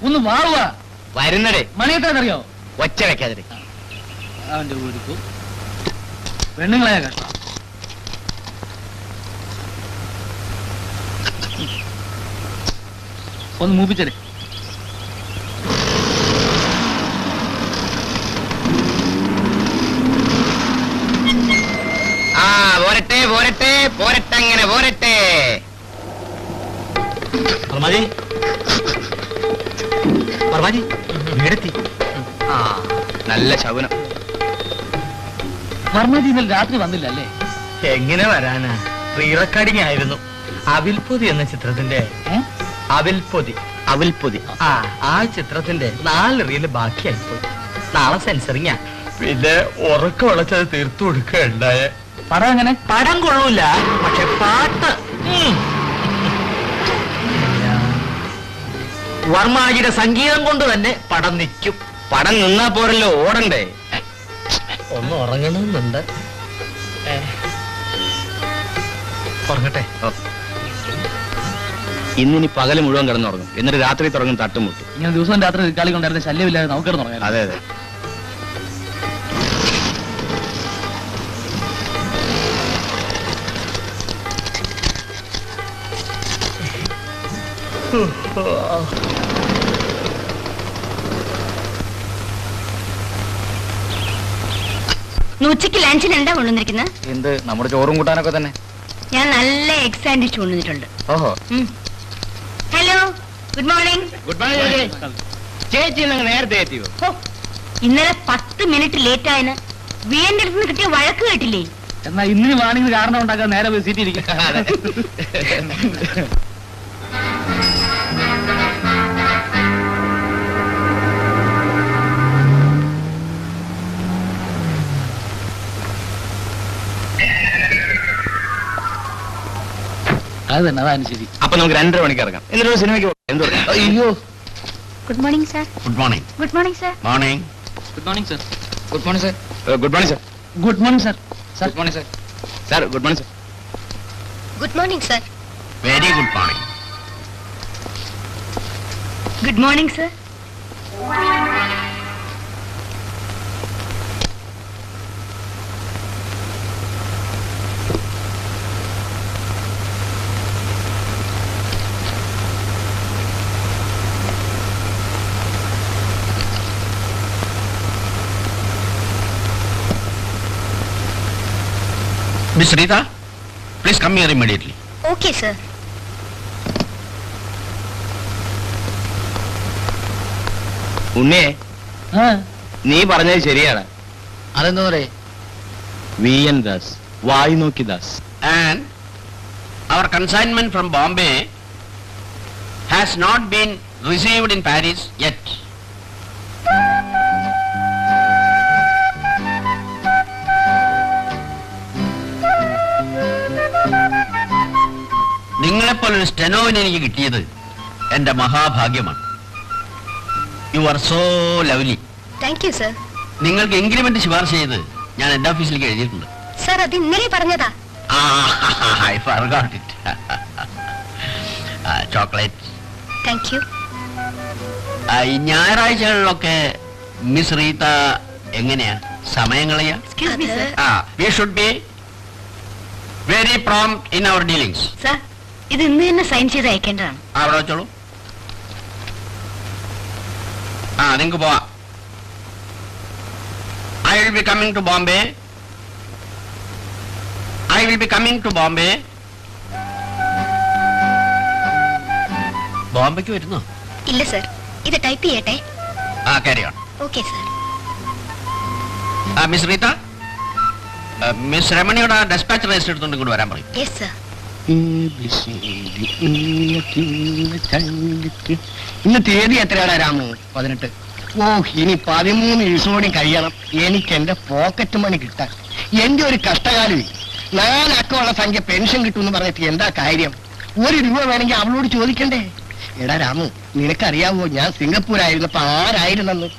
ഒന്ന് വാളുക വരുന്നടേ മണിയെത്താന്നറിയോ? ഒച്ച വെക്കാതെ അവന്റെ വീടിക്കു പെണ്ണുങ്ങളെ കഷ്ടം. ഒന്ന് മൂപ്പിച്ചേ. ആ പോരട്ടെ പോരട്ടെ പോരട്ടെ അങ്ങനെ പോരട്ടെ. വീടെത്തി. ആ നല്ല ശകുനം. വർമ്മജി ഇന്നലെ രാത്രി വന്നില്ല അല്ലേ? എങ്ങനെ വരാനാ, റീ റെക്കോർഡിംഗ് ആയിരുന്നു. അവിൽപ്പൊതി എന്ന ചിത്രത്തിന്റെ അവിൽപ്പൊതി ആ ചിത്രത്തിന്റെ 4 റീല് ബാക്കിയായിപ്പോയി. നാളെ സെൻസറിങ്ങാ. പിന്നെ ഉറക്കം വിളച്ചത് തീർത്തു കൊടുക്കുകയുണ്ടായേ. പടം എങ്ങനെ? പടം കൊള്ളൂല, പക്ഷെ പാട്ട് വർമാജിയുടെ സംഗീതം കൊണ്ട് തന്നെ പടം നിൽക്കും. പടം നിന്നാ പോരല്ലോ, ഓടണ്ടേ. ഒന്ന് ഉറങ്ങണമെന്നുണ്ട്. ഉറങ്ങട്ടെ. ഇന്നിനി പകല് മുഴുവൻ കിടന്നുറങ്ങും, എന്നിട്ട് രാത്രി തുടങ്ങും തട്ടുമുട്ടും. ഇങ്ങനെ ദിവസവും രാത്രി കളി കൊണ്ടായിരുന്ന ശല്യമില്ലാതെ നമുക്ക് കിടന്നുറങ്ങാം. അതെ അതെ. ഉച്ചക്ക് ലഞ്ചിന് എന്താ കൊണ്ടുവന്നിരിക്കുന്നത്? എന്ത്, നമ്മുടെ ചോറും കൂട്ടാനൊക്കെ തന്നെ. ഞാൻ നല്ല എഗ് സാൻഡ്വിച്ച് കൊണ്ടുവന്നിട്ടുണ്ട്. ഓഹോ. Hello, good morning. Good morning ചേച്ചി. നിങ്ങൾ നേരത്തെ എത്തിയോ? ഇന്നലെ 10 മിനിറ്റ് ലേറ്റ് ആയതിന് വീടിന്റെ അടുത്ത് കിട്ടിയ വഴക്ക് കേട്ടില്ലേ? എന്നാ ഇന്നിന് വാണിങ്ങിന് കാരണം ഉണ്ടാക്കാൻ നേരെ പോയി സീറ്റിരിക്കും. അത് തന്നെ അതാണ് ശരി. അപ്പൊ നമുക്ക് 2:30 മണിക്ക് ഇറങ്ങാം. എന്നിട്ട് സിനിമയ്ക്ക് പോകാം. എന്ത് പറയാ? അയ്യോ. Good morning sir. Good morning. Good morning sir. Morning. Good morning sir. Good morning sir. Good morning sir. Good morning sir. Good morning sir. Sir good morning sir. Good morning sir. Very good morning. Good morning sir. Miss Rita, please come here immediately. Okay sir. ഉണ്ണിയെ, ആ, നീ പറഞ്ഞത് ശരിയാണ്. അതെന്താ പറയേ? VN Das, വായി നോക്കി Das. And our consignment from Bombay has not been received in Paris yet. നിങ്ങളെപ്പോലൊരു സ്റ്റെനോവിനെ എനിക്ക് കിട്ടിയത് എന്റെ മഹാഭാഗ്യമാണ്. You are so lovely. Thank you sir. നിങ്ങൾക്ക് എഗ്രിമെന്റ് ശുപാർശ ചെയ്ത് ഞാൻ എന്റെ ഓഫീസിലേക്ക് എഴുതിയിട്ടുണ്ട്. സർ അത് ഇന്നലെ പറഞ്ഞതാ. I forgot it. Chocolate. Thank you. ഈ ഞായറാഴ്ചകളിലൊക്കെ മിസ് റീത്ത എങ്ങനെയാ സമയം കളയാ? Excuse me sir. We should be very prompt in our dealings. Sir ഇത് ഇന്ന് തന്നെ സൈൻ ചെയ്ത് അയക്കേണ്ടതാണ്. അവിടെ വെച്ചോളൂ. നിങ്ങൾക്ക് പോവാം. I will be coming to Bombay. I will be coming to Bombay. ബോംബെക്ക് വരുന്നോ? ഇല്ല സർ, ഇത് ടൈപ്പ് ചെയ്യട്ടെ. carry on. Okay sir. Miss Rita, miss രമണിയുടെ ഡെസ്പാച്ച് രജിസ്റ്റർ എടുത്തുകൊണ്ട് ഇങ്ങോട്ട് വരാൻ പറയും. Yes sir. ഇന്ന് തീയതി എത്രയാണ് രാമു? 18. ഓ, ഇനി 13 ദിവസം കഴിയണം എനിക്ക് എന്റെ പോക്കറ്റ് മണി കിട്ടാൻ. എന്റെ ഒരു കഷ്ടകാലം. 4 അക്കമുള്ള സംഖ്യ പെൻഷൻ കിട്ടുമെന്ന് പറഞ്ഞിട്ട് എന്താ കാര്യം? 1 രൂപ വേണമെങ്കിൽ അവളോട് ചോദിക്കണ്ടേ? എടാ രാമു, നിനക്കറിയാവോ ഞാൻ സിംഗപ്പൂരായിരുന്നപ്പോ ആരായിരുന്നെന്ന്?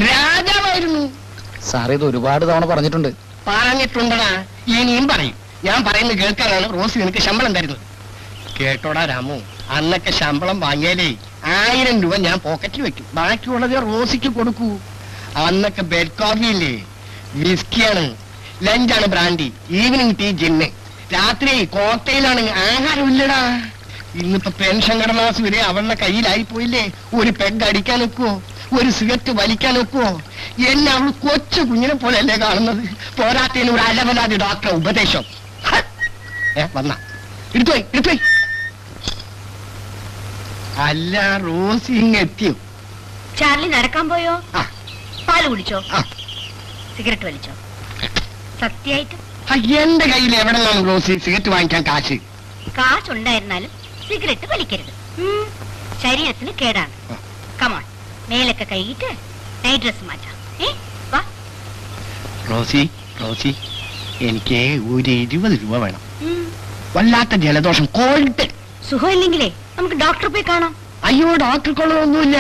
രാജാവായിരുന്നു. സാർ ഇത് ഒരുപാട് തവണ പറഞ്ഞിട്ടുണ്ട്. പറഞ്ഞിട്ടുണ്ടടാ, ഇനിയും പറയും. ഞാൻ പറയുന്നത് കേൾക്കാനാണ് റോസി നിനക്ക് ശമ്പളം തരുന്നത്. കേട്ടോടാ രാമു, അന്നൊക്കെ ശമ്പളം വാങ്ങിയാലേ 1000 രൂപ ഞാൻ പോക്കറ്റിൽ വെക്കും, ബാക്കിയുള്ളത് റോസിക്ക് കൊടുക്കൂ. അന്നൊക്കെ ബെഡ് കോഫി ഇല്ലേ, വിസ്കിയാണ്, ലഞ്ചാണ് ബ്രാൻഡി, ഈവനിങ് ടീ ജിന്ന്, രാത്രി കോക്ടെയിലാണ്. ആഹാരമില്ലടാ. ഇന്നിപ്പോ പെൻഷൻ കടലാസ് വരെ അവളുടെ കയ്യിലായി പോയില്ലേ. ഒരു പെഗ് അടിക്കാൻ ഒക്കുവോ? ഒരു സിഗരറ്റ് വലിക്കാൻ ഒക്കുവോ? എന്നെ അവൾ കൊച്ചു കുഞ്ഞിനെ പോലെയല്ലേ കാണുന്നത്. പോരാത്തതിന് ഒരു അലവലാതി ഡോക്ടറെ ഉപദേശം. വന്ന എടുത്തുപോയി. അല്ല, റോസി ഇങ്ങ് എത്തിയോ? ചാർലി നടക്കാൻ പോയോ? ആ. പാല് കുടിച്ചോ? ആ. സിഗരറ്റ് വലിച്ചോ? സത്യമായിട്ടും എന്റെ കയ്യിൽ എവിടെ നിന്നാണ് റോസി സിഗരറ്റ് വാങ്ങിക്കാൻ കാശ്? കാശുണ്ടായിരുന്നാലും സിഗരറ്റ് വലിക്കരുത്. ശരീരത്തിന് കേടാണ്. കമോൺ, മേലൊക്കെ കൈയിട്ട് നൈറ്റ് ഡ്രസ് മാറ്റാം. വാ. റോസി എനിക്ക് ഒരു 20 രൂപ വേണം. വല്ലാത്ത ജലദോഷം, കോൾഡ്. സുഖമില്ലെങ്കിലേ നമുക്ക് ഡോക്ടറെ പോയി കാണാം. അയ്യോ, ഡോക്ടർ കൊള്ളൊന്നുമില്ല.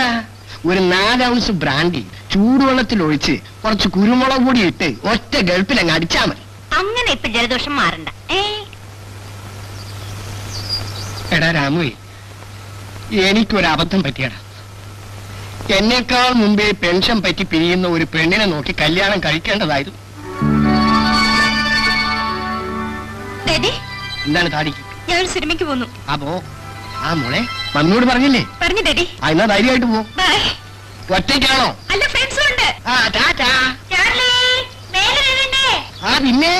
ഒരു 4 ഔൺസ് ബ്രാൻഡി ചൂടുവെള്ളത്തിൽ ഒഴിച്ച് കുറച്ച് കുരുമുളക് പൊടി ഇട്ട് ഒറ്റ ഗൾപ്പിൽ അങ്ങ് അടിച്ചാ മതി. അങ്ങനെ ഇപ്പൊ ജലദോഷം മാറണ്ട. എടാ രാമുവേ, എനിക്കൊരു അബദ്ധം പറ്റിയടാ. എന്നേക്കാൾ മുമ്പേ പെൻഷൻ പറ്റി പിരിയുന്ന ഒരു പെണ്ണിനെ നോക്കി കല്യാണം കഴിക്കേണ്ടതായിരുന്നു. എന്താണ് താടിക്ക്? ഞാനൊരു സിനിമയ്ക്ക് പോന്നു. അപ്പോ ആ മോളെ മമ്മിയോട് പറഞ്ഞില്ലേ? പറഞ്ഞു ഡാഡി. എന്നാ ധൈര്യമായിട്ട് പോ. ബൈ. ഒറ്റയ്ക്കാണോ? അല്ല, ഫ്രണ്ട്സും ഉണ്ട്. ടാറ്റാ. ചാർലി, മേലെ വരണ്ടേ? പിന്നെ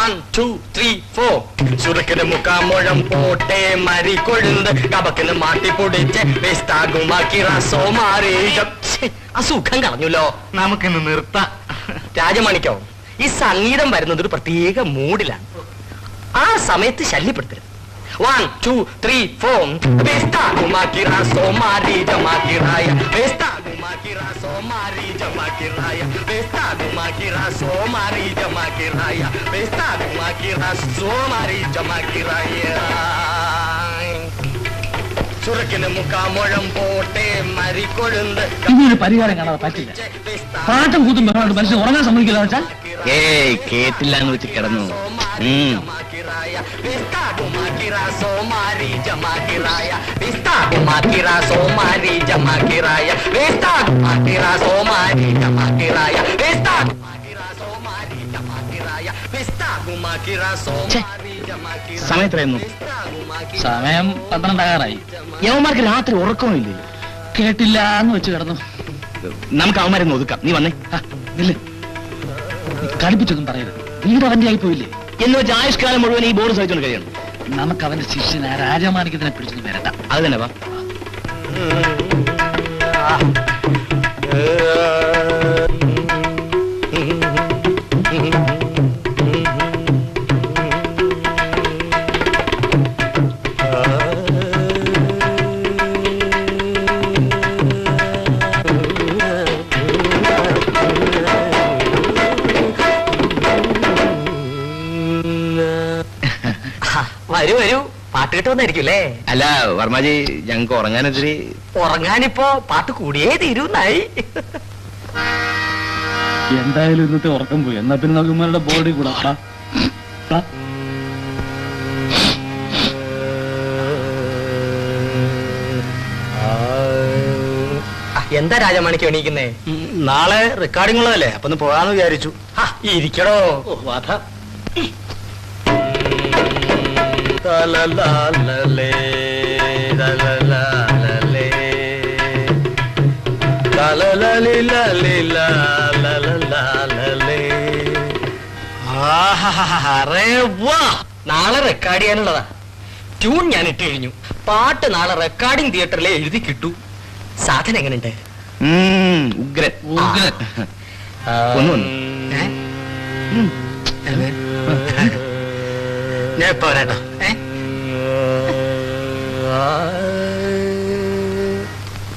1 2 3 4 ചുരുക്കിന് മുക്കാമുഴം പോട്ടെ മരി കൊഴുന്ത് കബക്കിന് മാട്ടി പൊടിച്ച് വേസ്താകുമാക്കി റസോ മാറി. അസുഖം കളഞ്ഞല്ലോ. നമുക്കിന്ന് നിർത്താം. രാജമാണിക്കോ, ഈ സംഗീതം വരുന്നത് ഒരു പ്രത്യേക മൂഡിലാണ്. ആ സമയത്ത് ശല്യപ്പെടുത്തരുത്. 1 2 3 4 വേസ്താകുമാക്കി റസോ മാറി ജമാക്കി റായ വേസ്താകുമാക്കി Resso Marija Makiraya, Vestago Makira, so Marija Makiraya, Vestago Makira, so Marija Makiraya. ചുരക്കിന് മുക്കാമുഴം പോട്ടെ മരിക്കൊഴുന്ന് ഇതൊരു പരിഹാരം കാണാതെ പറ്റില്ല. പാട്ടും കൂത്തും ബഹളമായിട്ട് മനുഷ്യൻ ഉറങ്ങാൻ സമ്മതിക്കില്ല വെച്ചാൽ ഏയ് കേട്ടില്ല എന്ന് വെച്ച് കിടന്നു. സമയത്രയായിരുന്നു? സമയം 12 യവന്മാർക്ക് രാത്രി ഉറക്കമില്ലേ? കേട്ടില്ല എന്ന് വെച്ച് കിടന്നു. നമുക്ക് അവന്മാരെന്ന് ഒതുക്കാം. നീ വന്നേ. കടുപ്പിച്ചൊന്നും പറയരുത്. വീട് അവന്റെ ആയി പോയില്ലേ എന്ന് വെച്ച് ആയുഷ്കാലം മുഴുവൻ ഈ ബോർഡ് സഹിച്ചുകൊണ്ട് കഴിയണം. നമുക്ക് അവന്റെ ശിഷ്യനെ രാജമാണിക്യത്തിനെ പിടിച്ചു വരട്ടാം. അത് തന്നെ വാ. വരൂ വരൂ, പാട്ട് കേട്ടോന്നായിരിക്കും അല്ലേ? അല്ല വർമാജി, ഞങ്ങക്ക് ഉറങ്ങാനെതിരെ. ഉറങ്ങാനിപ്പോ പാട്ട് കൂടിയേ തീരുന്നായി. എന്തായാലും ഇന്നത്തെ ഉറക്കം പോയി. എന്നാ പിന്നെ നമുക്ക് ബോഡി കൂടാ. എന്താ രാജമാണിക്ക് എണീക്കുന്നേ? നാളെ റെക്കോർഡിംഗ് ഉള്ളതല്ലേ, അപ്പൊ ഒന്ന് പോകാന്ന് വിചാരിച്ചു. ഇരിക്കടോ. വാഥ. നാളെ റെക്കോർഡ് ചെയ്യാനുള്ളതാ. ട്യൂൺ ഞാൻ ഇട്ട് കഴിഞ്ഞു. പാട്ട് നാളെ റെക്കോർഡിംഗ് തിയേറ്ററിലെ എഴുതി കിട്ടു. സാധനം എങ്ങനെയുണ്ട്? ഉഗ്രൻ. ഉഗ്രൻ. ഒന്ന് ഞാൻ ഇപ്പൊ വരാട്ടോ.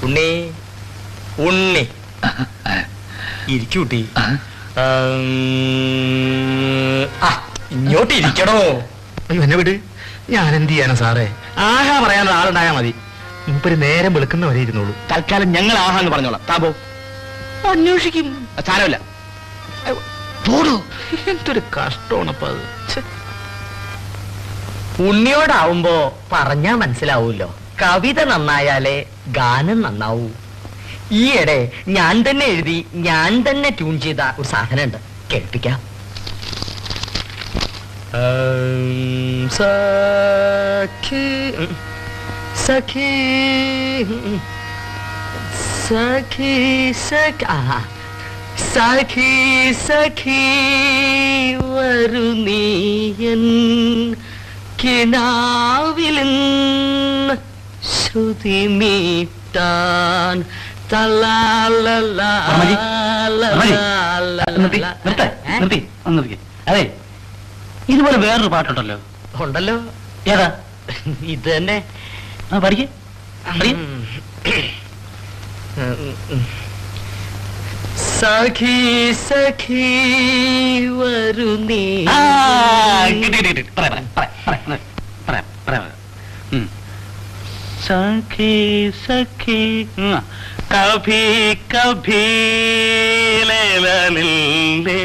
ഉണ്ണി ഉണ്ണി ഇരിക്കൂട്ടി. ഇങ്ങോട്ട് ഇരിക്കണോ? അയ്യോ എന്നെ വിട്. ഞാൻ എന്ത് ചെയ്യാനാ സാറേ? ആഹാ പറയാനുള്ള ആളുണ്ടായാ മതി. ഇപ്പൊരു നേരം വെളുക്കുന്ന വരെ ഇരുന്നോളൂ. തൽക്കാലം ഞങ്ങൾ ആഹാന്ന് പറഞ്ഞോളാം. താപോ അന്വേഷിക്കും. സാരമില്ല. എന്തൊരു കഷ്ടമാണപ്പോ അത്. ഉണ്ണിയോടാവുമ്പോ പറഞ്ഞാ മനസ്സിലാവൂല്ലോ. കവിത നന്നായാലേ ഗാനം നന്നാവൂ. ഈയിടെ ഞാൻ തന്നെ എഴുതി ഞാൻ തന്നെ ട്യൂൺ ചെയ്ത ഒരു സാധനം ഉണ്ട്, കേൾപ്പിക്കാം. സഖി സഖി സഖി സഖി സഖി വരുനീയൻ കിനാവിലിൻ ശ്രുതി മീട്ടാൻ. അതെ, ഇതുപോലെ വേറൊരു പാട്ടുണ്ടല്ലോ. ഉണ്ടല്ലോ. ഏതാ? ഇത് തന്നെ. പഠിക്കേ. സഖി സഖി വരുന്നീ. സഖി സഖി കഭി കഭി ലേലനില്ലേ.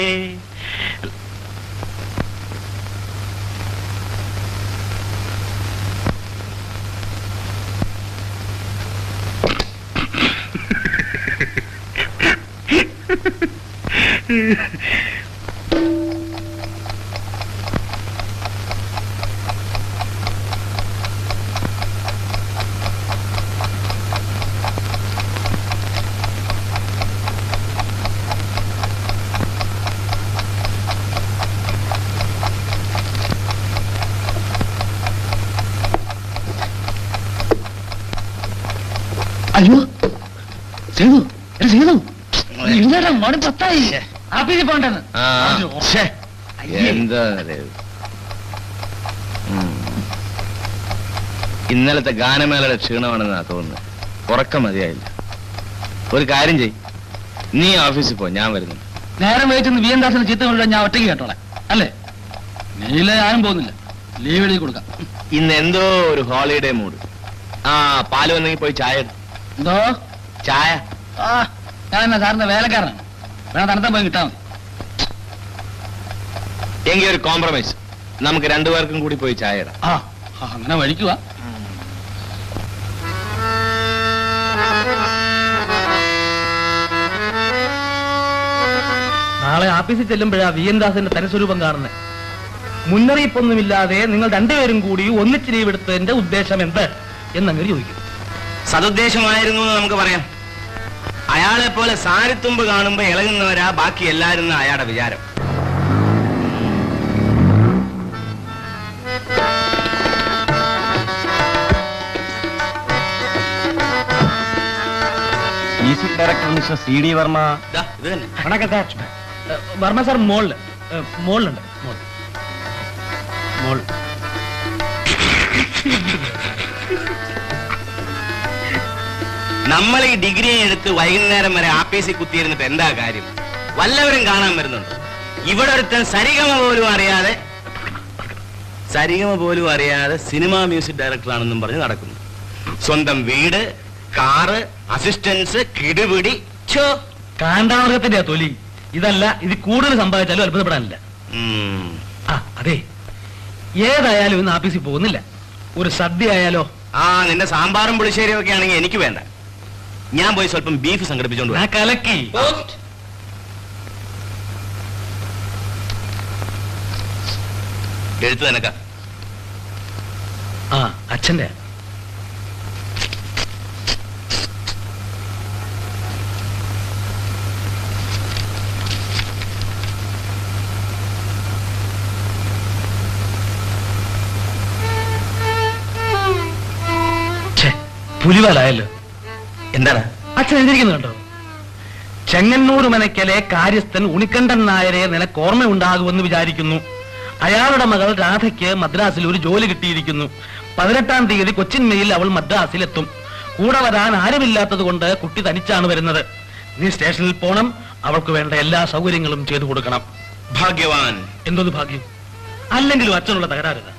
അയ്യോ ചെയ്തു ചെയ്തു. ഇന്നലെ മണി 10 ആപ്പീസിൽ പോണ്ടെന്ന്. എന്താ ഇന്നലത്തെ ഗാനമേളയുടെ ക്ഷീണമാണെന്നാ തോന്നുന്നത്. ഉറക്കം മതിയായില്ല. ഒരു കാര്യം ചെയ്, നീ ഓഫീസിൽ പോ, ഞാൻ വരുന്നു. നേരം വെയിറ്റ് വി എൻ ദാസിന് ചീത്ത കൊണ്ടുവരാൻ ഞാൻ ഒറ്റയ്ക്ക് കേട്ടോളെ അല്ലേ? നീല ഞാനും പോകുന്നില്ല, ലീവ് എഴുതി കൊടുക്കാം. ഇന്ന് എന്തോ ഒരു ഹോളിഡേ മൂഡ്. ആ പാല് വന്നെങ്കിൽ പോയി ചായ എടു. എന്തോ ചായ ആ ഞാൻ എന്നാ സാറിന്റെ വേലക്കാരനാണ്, വേണം തണുത്താൻ പോയി കിട്ടാൻ മതി. എങ്കിൽ ഒരു കോംപ്രമൈസ്, നമുക്ക് രണ്ടുപേർക്കും കൂടി പോയി ചായ ഇടാം. ആ അങ്ങനെ വഴിക്കുക. നാളെ ആഫീസിൽ ചെല്ലുമ്പോഴാ വി എൻ ദാസിന്റെ തനിസ്വരൂപം കാണുന്നത്. മുന്നറിയിപ്പൊന്നുമില്ലാതെ നിങ്ങൾ രണ്ടുപേരും കൂടി ഒന്നിച്ച് ലീവ് എടുത്തതിന്റെ ഉദ്ദേശം എന്ത് എന്നങ്ങനെ ചോദിക്കും. സതുദ്ദേശമായിരുന്നു എന്ന് നമുക്ക് പറയാം. അയാളെ പോലെ സാരിത്തുമ്പ് കാണുമ്പോ ഇളകുന്നവരാ ബാക്കി എല്ലാരും അയാളുടെ വിചാരം. Music director mister CD Varma. ഇത് തന്നെ. വണക്കം സാർ. വർമ്മ സാർ മോളിലുണ്ട്. മോൾ നമ്മൾ ഈ ഡിഗ്രി എടുത്ത് വൈകുന്നേരം വരെ ആഫീസിൽ കുത്തിയിരുന്നിട്ട് എന്താ കാര്യം? വല്ലവരും കാണാൻ വരുന്നുണ്ട്. ഇവിടെ ഒരുത്തൻ സരിഗമ പോലും അറിയാതെ സിനിമാ മ്യൂസിക് ഡയറക്ടർ ആണെന്നും പറഞ്ഞ് നടക്കുന്നു. സ്വന്തം വീട്, കാറ്, അസിസ്റ്റൻസ്, കിടുപിടി. കാണ്ടാമൃഗത്തിന്റെ തൊലി ഇതല്ല. ഇത് കൂടുതൽ സമ്പാദിച്ചാലും അത്ഭുതപ്പെടാനില്ല. ആ അതെ, ഏതായാലും ഇന്ന് ആഫീസിൽ പോകുന്നില്ല. ഒരു സദ്യ ആയാലോ? ആ നിന്റെ സാമ്പാറും പുളിശ്ശേരിയും ഒക്കെ ആണെങ്കിൽ എനിക്ക് വേണ്ട. ഞാൻ പോയി സ്വല്പം ബീഫ് സംഘടിപ്പിച്ചോണ്ട് ഞാൻ കലക്കി. എഴുത്ത് നിനക്ക. ആ അച്ഛന്റെ. പുലിവാലായല്ലോ. എന്താണ് അച്ഛൻ എഴുതിയിരിക്കുന്നു കേട്ടോ? ചെങ്ങന്നൂർ മനയ്ക്കലെ കാര്യസ്ഥൻ ഉണിക്കണ്ഠൻ നായരെ നിനക്ക് ഓർമ്മയുണ്ടാകുമെന്ന് വിചാരിക്കുന്നു. അയാളുടെ മകൾ രാധയ്ക്ക് മദ്രാസിൽ ഒരു ജോലി കിട്ടിയിരിക്കുന്നു. 18-ാം തീയതി കൊച്ചിന്മയിൽ അവൾ മദ്രാസിലെത്തും. കൂടെ വരാൻ ആരുമില്ലാത്തത് കൊണ്ട് കുട്ടി തനിച്ചാണ് വരുന്നത്. നീ സ്റ്റേഷനിൽ പോണം, അവൾക്ക് വേണ്ട എല്ലാ സൗകര്യങ്ങളും ചെയ്തു കൊടുക്കണം. ഭാഗ്യവാൻ. എന്തോന്ന് ഭാഗ്യം? അല്ലെങ്കിലും അച്ഛനുള്ള തകരാറില്ല.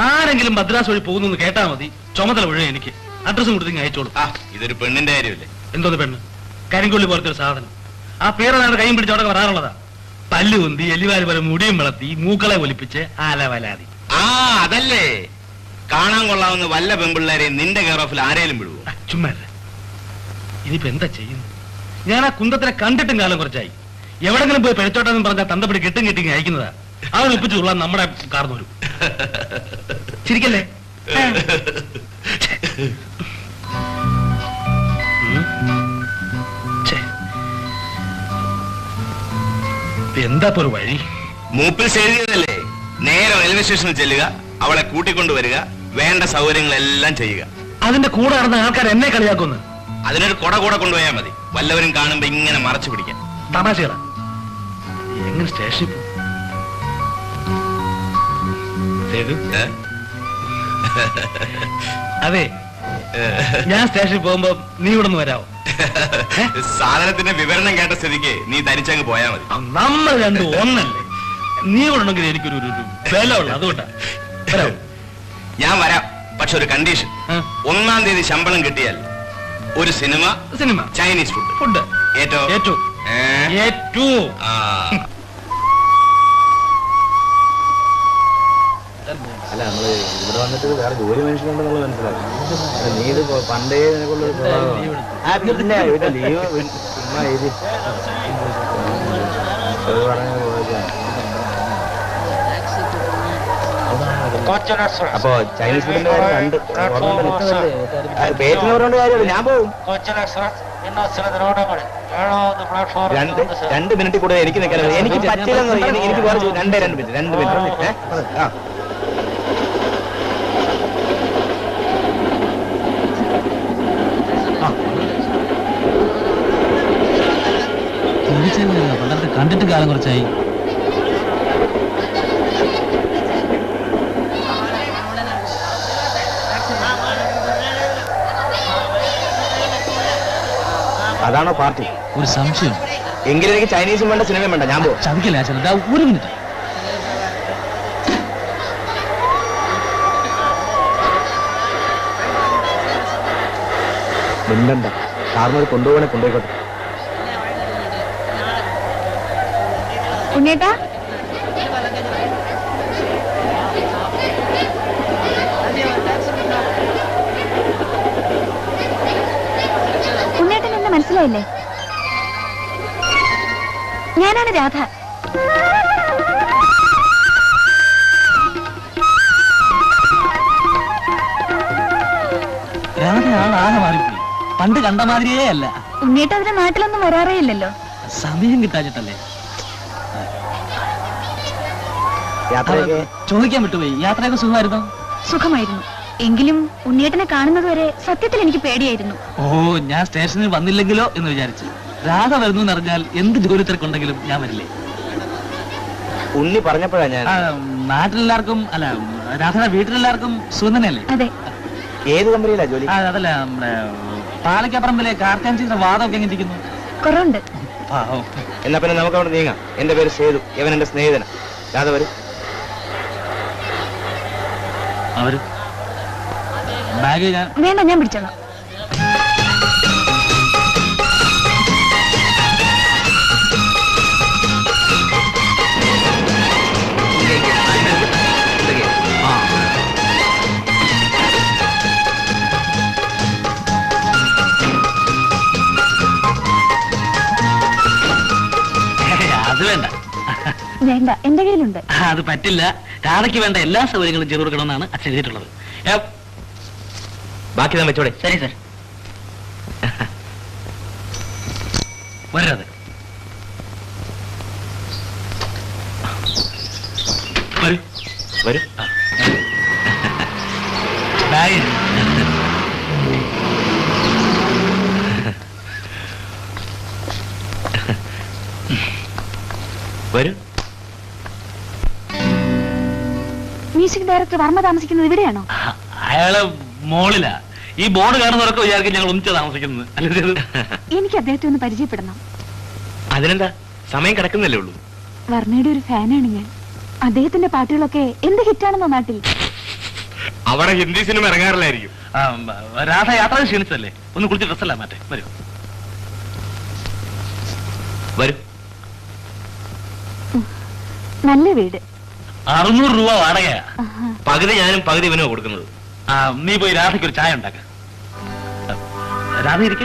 ആരെങ്കിലും മദ്രാസ് വഴി പോകുന്നു കേട്ടാ മതി, ചുമതല മുഴുവൻ എനിക്ക്. അഡ്രസ്സും കൊടുത്ത് അയച്ചോളൂ. ഇതൊരു പെണ്ണിന്റെ കാര്യമല്ലേ? എന്തോന്ന് പെണ്ണ്? കരിങ്കൊള്ളി പോലത്തെ ഒരു സാധനം. ആ പേരാണ് കൈയും പിടിച്ച് അവിടെ വരാറുള്ളതാ. പല്ല് കൊന്തി, എല്ലിവാരി പോലെ മുടിയും വളർത്തി, മൂക്കളെ ഒലിപ്പിച്ച് ആലവലാതി. അതല്ലേ കാണാൻ കൊള്ളാവുന്ന വല്ല പെൺപിള്ളേരെ നിന്റെ കെയർ ഓഫിൽ ആരേലും വിടുവോ? ചുമ്മാ ഇനിയിപ്പോ എന്താ ചെയ്യുന്നു? ഞാൻ ആ കുന്തത്തിനെ കണ്ടിട്ടും കാലം കുറച്ചായി. എവിടെങ്കിലും പോയി പിഴച്ചോട്ടെന്ന് പറഞ്ഞാൽ തന്തപ്പടി കെട്ടും കെട്ടി അയക്കുന്നതാ. അവൻ ഒപ്പിച്ചുള്ള നമ്മുടെ കാർന്നു വരും. ചിരിക്കല്ലേ? എന്താ ഒരു വഴി? മൂപ്പിൽ എഴുതിയതല്ലേ, നേരെ റെയിൽവേ സ്റ്റേഷനിൽ ചെല്ലുക, അവളെ കൂട്ടിക്കൊണ്ടുവരിക, വേണ്ട സൗകര്യങ്ങളെല്ലാം ചെയ്യുക. അതിന്റെ കൂടെ നടന്ന ആൾക്കാർ എന്നെ കളിയാക്കുന്നു. അതിനൊരു കൊട കൂടെ കൊണ്ടുപോയാൽ മതി, വല്ലവരും കാണുമ്പോ ഇങ്ങനെ മറച്ചു പിടിക്കാൻ. തമാശകളാ. എങ്ങനെ സ്റ്റേഷനിൽ പോകും? അതെ, ഞാൻ സ്റ്റേഷനിൽ പോകുമ്പോ നീ ഇവിടെ നിന്ന് വരാവോ? സാധനത്തിന്റെ വിവരണം കേട്ട സ്ഥിതിക്ക് നീ ധരിച്ചങ്ങ് പോയാ മതി. നമ്മൾ രണ്ടും ഒന്നല്ലേ? നീ ഇവിടെ ഉണ്ടെങ്കിൽ എനിക്കൊരു ബലമുള്ള, അതുകൊണ്ടാ. ഞാൻ വരാം, പക്ഷെ ഒരു കണ്ടീഷൻ. 1-ാം തീയതി ശമ്പളം കിട്ടിയാൽ ഒരു സിനിമ ചൈനീസ് ഫുഡ് ഏറ്റവും അല്ല, നമ്മള് ഇവിടെ വന്നിട്ട് വേറെ ജോലി മനുഷ്യനുണ്ടെന്നുള്ളത് മനസ്സിലാക്കി. നീ ഇത് പണ്ടേ നിനക്കുള്ളൊരു ലീവ് ചുമ്മാ എഴുതി അപ്പൊ ചൈനീസ് ഫുഡിന്റെ കാര്യം പേറ്റിന് പറഞ്ഞ കാര്യമല്ല. ഞാൻ പോകും. 2 മിനിറ്റ് കൂടെ എനിക്ക് നിൽക്കാൻ എനിക്ക് പറ്റില്ലെന്ന്. എനിക്ക് വേറെ 2 മിനിറ്റ്. പണ്ടത്തെ കണ്ടിട്ട് കാലം കുറച്ചായി. അതാണോ പാർട്ടി? ഒരു സംശയം. എങ്കിലും എനിക്ക് ചൈനീസും വേണ്ട സിനിമയും വേണ്ട, ഞാൻ പോകും. ചതിക്കില്ല അച്ഛൻ, ഒരു മിനിറ്റ്. മിണ്ടണ്ട, കാറിനൊരു കൊണ്ടുപോകണേ കൊണ്ടുപോയിക്കോട്ടെ. ഉണ്ണേട്ടാ, ഉണ്ണേട്ടൻ എന്നെ മനസ്സിലായില്ലേ? ഞാനാണ് രാധ. രാധയാണ് ആകെ മാറിപ്പോയി. പണ്ട് കണ്ട മാതിരിയേ അല്ല. ഉണ്ണേട്ട അതിന്റെ നാട്ടിലൊന്നും വരാറേ ഇല്ലല്ലോ. സമയം കിട്ടാച്ചിട്ടല്ലേ. യാത്രയൊക്കെ ചോദിക്കാൻ വിട്ടുപോയി. യാത്രയൊക്കെ സുഖമായിരുന്നോ? സുഖമായിരുന്നു. എങ്കിലും ഉണ്ണിയേട്ടനെ കാണുന്നത് വരെ സത്യത്തിൽ എനിക്ക് പേടിയായിരുന്നു. ഓ, ഞാൻ സ്റ്റേഷനിൽ വന്നില്ലെങ്കിലോ എന്ന് വിചാരിച്ചു. രാധ വരുന്നു എന്നറിഞ്ഞാൽ എന്ത് ജോലി തിരക്കുണ്ടെങ്കിലും ഞാൻ വരില്ലേ. ഉണ്ണി പറഞ്ഞപ്പോഴാ ഞാൻ. നാട്ടിലെല്ലാവർക്കും അല്ല, രാധയുടെ വീട്ടിലെല്ലാവർക്കും സുഖം തന്നെയല്ലേ? അതെ. ഏത് കമ്പനിയിലാ ജോലി? അതല്ല, നമ്മുടെ പാലക്കാപ്പറമ്പിലെ കാർത്താൻചിന്റെ വാദമൊക്കെ എങ്ങനെ ഇരിക്കുന്നു? കുറവുണ്ട്. എന്നാ പിന്നെ നമുക്ക് അവിടെ നീങ്ങാം. എന്റെ പേര് സേതു, ഇവൻ എന്റെ സ്നേഹിതന. രാധ വരും. അവര് ബാഗ് ഞാൻ വേണ്ട, ഞാൻ പിടിച്ചോളാം. അത് വേണ്ട, വേണ്ട, എന്റെ കയ്യിലുണ്ട്. അത് പറ്റില്ല. രാധയ്ക്ക് വേണ്ട എല്ലാ സൗകര്യങ്ങളും ചെയ്തു കൊടുക്കണമെന്നാണ് അച്ഛൻ എഴുതിയിട്ടുള്ളത്. ബാക്കി ഞാൻ വെച്ചോടെ. ശരി സാർ. വരാതെ വരൂ വരൂ. ബാഗ് വരൂ. മ്യൂസിക് ഡയറക്ടർ വർമ്മ താമസിക്കുന്നത് ഇവിടെയാണോ? അയാള് മോളിലാ. ഈ ബോർഡ് കാണുന്നവരൊക്കെ വിചാരിക്കും ഞങ്ങൾ ഒന്നിച്ച് താമസിക്കുന്നത്. എനിക്ക് അദ്ദേഹത്തെ ഒന്ന് പരിചയപ്പെടണം. അതിനെന്താ, സമയം കിടക്കുന്നല്ലേ ഉള്ളൂ. വർമ്മയുടെ ഒരു ഫാനാണ് ഞാൻ. അദ്ദേഹത്തിന്റെ പാട്ടുകളൊക്കെ എന്ത് ഹിറ്റാണെന്നോ നാട്ടിൽ. അവിടെ ഹിന്ദി സിനിമ ഇറങ്ങാറില്ലായിരിക്കും. രാധ യാത്ര ക്ഷീണിച്ചല്ലേ, ഒന്ന് കുളിച്ച് ഡ്രസ്സല്ല മാറ്റേ. വരൂ വരൂ. നല്ല വീട്. 600 രൂപ വാടകയാ. പകുതി ഞാനും പകുതി ഇവനോ കൊടുക്കുന്നത്. നീ പോയി രാധയ്ക്ക് ഒരു ചായ ഉണ്ടാക്ക. രാധ ഇരിക്ക.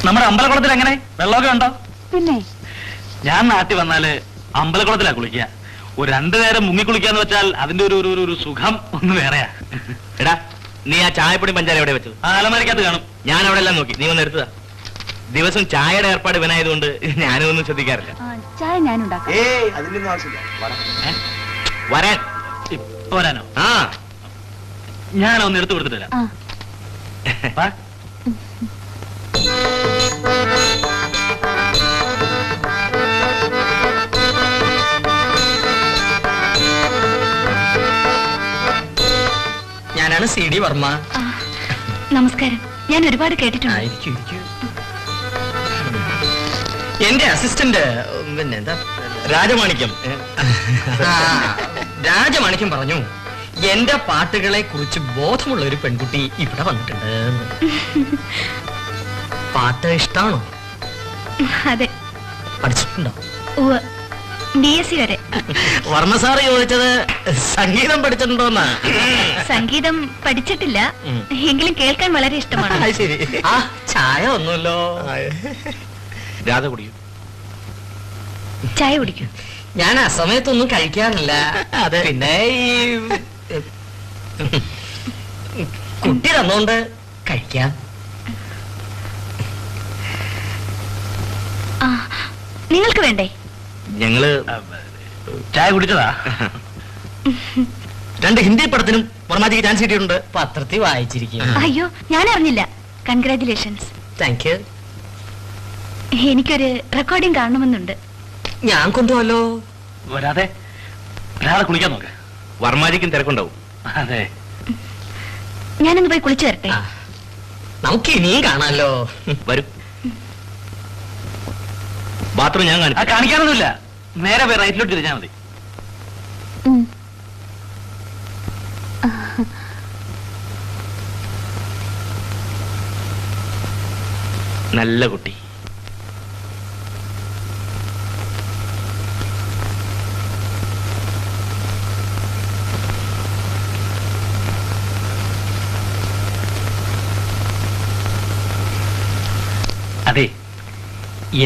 നമ്മുടെ അമ്പലക്കുളത്തിൽ എങ്ങനെ വെള്ളമൊക്കെ ഉണ്ടോ? പിന്നെ ഞാൻ നാട്ടിൽ വന്നാല് അമ്പലക്കുളത്തിലാ കുളിക്കുക. ഒരു 2 നേരം മുങ്ങി കുളിക്കാന്ന് വെച്ചാൽ അതിന്റെ ഒരു സുഖം ഒന്ന് വേറെയാ. എടാ, നീ ആ ചായപ്പൊടി പഞ്ചാര എവിടെ വെച്ചത്? അലമാരിക്കകത്ത് കാണും. ഞാൻ അവിടെ എല്ലാം നോക്കി, നീ ഒന്ന് എടുത്തതാ. ദിവസം ചായയുടെ ഏർപ്പാട് ഇവനായതുകൊണ്ട് ഞാനും ഒന്നും ശ്രദ്ധിക്കാറില്ല. ചായ ഞാനുണ്ടാക്കാം. അതിന്റെ ആവശ്യമില്ല. വരാൻ ഇപ്പൊ വരാനോ? ആ, ഞാനൊന്ന് എടുത്തു കൊടുത്തിട്ട് വരാം. വാ. ഞാനാണ് CD വർമ്മ. നമസ്കാരം. ഞാൻ ഒരുപാട് കേട്ടിട്ടുണ്ട്. ഇരിക്കൂ. എന്റെ അസിസ്റ്റന്റ് പിന്നെന്താ രാജമാണിക്യം. രാജമാണിക്യം പറഞ്ഞു എന്റെ പാട്ടുകളെ കുറിച്ച് ബോധമുള്ള ഒരു പെൺകുട്ടി ഇവിടെ വന്നിട്ടുണ്ട്. പാട്ട് ഇഷ്ടാണോ? അതെ. പഠിച്ചിട്ടുണ്ടോ? BSc വരെ. വർമ്മ സാറ് ചോദിച്ചത് സംഗീതം പഠിച്ചിട്ടുണ്ടോന്നാ. സംഗീതം പഠിച്ചിട്ടില്ല, എങ്കിലും കേൾക്കാൻ വളരെ ഇഷ്ടമാണ്. ശരി. ആ ചായ ഒന്നുമല്ലോ. രാധ കുടിക്കും. ചായ കുടിക്കും. ഞാൻ ആ സമയത്തൊന്നും കഴിക്കാറില്ല. അതെ. പിന്നെ ഈ കുട്ടി തന്നോണ്ട് കഴിക്കാം. നിങ്ങൾക്ക് വേണ്ടേ? ഞങ്ങള് ചായ കുടിച്ചതാ. 2 ഹിന്ദി പടത്തിനും വർമാജിക്ക് ചാൻസ് കിട്ടിയിട്ടുണ്ട്. പത്രത്തിൽ വായിച്ചിരിക്കും. അയ്യോ, ഞാൻ അറിഞ്ഞില്ല. കൺഗ്രാറ്റുലേഷൻസ്. Thank you. എനിക്കൊരു റെക്കോർഡിംഗ് കാണണമെന്നുണ്ട്. ഞാൻ കൊണ്ടുപോലോ. വരാതെ രാധ കുളിക്കാൻ നോക്ക്. വർമാജിക്കും തിരക്കുണ്ടാവും. അതെ. ഞാനൊന്ന് പോയി കുളിച്ചു തരട്ടെ? നമുക്ക് ഇനിയും കാണാമല്ലോ. വരും. ബാത്റൂം ഞാൻ കാണിച്ചു. കാണിക്കാനൊന്നുമില്ല, നേരെ റൈറ്റിലോട്ട് തിരിഞ്ഞാൽ മതി. നല്ല കുട്ടി. അതെ,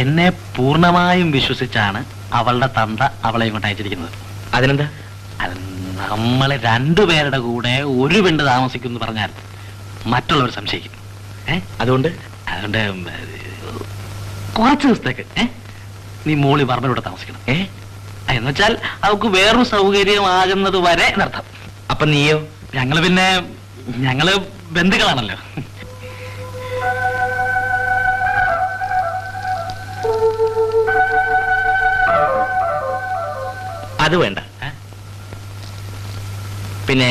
എന്നെ പൂർണ്ണമായും വിശ്വസിച്ചാണ് അവളുടെ തന്ത അവളെ ഇങ്ങോട്ട് അയച്ചിരിക്കുന്നത്. അതിനെന്താ? അത് നമ്മളെ രണ്ടുപേരുടെ കൂടെ ഒരു പെണ്ണ് താമസിക്കും പറഞ്ഞാൽ മറ്റുള്ളവർ സംശയിക്കും. അതുകൊണ്ട് അതുകൊണ്ട് കുറച്ച് ദിവസത്തേക്ക് നീ മോളി പറമ്പിലൂടെ താമസിക്കണം. എന്നുവെച്ചാൽ അവൾക്ക് വേറൊരു സൗകര്യമാകുന്നത് വരെ എന്നർത്ഥം. അപ്പൊ നീയോ? ഞങ്ങള് ബന്ധുക്കളാണല്ലോ. അത് വേണ്ട. പിന്നെ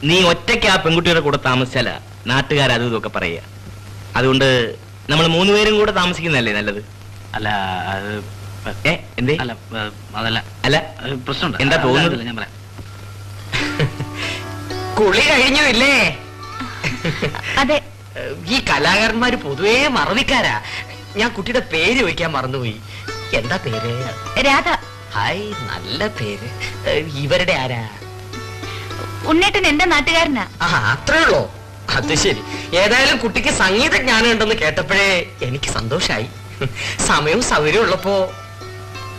നീ ഒറ്റയ്ക്ക് ആ പെൺകുട്ടിയുടെ കൂടെ താമസിച്ചാല നാട്ടുകാർ അതും ഇതൊക്കെ പറയുക. അതുകൊണ്ട് നമ്മൾ 3 പേരും കൂടെ താമസിക്കുന്നതല്ലേ നല്ലത്? അല്ല അത് എന്തേ? അല്ല അതല്ല അല്ല പ്രശ്നമുണ്ട്. എന്താ തോന്നുന്നത്? ഞാൻ പറയാം. കുളി കഴിഞ്ഞു ഇല്ലേ? അതെ. ഈ കലാകാരന്മാര് പൊതുവേ മറവിക്കാരാ. ഞാൻ കുട്ടിയുടെ പേര് ചോദിക്കാൻ മറന്നുപോയി. എന്താ പേര്? രാധ. ഹായ്, നല്ല പേര്. ഇവരുടെ ആരാ? ഉണ്ണേട്ടൻ എന്റെ നാട്ടുകാരനാ. ആ, അത്രേ ഉള്ളോ? അത് ശരി. ഏതായാലും കുട്ടിക്ക് സംഗീത ജ്ഞാനം ഉണ്ടെന്ന് കേട്ടപ്പോഴേ എനിക്ക് സന്തോഷായി. സമയവും സൗകര്യവും ഉള്ളപ്പോ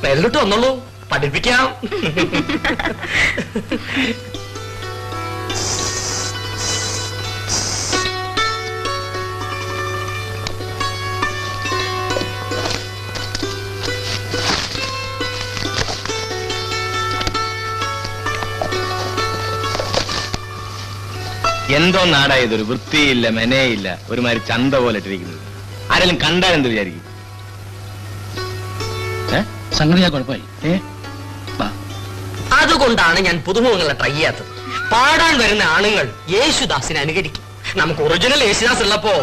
മേലോട്ട് വന്നോളൂ, പഠിപ്പിക്കാം. എന്തോ നാടായതൊരു വൃത്തിയില്ല, മെനയില്ല, ഒരുമാതിരി ചന്ത പോലെ ഇട്ടിരിക്കുന്നത്. ആരെങ്കിലും കണ്ടാൽ എന്ത് വിചാരിക്കും? സംഗതിയാ കുഴപ്പമായി. അതുകൊണ്ടാണ് ഞാൻ പുതുമുഖങ്ങളെ ട്രൈ ചെയ്യാത്തത്. പാടാൻ വരുന്ന ആണുങ്ങൾ യേശുദാസിനെ അനുകരിക്കും. നമുക്ക് ഒറിജിനൽ യേശുദാസ് ഉള്ളപ്പോ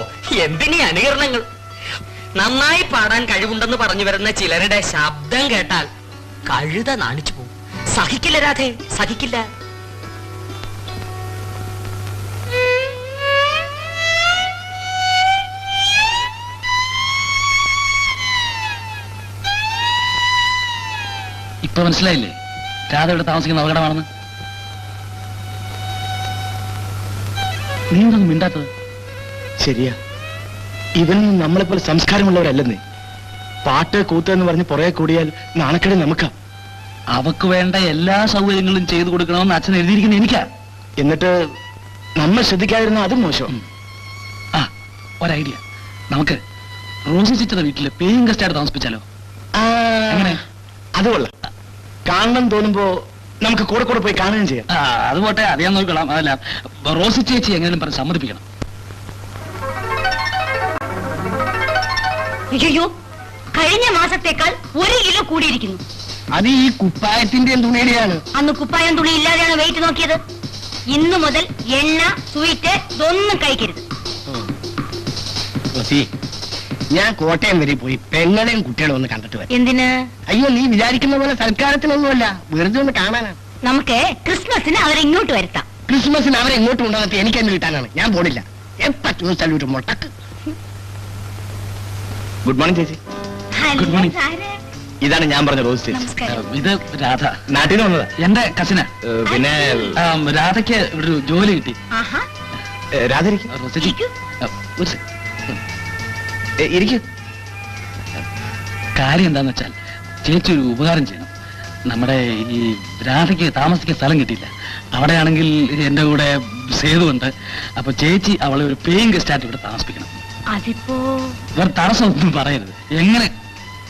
എന്തിനീ അനുകരണങ്ങൾ? നന്നായി പാടാൻ കഴിവുണ്ടെന്ന് പറഞ്ഞു വരുന്ന ചിലരുടെ ശബ്ദം കേട്ടാൽ കഴുത നാണിച്ചു പോകും. സഹിക്കില്ല രാധേ, സഹിക്കില്ല. ഇപ്പൊ മനസ്സിലായില്ലേ രാധ ഇവിടെ താമസിക്കുന്ന അപകടമാണെന്ന്? നീ എന്തൊന്നും മിണ്ടാത്തത്? ശരിയാ, ഇവനൊന്നും നമ്മളെപ്പോലെ സംസ്കാരമുള്ളവരല്ലെന്നേ. പാട്ട് കൂത്ത് എന്ന് പറഞ്ഞ് പുറകെ കൂടിയാൽ നാണക്കേട് നമുക്കാ. അവക്ക് വേണ്ട എല്ലാ സൗകര്യങ്ങളും ചെയ്തു കൊടുക്കണമെന്ന് അച്ഛൻ എഴുതിയിരിക്കുന്ന എനിക്കാ. എന്നിട്ട് നമ്മൾ ശ്രദ്ധിക്കാതിരുന്ന അതും മോശം. ആ, ഒരു ഐഡിയ. നമുക്ക് റോസി ചിറ്റയുടെ വീട്ടില് പേയിങ് ഗസ്റ്റായിട്ട് താമസിപ്പിച്ചാലോ? എങ്ങനെ? അത് കൊള്ളാം. കാണണം തോന്നുമ്പോ നമുക്ക് കൂടെ കൂടെ പോയി കാണുകയും ചെയ്യാം. അത് പോട്ടെ, അത് ഞാൻ നോക്കിക്കൊള്ളാം. അതല്ല, റോസി ചേച്ചി എങ്ങനെയും പറഞ്ഞ് സമ്മതിപ്പിക്കണം. അയ്യോ, കഴിഞ്ഞ മാസത്തേക്കാൾ 1 കിലോ കൂടിയിരിക്കുന്നു. അത് ഈ കുപ്പായത്തിന്റെ തുണിയുടെയാണ്. അന്ന് കുപ്പായം തുണി ഇല്ലാതെയാണ് വെയിറ്റ് നോക്കിയത്. ഇന്നു മുതൽ എണ്ണ, സ്വീറ്റ് ഇതൊന്നും കഴിക്കരുത്. ഞാൻ കോട്ടയം വരെ പോയി പെങ്ങളെയും കുട്ടികളും ഒന്ന് കണ്ടിട്ട് വരാം. എന്തിന്? അയ്യോ, നീ വിചാരിക്കുന്ന പോലെ സൽക്കാരത്തിനൊന്നുമല്ല, വെറുതെ ഒന്ന് കാണാനാ. നമുക്ക് ക്രിസ്മസിന് അവരെ ഇങ്ങോട്ട് വരുത്താം. ക്രിസ്മസിന് അവരെ ഇങ്ങോട്ട് കൊണ്ടുവന്നിട്ട് എനിക്ക് എന്നെ കിട്ടാനാണ്. ഞാൻ പോണില്ല. എപ്പറ്റും സല്യൂട്ട് മുട്ടക്ക്. ഗുഡ് മോർണിംഗ് ചേച്ചി. Good morning. ഇതാണ് ഞാൻ പറഞ്ഞ റോസ് ചേച്ചി. നമസ്കാരം. ഇത് രാധ, നാട്ടിൽ നിന്ന് വന്നതാ. എന്റെ കസിനാ. പിന്നെ രാധയ്ക്ക് ഇവിടെ ഒരു ജോലി കിട്ടി. ആഹാ, രാധരിക്കും. റോസി ചേച്ചി, ഇരിക്കൂ. ഒരു sec. ഇരിക്കും. കാര്യം എന്താന്ന് വെച്ചാൽ ചേച്ചി ഒരു ഉപകാരം ചെയ്യണം. നമ്മുടെ ഈ രാധയ്ക്ക് താമസിക്കാൻ സ്ഥലം കിട്ടിയില്ല. അവിടെയാണെങ്കിൽ എന്റെ കൂടെ സേതുണ്ട്. അപ്പൊ ചേച്ചി അവളെ ഒരു പേയിങ് ഗസ്റ്റായിട്ട് ഇവിടെ താമസിപ്പിക്കണം. അതിപ്പോ വേറെ തടസ്സമൊന്നും പറയരുത്. എങ്ങനെ?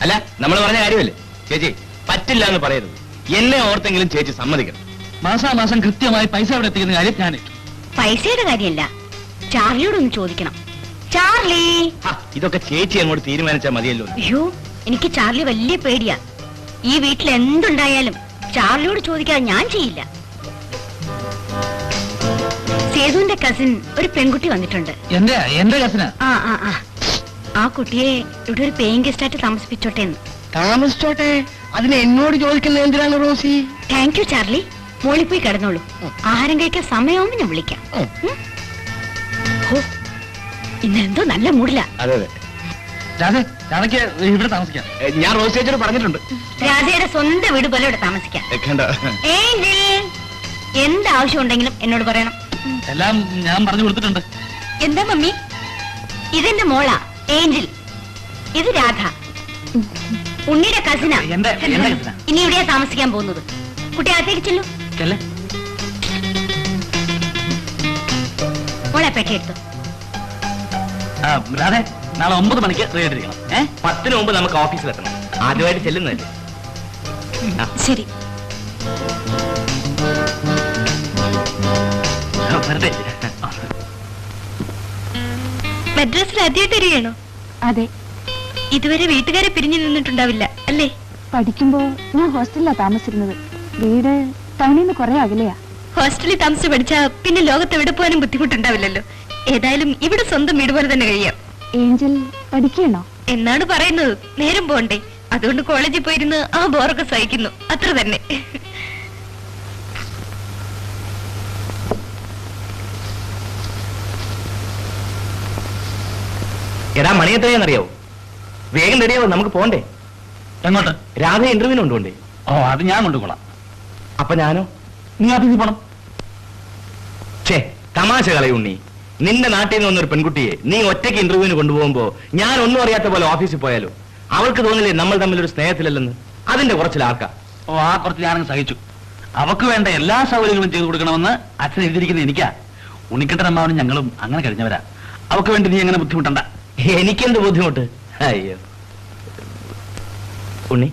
അല്ല, നമ്മൾ പറഞ്ഞ കാര്യമല്ലേ ചേച്ചി? പറ്റില്ല എന്ന് പറയരുത്. എന്നെ ഓർത്തെങ്കിലും ചേച്ചി സമ്മതിക്കണം. മാസാമാസം കൃത്യമായി പൈസ അവിടെ എത്തിക്കുന്ന കാര്യം ഞാൻ ഏറ്റു. പൈസയുടെ കാര്യമല്ല, ചാർലിയോടൊന്ന് ചോദിക്കണം. ചാർലി. ഇതൊക്കെ ചേച്ചി അങ്ങോട്ട് തീരുമാനിച്ചാൽ മതിയല്ലോ. അയ്യോ, എനിക്ക് ചാർലി വലിയ പേടിയാ. ഈ വീട്ടിൽ എന്തുണ്ടായാലും ചാർലിയോട് ചോദിക്കാതെ ഞാൻ ചെയ്യില്ല. സേതുവിന്റെ കസിൻ ഒരു പെൺകുട്ടി വന്നിട്ടുണ്ട്. എന്റെ കസിനാ. ആ കുട്ടിയെ ഇവിടെ ഒരു പേയിങ് ഗസ്റ്റ് ആയിട്ട് താമസിപ്പിച്ചോട്ടെ എന്ന്. താമസിച്ചോട്ടെ, അതിന് എന്നോട് ചോദിക്കുന്നത് എന്തിനാണ് റോസി? Thank you Charlie. മോളിൽ പോയി കിടന്നോളൂ. ആഹാരം കഴിക്കാൻ സമയമാകുമ്പോ ഞാൻ വിളിക്കാം. ഇന്നെന്തോ നല്ല മൂടില്ല. അതെ അതെ, രാധയ്ക്ക് ഇവിടെ താമസിക്കാം. ഞാൻ റോസ് ചേച്ചിയോട് പറഞ്ഞിട്ടുണ്ട്. രാധയുടെ സ്വന്തം വീട് പോലെ ഇവിടെ താമസിക്കാം. ഏഞ്ചൽ, എന്താവശ്യം ഉണ്ടെങ്കിലും എന്നോട് പറയണം. എല്ലാം ഞാൻ പറഞ്ഞു കൊടുത്തിട്ടുണ്ട്. എന്താ മമ്മി? ഇതെന്റെ മോളാ ഏഞ്ചൽ. ഇത് രാധ, ഉണ്ണിയുടെ കസിനാ. എന്റെ കസിനാ. ഇനി ഇവിടെയാ താമസിക്കാൻ പോകുന്നത്. കുട്ടി അകത്തേക്ക് ചെല്ലു. മോളെ പെട്ടെടുത്തു. രാധേ, നാളെ 9 മണിക്ക് റെഡി ആയിട്ടിരിക്കണം. 10 മുമ്പ് നമുക്ക് ഓഫീസിൽ എത്തണം. ആദ്യമായിട്ട് ചെല്ലുന്നതല്ലേ. ശരി. മദ്രാസിൽ ആദ്യമായിട്ട് വരികയാണോ? അതെ. ഇതുവരെ വീട്ടുകാരെ പിരിഞ്ഞു നിന്നിട്ടുണ്ടാവില്ല അല്ലേ? പഠിക്കുമ്പോ ഞാൻ ഹോസ്റ്റലിലാ താമസിച്ചിരുന്നത്. വീട് ടൗണിൽ നിന്ന് കുറെ അകലെയാ. ഹോസ്റ്റലിൽ താമസിച്ച് പഠിച്ചാ പിന്നെ ലോകത്ത് എവിടെ പോകാനും ബുദ്ധിമുട്ടുണ്ടാവില്ലല്ലോ. ഏതായാലും ഇവിടെ സ്വന്തം വീട് പോലെ തന്നെ കഴിയാം. ഏഞ്ചൽ പഠിക്കണോ എന്നാണ് പറയുന്നത്. നേരം പോണ്ടേ, അതുകൊണ്ട് കോളേജിൽ പോയിരുന്ന് ആ ബോറൊക്കെ സഹിക്കുന്നു, അത്ര തന്നെ. എടാ, മണി എത്രയാണെന്നറിയാവോ? വേഗം റെഡിയാവോ, നമുക്ക് പോണ്ടേ. എങ്ങോട്ട്? രാധ ഇന്റർവ്യൂവിന് കൊണ്ടുപോണ്ടേ? അത് ഞാൻ കൊണ്ടുപോകാം. അപ്പൊ ഞാനോ? നീ ഓഫീസിൽ പോണം. ഛേ, തമാശ കളയുണ്ണി. നിന്റെ നാട്ടിൽ നിന്ന് വന്നൊരു പെൺകുട്ടിയെ നീ ഒറ്റയ്ക്ക് ഇന്റർവ്യൂവിന് കൊണ്ടുപോകുമ്പോ ഞാൻ ഒന്നും അറിയാത്ത പോലെ ഓഫീസിൽ പോയാലോ? അവൾക്ക് തോന്നില്ലേ നമ്മൾ തമ്മിലൊരു സ്നേഹത്തിലല്ലെന്ന്? അതിന്റെ കുറച്ചിലാക്കാം. ആ കുറച്ച് ഞാനങ്ങ് സഹിച്ചു. അവക്ക് വേണ്ട എല്ലാ സൗകര്യങ്ങളും ചെയ്തു കൊടുക്കണമെന്ന് അച്ഛൻ എഴുതിയിരിക്കുന്നത് എനിക്കാ. ഉണ്ണിക്കട്ടൻ അമ്മാവനും ഞങ്ങളും അങ്ങനെ കഴിഞ്ഞവരാ. അവക്ക് വേണ്ടി നീ അങ്ങനെ ബുദ്ധിമുട്ടണ്ട. എനിക്കെന്ത് ബുദ്ധിമുട്ട്? അയ്യോ ഉണ്ണി,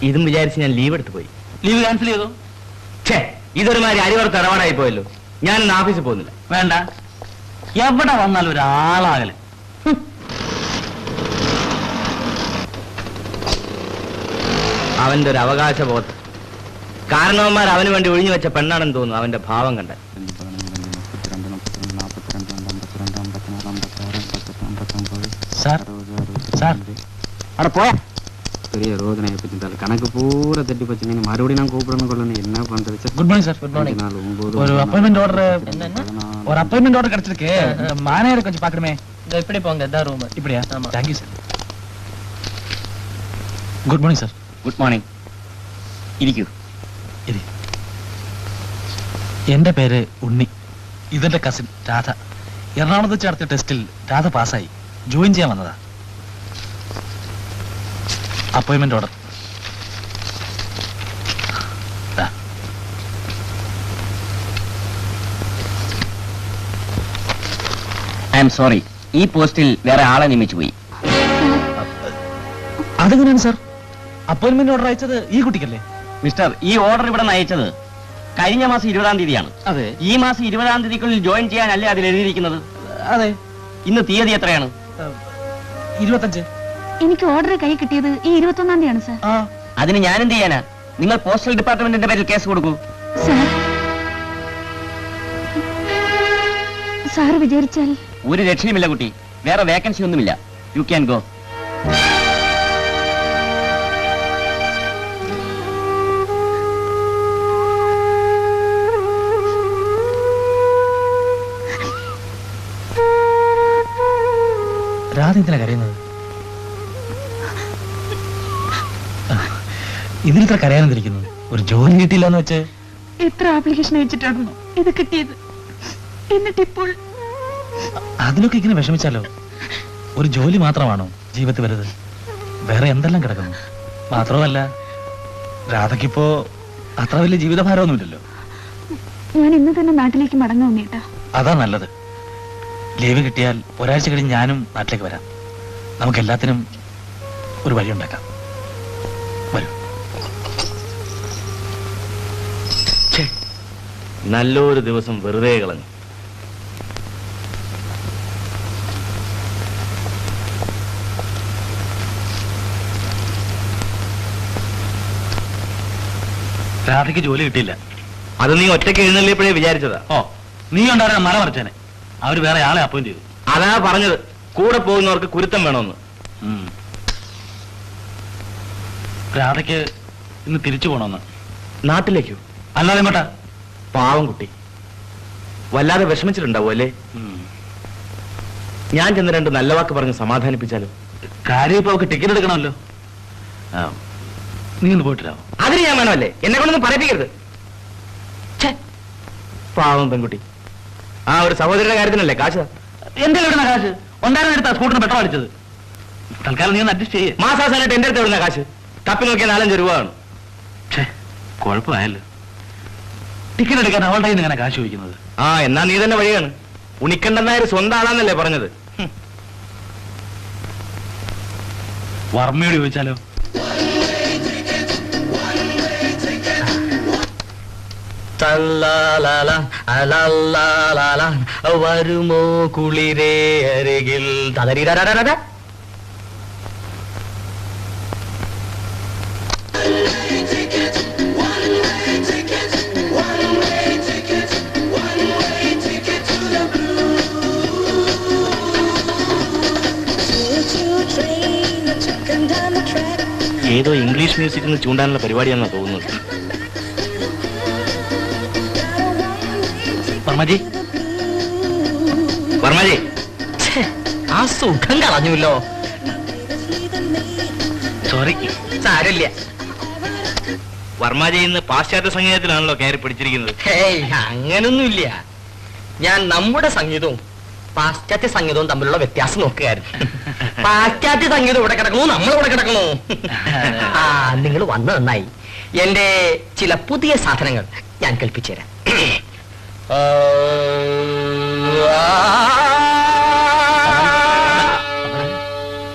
ഇതും വിചാരിച്ച് ഞാൻ ലീവ് എടുത്തു പോയി. ലീവ് ക്യാൻസൽ ചെയ്തോ? ഛേ, ഇതൊരുമാതിരി അരിവറുത്ത് ഇടപാടായി പോയല്ലോ. ഞാനിന്ന് ഓഫീസിൽ പോകുന്നില്ല. വേണ്ട, എവിടെ വന്നാലും ഒരാളാകല്. അവന്റെ ഒരു അവകാശബോധം. കാരണവന്മാർ അവന് വേണ്ടി ഒഴിഞ്ഞു വെച്ച പെണ്ണാണെന്ന് തോന്നുന്നു അവന്റെ ഭാവം കണ്ട. അവിടെ പോയാ பெரிய ரோதனையை பற்றி இருந்தாலும் கணக்கு பூரா தட்டி போச்சுங்க. மறுபடியும் நான் கூப்பிடணும் கொள்ளணும் என்ன பண்றது? Good morning sir. Good morning. ஒரு அப்பாயின்மெண்ட் ஆர்டர் கிடைச்சிருக்கு. மேனேஜரை கொஞ்சம் பார்க்கணுமே. இப்படி போங்க, இதான் ரூம். இப்படியா? Thank you sir. Good morning sir. Good morning. ഇരിക്കൂ. എന്റെ പേര് ഉണ്ണി. ഇതെന്റെ കസിൻ രാധ. എറണാകുളത്ത് വെച്ച് നടത്തിയ ടെസ്റ്റിൽ രാധ പാസ്സായി. ജോയിൻ ചെയ്യാൻ വന്നതാ. Appointment order. I am sorry, ഈ പോസ്റ്റിൽ വേറെ ആളെ നിയമിച്ചു പോയി. അതെങ്ങനെയാണ് സാർ? അപ്പോയിന്റ്മെന്റ് ഓർഡർ അയച്ചത് ഈ കുട്ടിക്കല്ലേ? മിസ്റ്റർ, ഈ ഓർഡർ ഇവിടെ നിന്ന് അയച്ചത് കഴിഞ്ഞ മാസം 20-ാം തീയതിയാണ്. അതെ. ഈ മാസം 20-ാം തീയതിക്കുള്ളിൽ ജോയിൻ ചെയ്യാനല്ലേ അതിൽ എഴുതിയിരിക്കുന്നത്? അതെ. ഇന്ന് തീയതി എത്രയാണ്? 25. എനിക്ക് ഓർഡർ കൈ കിട്ടിയത് ഈ 21-ാം തീയതിയാണ് സാർ. അതിന് ഞാൻ എന്ത് ചെയ്യാനാ? നിങ്ങൾ പോസ്റ്റൽ ഡിപ്പാർട്ട്മെന്റിന്റെ പേരിൽ കേസ് കൊടുക്കൂ. സാർ വിചാരിച്ചാൽ ഒരു രക്ഷയുമില്ല കുട്ടി. വേറെ വേക്കൻസി ഒന്നുമില്ല. You can go. രാധ എന്തിനാ കരയുന്നത്? ഇതിലിത്ര കരയാനെന്തിരിക്കുന്നു? ഒരു ജോലി കിട്ടിയില്ല എന്ന് വെച്ച് എത്ര ആപ്ലിക്കേഷൻ അയച്ചിട്ടാണോ ഇത് കിട്ടിയത്? എന്നിട്ടിപ്പോൾ അതിലൊക്കെ ഇങ്ങനെ വിഷമിച്ചാലോ? ഒരു ജോലി മാത്രമാണോ ജീവിതത്തിൽ വലുത്? വേറെ എന്തെല്ലാം കിടക്കുന്നു. മാത്രമല്ല, രാധയ്ക്കിപ്പോ അത്ര വലിയ ജീവിതഭാരമൊന്നുമില്ലല്ലോ. ഞാൻ ഇന്ന് തന്നെ നാട്ടിലേക്ക് മടങ്ങാം ഉണ്ണീട്ടാ. അതാ നല്ലത്. ലീവ് കിട്ടിയാൽ ഒരാഴ്ച കഴിഞ്ഞ് ഞാനും നാട്ടിലേക്ക് വരാം. നമുക്ക് എല്ലാത്തിനും ഒരു വഴി ഉണ്ടാക്കാം. വരൂ. നല്ലൊരു ദിവസം വെറുതെ കളഞ്ഞു. രാധയ്ക്ക് ജോലി കിട്ടിയില്ല. അത് നീ ഒറ്റയ്ക്ക് എഴുന്നള്ളിയപ്പോഴേ വിചാരിച്ചതാ. നീ ഉണ്ടായിരുന്ന മല മറിച്ചേനെ. അവര് വേറെ ആളെ അപ്പോയിന്റ് ചെയ്തു. അതാ പറഞ്ഞത്, കൂടെ പോകുന്നവർക്ക് കുരുത്തം വേണമെന്ന്. രാധയ്ക്ക് ഇന്ന് തിരിച്ചു പോണമെന്ന്. നാട്ടിലേക്കോ? അല്ലാതെ ഇങ്ങോട്ടാ. പാവം കുട്ടി വല്ലാതെ വിഷമിച്ചിട്ടുണ്ടാവും അല്ലേ? ഞാൻ ചെന്ന് 2 നല്ല വാക്ക് പറഞ്ഞ് സമാധാനിപ്പിച്ചാലോ? കാര്യം ഇപ്പൊ അവർക്ക് ടിക്കറ്റ് എടുക്കണമല്ലോ. നീ ഒന്ന് പോയിട്ടില്ലാവോ? അതിന് ഞാൻ വേണമല്ലേ? എന്നെ കൊണ്ടൊന്നും പറയിപ്പിക്കരുത്. പാവം പെൺകുട്ടി. ആ ഒരു സഹോദരിയുടെ കാര്യത്തിനല്ലേ കാശ്? എന്റെ എവിടുന്ന കാശ്? ഉണ്ടായിരുന്ന എടുത്താ സ്കൂട്ടറിന് പെട്രോൾ അടിച്ചത്. തൽക്കാലം നീ ഒന്ന് അഡ്ജസ്റ്റ് ചെയ്യേ. മാസാവസാനായിട്ട് എന്റെ അടുത്ത് എവിടുന്ന കാശ്? തപ്പി നോക്കിയാൽ 4-5 രൂപ ആണ്. കുഴപ്പമായല്ലോ. ടിക്കറ്റ് എടുക്കാൻ അവളുടെ കയ്യിൽ നിന്ന് ഇങ്ങനെ കാശ് ചോദിക്കുന്നത്. എന്നാ നീ തന്നെ വഴിയാണ്. ഉണിക്കണ്ടൻ നായർ സ്വന്തം ആളാന്നല്ലേ പറഞ്ഞത്? വർമ്മയോട് ചോദിച്ചാലോ? വരുമോ കുളിരേ അരികിൽ തതരീരരരര. ഏതോ ഇംഗ്ലീഷ് മ്യൂസിക്കിന് ചൂണ്ടാനുള്ള പരിപാടിയാണെന്നാ തോന്നുന്നത്. വർമ്മജി, വർമ്മജി, ആ സുഖം കളഞ്ഞുല്ലോ. സോറി. സാരമില്ല. വർമ്മജി ഇന്ന് പാശ്ചാത്യ സംഗീതത്തിലാണല്ലോ കയറി പിടിച്ചിരിക്കുന്നത്. അങ്ങനൊന്നുമില്ല. ഞാൻ നമ്മുടെ സംഗീതവും പാശ്ചാത്യ സംഗീതവും തമ്മിലുള്ള വ്യത്യാസം നോക്കുകയായിരുന്നു. പാശ്ചാത്യ സംഗീതം ഇവിടെ കിടക്കണു, നമ്മളിവിടെ കിടക്കണു. നിങ്ങൾ വന്നു നന്നായി. എന്റെ ചില പുതിയ സാധനങ്ങൾ ഞാൻ കൽപ്പിച്ചു തരാം.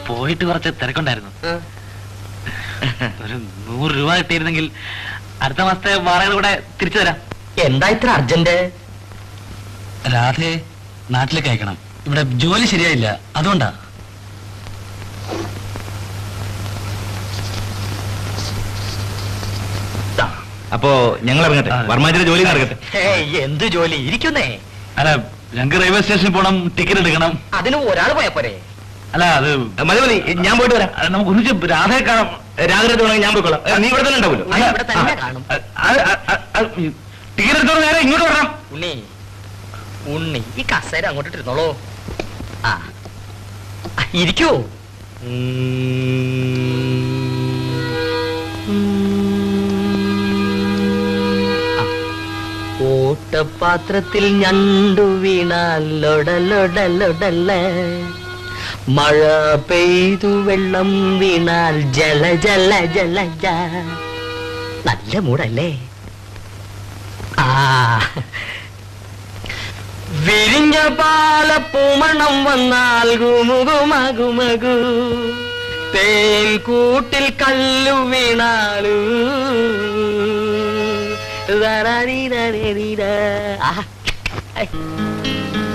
പോയിട്ട് കുറച്ച് തിരക്കുണ്ടായിരുന്നു. ഒരു 100 രൂപ കിട്ടിയിരുന്നെങ്കിൽ അടുത്ത മാസത്തെ വാടക കൂടെ തിരിച്ചു തരാം. എന്താ ഇത്ര അർജന്റ്? രാധയെ നാട്ടിലേക്ക് അയക്കണം. ഇവിടെ ജോലി ശരിയായില്ല, അതുകൊണ്ടാ. അപ്പോ ഞങ്ങൾ ഇറങ്ങട്ടെ. വർമ്മജിയുടെ ജോലി നടക്കട്ടെ. എന്ത് ജോലി? ഇരിക്കുന്നേ. അല്ല, ഞങ്ങൾക്ക് റെയിൽവേ സ്റ്റേഷനിൽ പോകണം, ടിക്കറ്റ് എടുക്കണം. അതിന് ഒരാൾ പോയാ പോരെ? അല്ല, അത് മതി മതി, ഞാൻ പോയിട്ട് വരാം. നമുക്ക് ഒന്നിച്ച് രാധയെ കാണാം. രാത്രി വേണമെങ്കിൽ ഞാൻ പോയിക്കോളാം. നീ ഇവിടെ തന്നെ ഉണ്ടാവുമല്ലോ. ഇവിടെ തന്നെ കാണും. ടിക്കറ്റ് എടുത്തോണ്ട് നേരെ ഇങ്ങോട്ട് വരണം. ഉണ്ണി, ഉണ്ണി, ഈ കസേര അങ്ങോട്ടിരുന്നോളൂ. ഇരിക്കൂ. ഓട്ടപാത്രത്തിൽ ഞണ്ടു വീണാൽ ലൊടലൊടലൊടല, മഴ പെയ്തു വെള്ളം വീണാൽ ജല ജല ജല. നല്ല മൂടല്ലേ? വിരിഞ്ഞ പാലപ്പൂമണം വന്നാൽ ഗുമുകുമകുമകു, തേൻ കൂട്ടിൽ കല്ലു വീണാലു.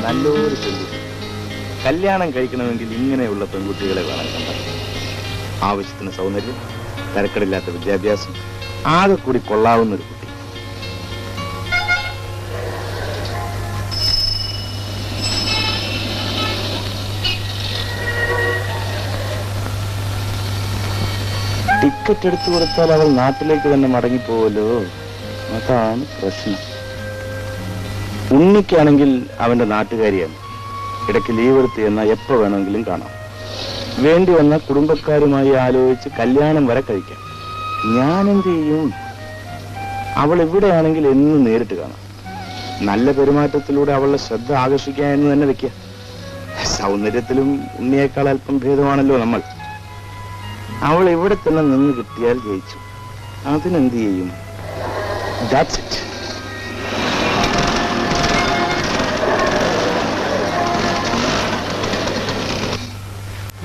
നല്ലൊരു പെൺകുട്ടി. കല്യാണം കഴിക്കണമെങ്കിൽ ഇങ്ങനെയുള്ള പെൺകുട്ടികളെ വേണം കണ്ടാൽ. ആവശ്യത്തിന് സൗന്ദര്യം, തരക്കടില്ലാത്ത വിദ്യാഭ്യാസം, ആകെ കൂടി കൊള്ളാവുന്ന ഒരു കുട്ടി. ടിക്കറ്റ് എടുത്തു കൊടുത്താൽ അവൾ നാട്ടിലേക്ക് തന്നെ മടങ്ങിപ്പോവല്ലോ. അതാണ് പ്രശ്നം. ഉണ്ണിക്കാണെങ്കിൽ അവന്റെ നാട്ടുകാരിയാണ്. ഇടയ്ക്ക് ലീവ് എടുത്ത് എന്നാൽ എപ്പോ വേണമെങ്കിലും കാണാം. വേണ്ടി വന്ന കുടുംബക്കാരുമായി ആലോചിച്ച് കല്യാണം വരെ കഴിക്കാം. ഞാൻ എന്ത് ചെയ്യും? അവൾ ഇവിടെയാണെങ്കിൽ എന്നും നേരിട്ട് കാണാം. നല്ല പെരുമാറ്റത്തിലൂടെ അവളുടെ ശ്രദ്ധ ആകർഷിക്കുക എന്ന് തന്നെ വെക്കുക. സൗന്ദര്യത്തിലും ഉണ്ണിയേക്കാൾ അല്പം ഭേദമാണല്ലോ നമ്മൾ. അവൾ ഇവിടെ തന്നെ നിന്ന് കിട്ടിയാൽ ജയിച്ചു. അതിനെന്ത് ചെയ്യും? That's it.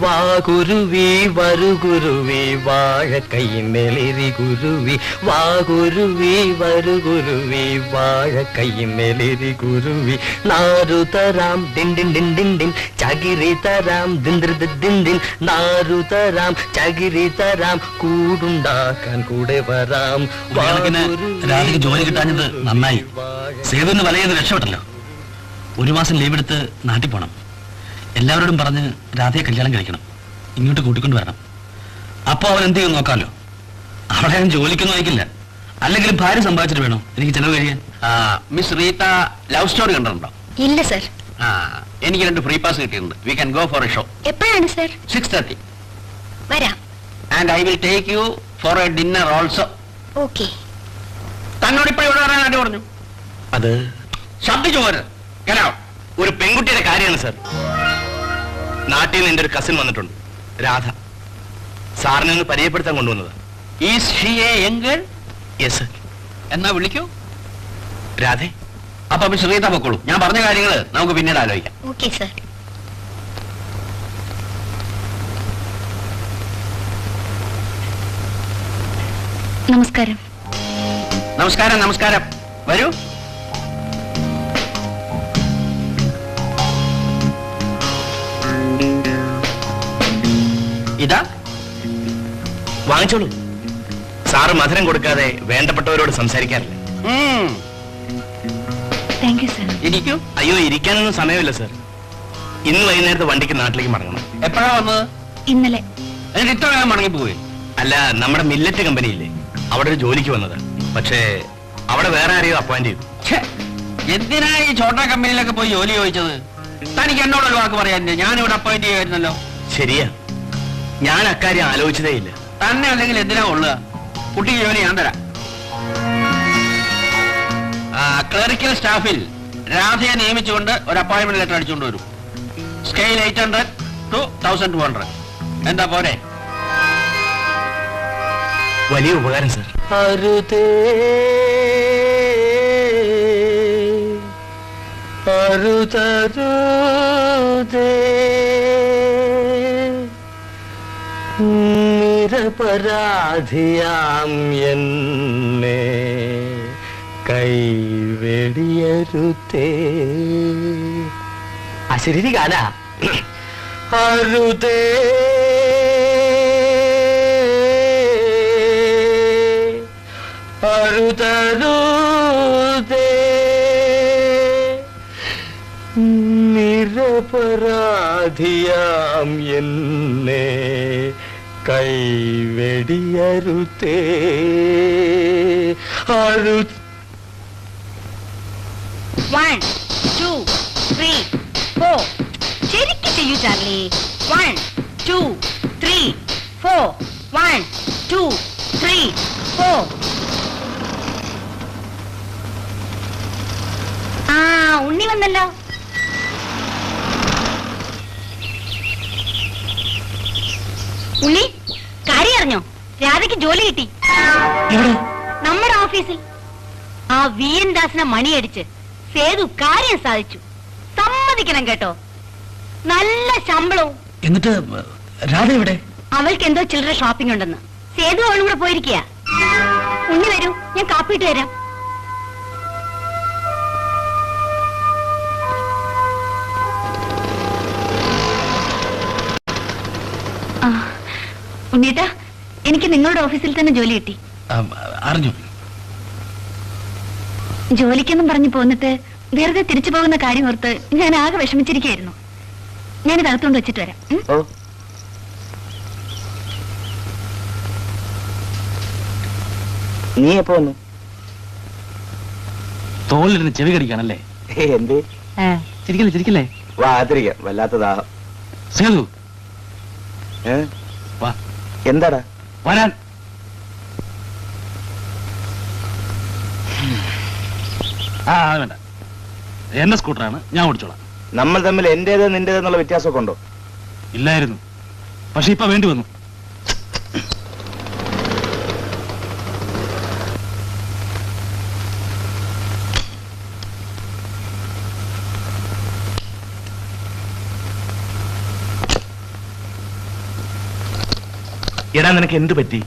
വാകുരുവി വരുകുരുവി വാഴക്കൈമേലേറി കുരുവി, വാകുരുവി വരുകുരുവി വാഴക്കൈമേലേറി കുരുവി. നാരുതരാം ഡിൻ ഡിൻ ഡിൻ ഡിൻ ഡിൻ, ചകിരി തരാം ദിന്ദ്ര ദിൻ ദിൻ. നാരുതരാം ചകിരി തരാം, കൂടുണ്ടാക്കാൻ കൂടെ വരാം. രാധയ്ക്ക് ജോലി കിട്ടാഞ്ഞത് നന്നായി. സേതുവിന് വലയെന്ന് രക്ഷപ്പെട്ടല്ലോ. 1 മാസം ലീവ് എടുത്ത് നാട്ടിൽ പോകണം. എല്ലാവരോടും പറഞ്ഞ് രാധയെ കല്യാണം കഴിക്കണം, ഇങ്ങോട്ട് കൂട്ടിക്കൊണ്ട് വരണം. അപ്പോൾ അവൻ എന്ത് ചെയ്യും നോക്കാമല്ലോ. അവളെ ഞാൻ ജോലിക്കൊന്നും അയക്കില്ല, അല്ലെങ്കിൽ ഭാര്യ സമ്പാദിച്ചിട്ട് വേണോ എനിക്ക് ചെലവ് കഴിയാൻ. മിസ് റീത്ത ലവ് സ്റ്റോറി കണ്ടിട്ടുണ്ടോ? ഇല്ല സർ. എനിക്ക് 2 ഫ്രീ പാസ് കിട്ടിയിട്ടുണ്ട്. We can go for A show. എപ്പോഴാണ് സർ? 6:30. വരാം. And I will take you for A dinner also. Okay. തന്നോട് ഇപ്പോൾ ഇവിടെ വരാൻ ആര് പറഞ്ഞു? അത് ശബ്ദിച്ചു പോരുത്. Get out. ഒരു പെൺകുട്ടിയുടെ കാര്യമാണ് സർ. നാട്ടിൽ നിന്ന് എന്റെ ഒരു കസിൻ വന്നിട്ടുണ്ട്, രാധ. സാറിനെ ഒന്ന് പരിചയപ്പെടുത്താൻ കൊണ്ടുവന്നത്. Is she a young girl? Yes sir. എന്നാ വിളിക്കൂ. രാധേ, അപ്പൊ മിസ് റീത്ത പൊക്കോളൂ. ഞാൻ പറഞ്ഞ കാര്യങ്ങൾ നമുക്ക് പിന്നീട് ആലോചിക്കാം. Okay sir. നമസ്കാരം. നമസ്കാരം. നമസ്കാരം. വരൂ. ഇതാ വാങ്ങിച്ചോളൂ. സാറ് മധുരം കൊടുക്കാതെ വേണ്ടപ്പെട്ടവരോട് സംസാരിക്കാറില്ല. Thank you sir. ഇരിക്കൂ. അയ്യോ, ഇരിക്കാനൊന്നും സമയമില്ല സർ. ഇന്ന് വൈകുന്നേരത്തെ വണ്ടിക്ക് നാട്ടിലേക്ക് മടങ്ങണം. എപ്പോഴാ വന്നത്? ഇന്നലെ. എന്നിട്ട് ഇത്ര വേഗം മടങ്ങിപ്പോയി? അല്ല, നമ്മുടെ മില്ലറ്റ് കമ്പനിയില്ലേ, അവിടെ ഒരു ജോലിക്ക് വന്നത്. പക്ഷേ അവിടെ വേറെ ആരെയോ അപ്പോയിന്റ് ചെയ്തു. എന്തിനാ ഈ ചോട്ടാ കമ്പനിയിലൊക്കെ പോയി ജോലി ചോദിച്ചത്? തനിക്ക് എന്നോടൊരു വാക്ക് പറയാനില്ല. ഞാനിവിടെ അപ്പോയിന്റ് ചെയ്യുമായിരുന്നല്ലോ. ശരിയാ, ഞാൻ അക്കാര്യം ആലോചിച്ചതേ ഇല്ല. തന്നെ അല്ലെങ്കിൽ എന്തിനാ കൊള്ളുക? കുട്ടിക്ക് ജോലി ഞാൻ തരാം. ക്ലറിക്കൽ സ്റ്റാഫിൽ രാധയെ നിയമിച്ചുകൊണ്ട് ഒരു അപ്പോയിന്റ്മെന്റ് ലെറ്റർ അടിച്ചുകൊണ്ട് വരും. Scale 800 to 1200. എന്താ പോരെ? വലിയ ഉപകാരം സർ. അരുതേ അരുതരുതേ നിരപരാധിയാം എന്നെ കൈവെടിയരുതേ. അശരീരി ഗാന. അരുതേ അരുതരുതേ നിരപരാധിയാം എന്നെ കൈവെടിയരുതേ. അരു 1 2 3 4. ശരിക്കും ചെയ്യൂ ചാർലി. 1 2 3 4. 1 2 3 4. ഉണ്ണി വന്നല്ലോ. ഉണ്ണി, കാര്യം അറിഞ്ഞോ? രാധയ്ക്ക് ജോലി കിട്ടി നമ്മുടെ ഓഫീസിൽ. ആ വി എൻ ദാസിനെ മണിയടിച്ച് സേതു കാര്യം സാധിച്ചു. സമ്മതിക്കണം കേട്ടോ. നല്ല ശമ്പളവും. എന്നിട്ട് രാധ ഇവിടെ? അവൾക്ക് എന്തോ ചില്ലറ ഷോപ്പിംഗ് ഉണ്ടെന്ന്. സേതു അവളും കൂടെ പോയിരിക്കുക. ഉണ്ണി വരൂ, ഞാൻ കാപ്പിട്ട് തരാം. ഉണ്ണീട്ടാ, എനിക്ക് നിങ്ങളുടെ ഓഫീസിൽ തന്നെ ജോലി കിട്ടി. അറിഞ്ഞു. ജോലിക്കെന്നും പറഞ്ഞു പോന്നിട്ട് വെറുതെ തിരിച്ചു പോകുന്ന കാര്യം ഓർത്ത് ഞാൻ ആകെ വിഷമിച്ചിരിക്കുകയായിരുന്നു. ഞാനിത് അകത്തോണ്ട് വെച്ചിട്ട് വരാം. നീ എപ്പോ വന്നു? തോളിലിരുന്ന് ചെവി കടിക്കാണല്ലേ? എന്തേ? ചിരിക്കില്ലേ ചിരിക്കില്ലേ? വാ, ആദരിക്കാം. വല്ലാത്ത ദാഹം. സേതു, വാ. എന്താടാ? വരാൻ. അത് വേണ്ട, എന്റെ സ്കൂട്ടറാണ്, ഞാൻ ഓടിച്ചോളാം. നമ്മൾ തമ്മിൽ എന്റേത് നിന്റേതെന്നുള്ള വ്യത്യാസമൊക്കെ ഉണ്ടോ? ഇല്ലായിരുന്നു, പക്ഷെ ഇപ്പൊ വേണ്ടി വന്നു. എടാ, നിനക്ക് എന്ത് പറ്റി?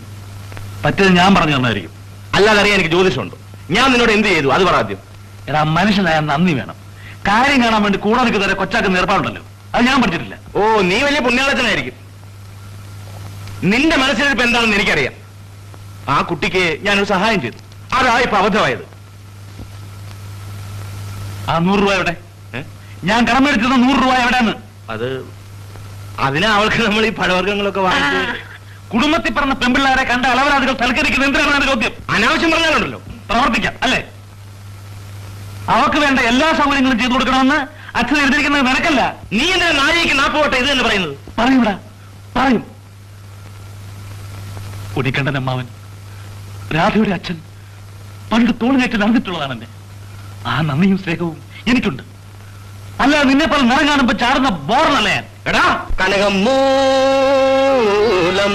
പറ്റിയത് ഞാൻ പറഞ്ഞു തന്നായിരിക്കും. അല്ലാതെ അറിയാൻ എനിക്ക് ജ്യോതിഷമുണ്ടോ? ഞാൻ നിന്നോട് എന്ത് ചെയ്തു അത് പറ ആദ്യം. എടാ, മനുഷ്യനായ നന്ദി വേണം. കാര്യം കാണാൻ വേണ്ടി കൂടെ നിൽക്കുന്നവരെ കൊച്ചാക്കുന്ന ഏർപ്പാടുണ്ടല്ലോ, അത് ഞാൻ പഠിച്ചിട്ടില്ല. ഓ, നീ വലിയ പുണ്യാളച്ചനായിരിക്കും. നിന്റെ മനസ്സിലിരിപ്പ് എന്താണെന്ന് എനിക്കറിയാം. ആ കുട്ടിക്ക് ഞാനൊരു സഹായം ചെയ്തു, അതാ ഇപ്പൊ അബദ്ധമായത്. ആ 100 രൂപ എവിടെ? ഞാൻ കടം മേടിച്ചിരുന്ന 100 രൂപ എവിടെയാണ്? അത് അതിനാ അവൾക്ക് നമ്മൾ ഈ പഴവർഗ്ഗങ്ങളൊക്കെ വാങ്ങിച്ച് കുടുംബത്തിൽ പറഞ്ഞ പെമ്പിള്ളാരെ കണ്ട അളവരാധികൾ തൽക്കരിക്കുന്നത് എന്തിനാണ് ചോദ്യം? അനാവശ്യം പറഞ്ഞാലുണ്ടല്ലോ. പ്രവർത്തിക്കാം അല്ലേ? അവർക്ക് വേണ്ട എല്ലാ സൗകര്യങ്ങളും ചെയ്തു കൊടുക്കണമെന്ന് അച്ഛൻ എഴുതിയിരിക്കുന്നത് നിനക്കല്ല. നീ എന്നെ നായിക്ക് നാപ്പോട്ടെ ഇത് തന്നെ പറയുന്നത്. പറയൂടാ, പറയും. ഉണിക്കണ്ടൻ അമ്മാവൻ, രാധയുടെ അച്ഛൻ, പണ്ട് തോളിനേറ്റ് നടന്നിട്ടുള്ളതാണ് എന്നെ. ആ നന്ദിയും സ്നേഹവും എനിക്കുണ്ട്. അല്ല നിന്നെ പോലെ നിറം കാണുമ്പോ ചാടുന്ന ബോറല്ല ഞാൻ. എടാ കനകം മൂലം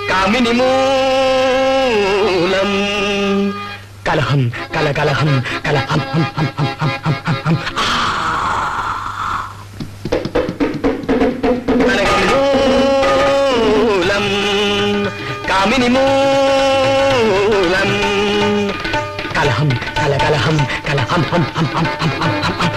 കാമിനി മൂലം കലഹം കലകലഹം കലഹം ഹം ഹം ഹം ഹം ഹം ഹം ഹം. കനകം മൂലം കാമിനി മൂലം കലഹം കലകലഹം കലഹം ഹം ഹം ഹം ഹം ഹം ഹം ഹം.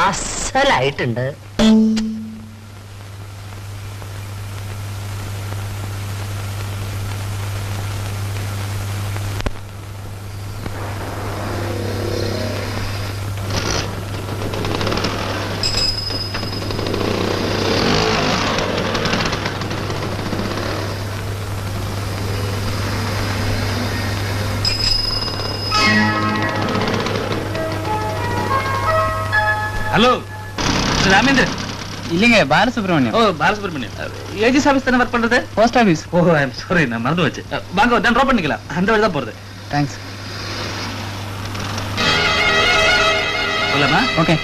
അസലായിട്ടുണ്ട്. ഹലോ രാമേന്ദ്രൻ. இல்லைங்க பாலசுப்ரமணியம். ஓ பாலசுப்ரமணியம். ஏஜிஎஸ் ஆபீஸ் தானே ஒர்க் பண்றது? Post office. Oh I am sorry, நான் மறந்து வச்சு. வாங்க நான் ட்ராப் பண்ணிக்கலாம். அந்த வழி தான் போறது. தேங்க்ஸ். போலாமா? ஓகே.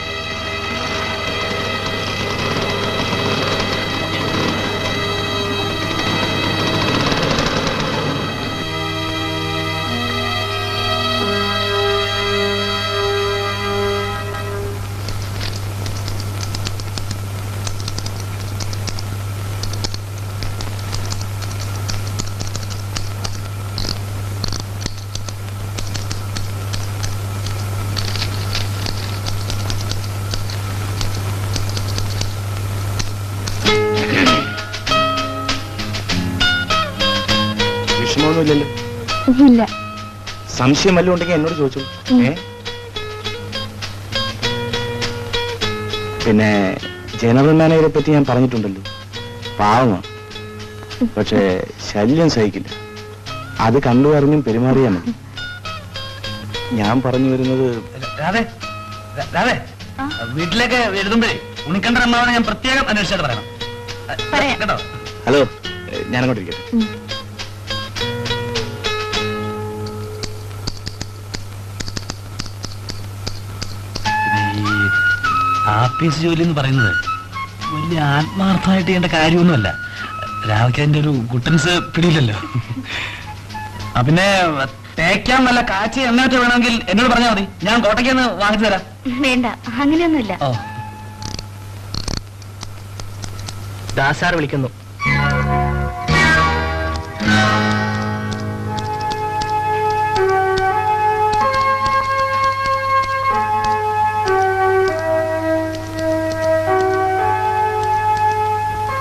വിഷമമൊന്നുമില്ലല്ലോ? ഇല്ല. സംശയം വല്ലതും ഉണ്ടെങ്കിൽ എന്നോട് ചോദിച്ചു. പിന്നെ ജനറൽ മാനേജറെ പറ്റി ഞാൻ പറഞ്ഞിട്ടുണ്ടല്ലോ, പാവമാണ്. പക്ഷേ ശല്യം സഹിക്കില്ല. അത് കണ്ടു അറിഞ്ഞും പെരുമാറിയാ മതി. ഞാൻ പറഞ്ഞു വരുന്നത്, രാധേ രാധേ, വീട്ടിലേക്ക് എഴുതുമ്പോഴേ ഉണിക്കണ്ടൻ അമ്മാവനെ ഞാൻ പ്രത്യേകം അന്വേഷിച്ചിട്ട് പറയണം കേട്ടോ. ഹലോ, ഞാനങ്ങോട്ടിരിക്കട്ടെ. ഈ ആഫീസ് ജോലി എന്ന് പറയുന്നത് വലിയ ആത്മാർത്ഥമായിട്ട് ചെയ്യേണ്ട കാര്യമൊന്നുമല്ല. രാവിലെ അതിന്റെ ഒരു ഗുട്ടൻസ് പിടിയില്ലല്ലോ. പിന്നെ തേക്കാൻ നല്ല കാച്ചി എണ്ണയൊക്കെ വേണമെങ്കിൽ എന്നോട് പറഞ്ഞാൽ മതി, ഞാൻ കോട്ടയ്ക്ക് വാങ്ങിച്ചു തരാം. വേണ്ട, അങ്ങനെയൊന്നുമില്ല. ഓ ദാസാർ വിളിക്കുന്നു.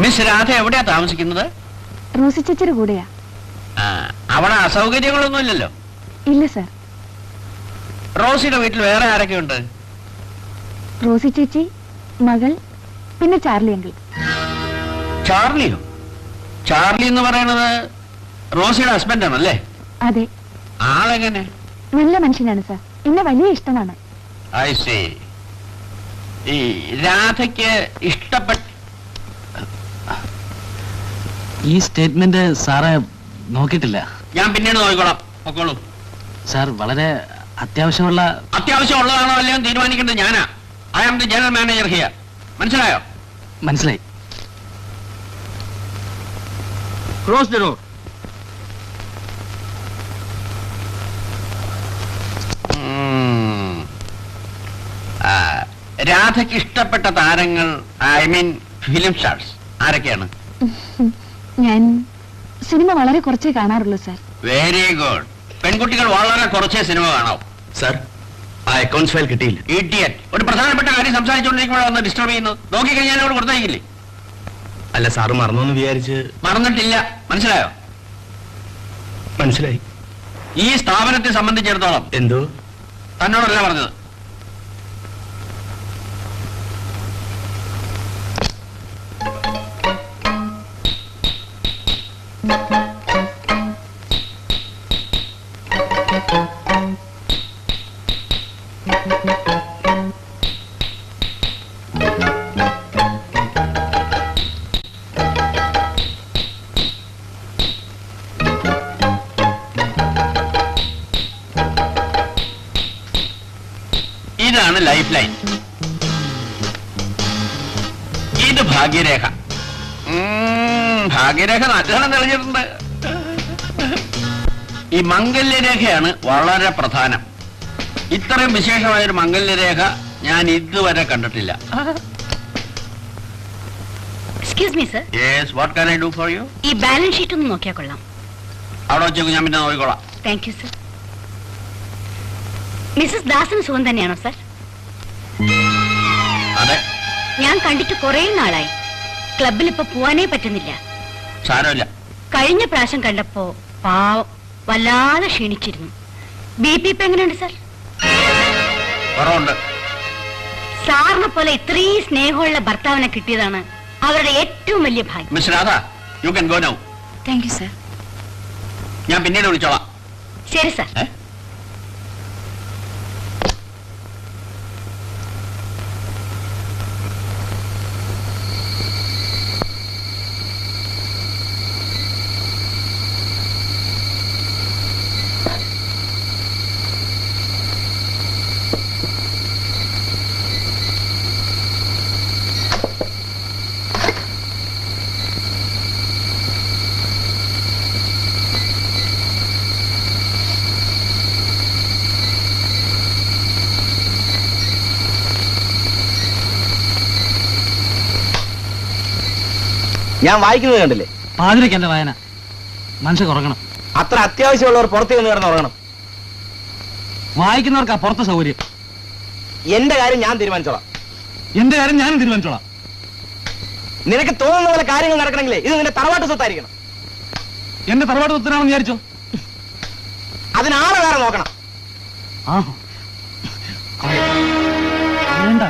മിസ് രാധ എവിടെയാ താമസിക്കുന്നത്? റോസി ചേച്ചിയുടെ കൂടെയാ. അവിടെ അസൗകര്യങ്ങളൊന്നും ഇല്ലല്ലോ? ഇല്ല സർ. റോസിയുടെ വീട്ടിൽ വേറെ ആരൊക്കെ ഉണ്ട്? റോസി ചേച്ചി, മകൾ, പിന്നെ ചാർലി അങ്കിൾ. ചാർലിയോ? ചാർലി എന്ന് പറയുന്നത് റോസിയുടെ ഹസ്ബൻഡ് ആണല്ലേ? അതെ. ആളെങ്ങനെ? നല്ല മനുഷ്യനാണ് സർ, എന്നെ വലിയ ഇഷ്ടമാണ്. I C. ഈ രാധയ്ക്ക് ഇഷ്ടപ്പെട്ട ഈ സ്റ്റേറ്റ്മെന്റ് സാറ് നോക്കിയിട്ടില്ല. ഞാൻ പിന്നീട് നോക്കിക്കോളാം. നോക്കോളൂ. സാർ വളരെ അത്യാവശ്യമുള്ളതാണോ അല്ലയോ തീരുമാനിക്കേണ്ടത് ഞാനാ. I am the general manager here. മനസ്സിലായോ? മനസ്സിലായി. Close the door. രാധയ്ക്ക് ഇഷ്ടപ്പെട്ട താരങ്ങൾ, ഐ മീൻ ഫിലിം സ്റ്റാർസ് ആരൊക്കെയാണ്? ഞാൻ സിനിമ വളരെ കുറച്ചേ കാണാറുള്ളൂ സാർ. Very good. പെൺകുട്ടികൾ വളരെ കുറച്ചേ സിനിമ കാണാം. സാർ, ആ അക്കൗണ്ട്സ് ഫയൽ കിട്ടിയില്ല. ഇഡിയറ്റ്. ഒരു പ്രധാനപ്പെട്ട കാര്യം സംസാരിച്ചുകൊണ്ടിരിക്കുമ്പോൾ വന്ന് ഡിസ്റ്റർബ് ചെയ്യുന്നു. നോക്കിക്കഴിഞ്ഞാൽ അവിടെ കൊടുത്തേക്കില്ലേ? അല്ല, സാറ് മറന്നു വിചാരിച്ച്. മറന്നിട്ടില്ല. മനസ്സിലായോ? മനസ്സിലായി. ഈ സ്ഥാപനത്തെ സംബന്ധിച്ചിടത്തോളം എന്തോ തന്നോടല്ല പറഞ്ഞത്. ഇതാണ് ലൈഫ് ലൈൻ. ഇത് ഭാഗ്യരേഖ. ഭാഗ്യരേഖ നല്ലോണം തെളിഞ്ഞിട്ടുണ്ട്. ഈ മംഗല്യരേഖയാണ് വളരെ പ്രധാനം. ഇത്രയും വിശേഷമായൊരു മംഗല്യരേഖ ഞാൻ ഇതുവരെ കണ്ടിട്ടില്ല. Excuse me sir. Yes, what can I do for you? ഈ ബാലൻസ് ഷീറ്റ് ഒന്ന് നോക്കിയാൽ കൊള്ളാം. അവിടെ വെച്ചേക്ക്, ഞാൻ പിന്നെ നോക്കിക്കോളാം. Thank you sir. മിസ്സസ് ദാസന് സുഖം തന്നെയാണോ സർ? അതെ. ഞാൻ കണ്ടിട്ട് കുറേ നാളായി. ക്ലബിൽ ഇപ്പൊ പോവാനേ പറ്റുന്നില്ല. സാരമില്ല. കഴിഞ്ഞ പ്രാവശ്യം കണ്ടപ്പോ പാവം വല്ലാതെ ക്ഷീണിച്ചിരുന്നു. BP ഇപ്പൊ എങ്ങനെയുണ്ട് സർ? കുറവുണ്ട്. സാറിനെ പോലെ ഇത്രയും സ്നേഹമുള്ള ഭർത്താവിനെ കിട്ടിയതാണ് അവരുടെ ഏറ്റവും വലിയ ഭാഗ്യം. Miss Radha, you can go now. Thank you sir. ഞാൻ പിന്നീട് വിളിച്ചോളാം. ശരി സർ. ഞാൻ വായിക്കുന്നത് കണ്ടില്ലേ? പാതിരയ്ക്ക് എന്റെ വായന. മനുഷ്യ കുറക്കണം. അത്ര അത്യാവശ്യമുള്ളവർ പുറത്ത് നിന്ന് കിടന്ന് ഉറങ്ങണം. വായിക്കുന്നവർക്ക് പുറത്തെ സൗകര്യം. എന്റെ കാര്യം ഞാൻ തീരുമാനിച്ചോളാം. എന്റെ കാര്യം ഞാനും തീരുമാനിച്ചോളാം. നിനക്ക് തോന്നുന്ന പോലെ കാര്യങ്ങൾ നടക്കണമെങ്കിലേ ഇത് നിന്റെ തറവാട്ട് സ്വത്തായിരിക്കണം. എന്റെ തറവാട്ട് സ്വത്തിനാണെന്ന് വിചാരിച്ചോ? അതിനാളെ വേറെ നോക്കണം. വേണ്ട.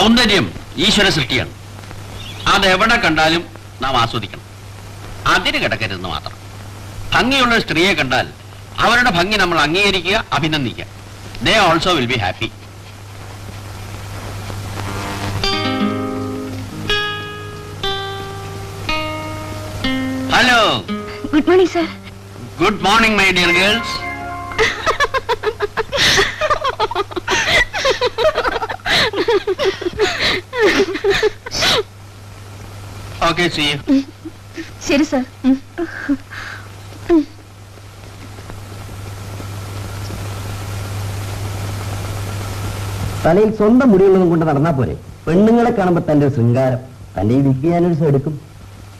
സൗന്ദര്യം ഈശ്വര സൃഷ്ടിയാണ്. അതെവിടെ കണ്ടാലും നാം ആസ്വദിക്കണം. അതിന് കിടക്കരുതെന്ന് മാത്രം. ഭംഗിയുള്ള സ്ത്രീയെ കണ്ടാൽ അവരുടെ ഭംഗി നമ്മൾ അംഗീകരിക്കുക, അഭിനന്ദിക്കുക. They also will be happy. Hello. Good morning sir. Good morning my dear girls. Okay, see you. ശരി സർ. തലയിൽ സ്വന്തം മുടിയുള്ളതും കൊണ്ട് നടന്നാ പോരെ? പെണ്ണുങ്ങളെ കാണുമ്പോ തന്റെ ഒരു ശൃംഗാരം. തന്റെ ഈ വിക്ക് ഞാനൊരു ദിവസം എടുക്കും.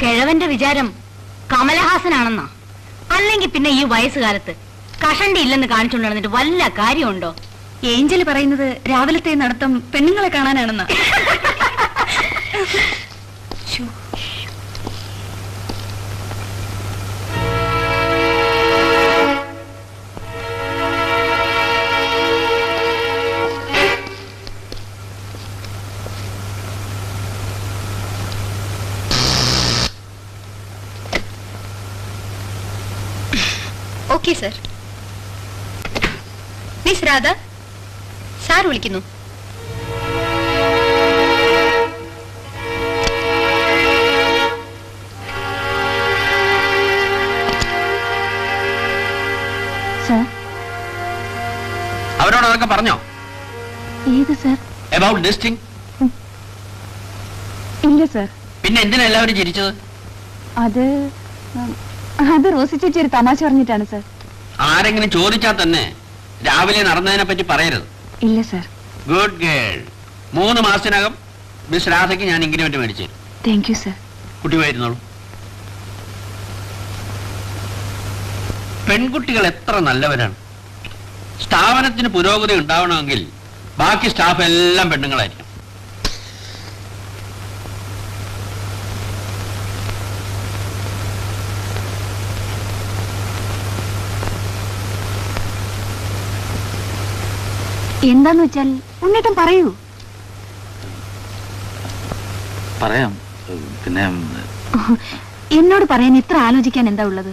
കിഴവന്റെ വിചാരം കമലഹാസനാണെന്നാ? അല്ലെങ്കിൽ പിന്നെ ഈ വയസ്സുകാലത്ത് കഷണ്ടി ഇല്ലെന്ന് കാണിച്ചുകൊണ്ട് നടന്നിട്ട് വല്ല കാര്യമുണ്ടോ? ഏഞ്ചൽ പറയുന്നത് രാവിലത്തെ നടത്തം പെണ്ണുങ്ങളെ കാണാനാണെന്നാ. Okay sir. Miss Radha, sir വിളിക്കുന്നു. സർ. അവരോട് അതൊക്കെ പറഞ്ഞോ? ഏത് സർ? About this thing? ഇല്ല സർ. പിന്നെ എന്തിനാ എല്ലാവരും ചിരിച്ചത്? അത് റോസി ചേച്ചി ഒരു തമാശ പറഞ്ഞിട്ടാണ് സർ. ആരെങ്കിലും ചോദിച്ചാൽ തന്നെ രാവിലെ നടന്നതിനെ പറ്റി പറയരുത്. ഇല്ല സർ. Good girl. 3 മാസത്തിനകം മിസ് രാധയ്ക്ക് ഞാൻ ഇൻക്രിമെന്റ് മേടിച്ചു തരും. Thank you sir. കുട്ടി പോയിരുന്നോളൂ. പെൺകുട്ടികൾ എത്ര നല്ലവരാണ്. സ്ഥാപനത്തിന് പുരോഗതി ഉണ്ടാവണമെങ്കിൽ ബാക്കി സ്റ്റാഫ് എല്ലാം പെണ്ണുങ്ങളായിരിക്കും. എന്താന്ന് വെച്ചാൽ ഉണ്ണേട്ടൻ പറയൂ. പറയാം. പിന്നെ എന്നോട് പറയാൻ ഇത്ര ആലോചിക്കാൻ എന്താ ഉള്ളത്?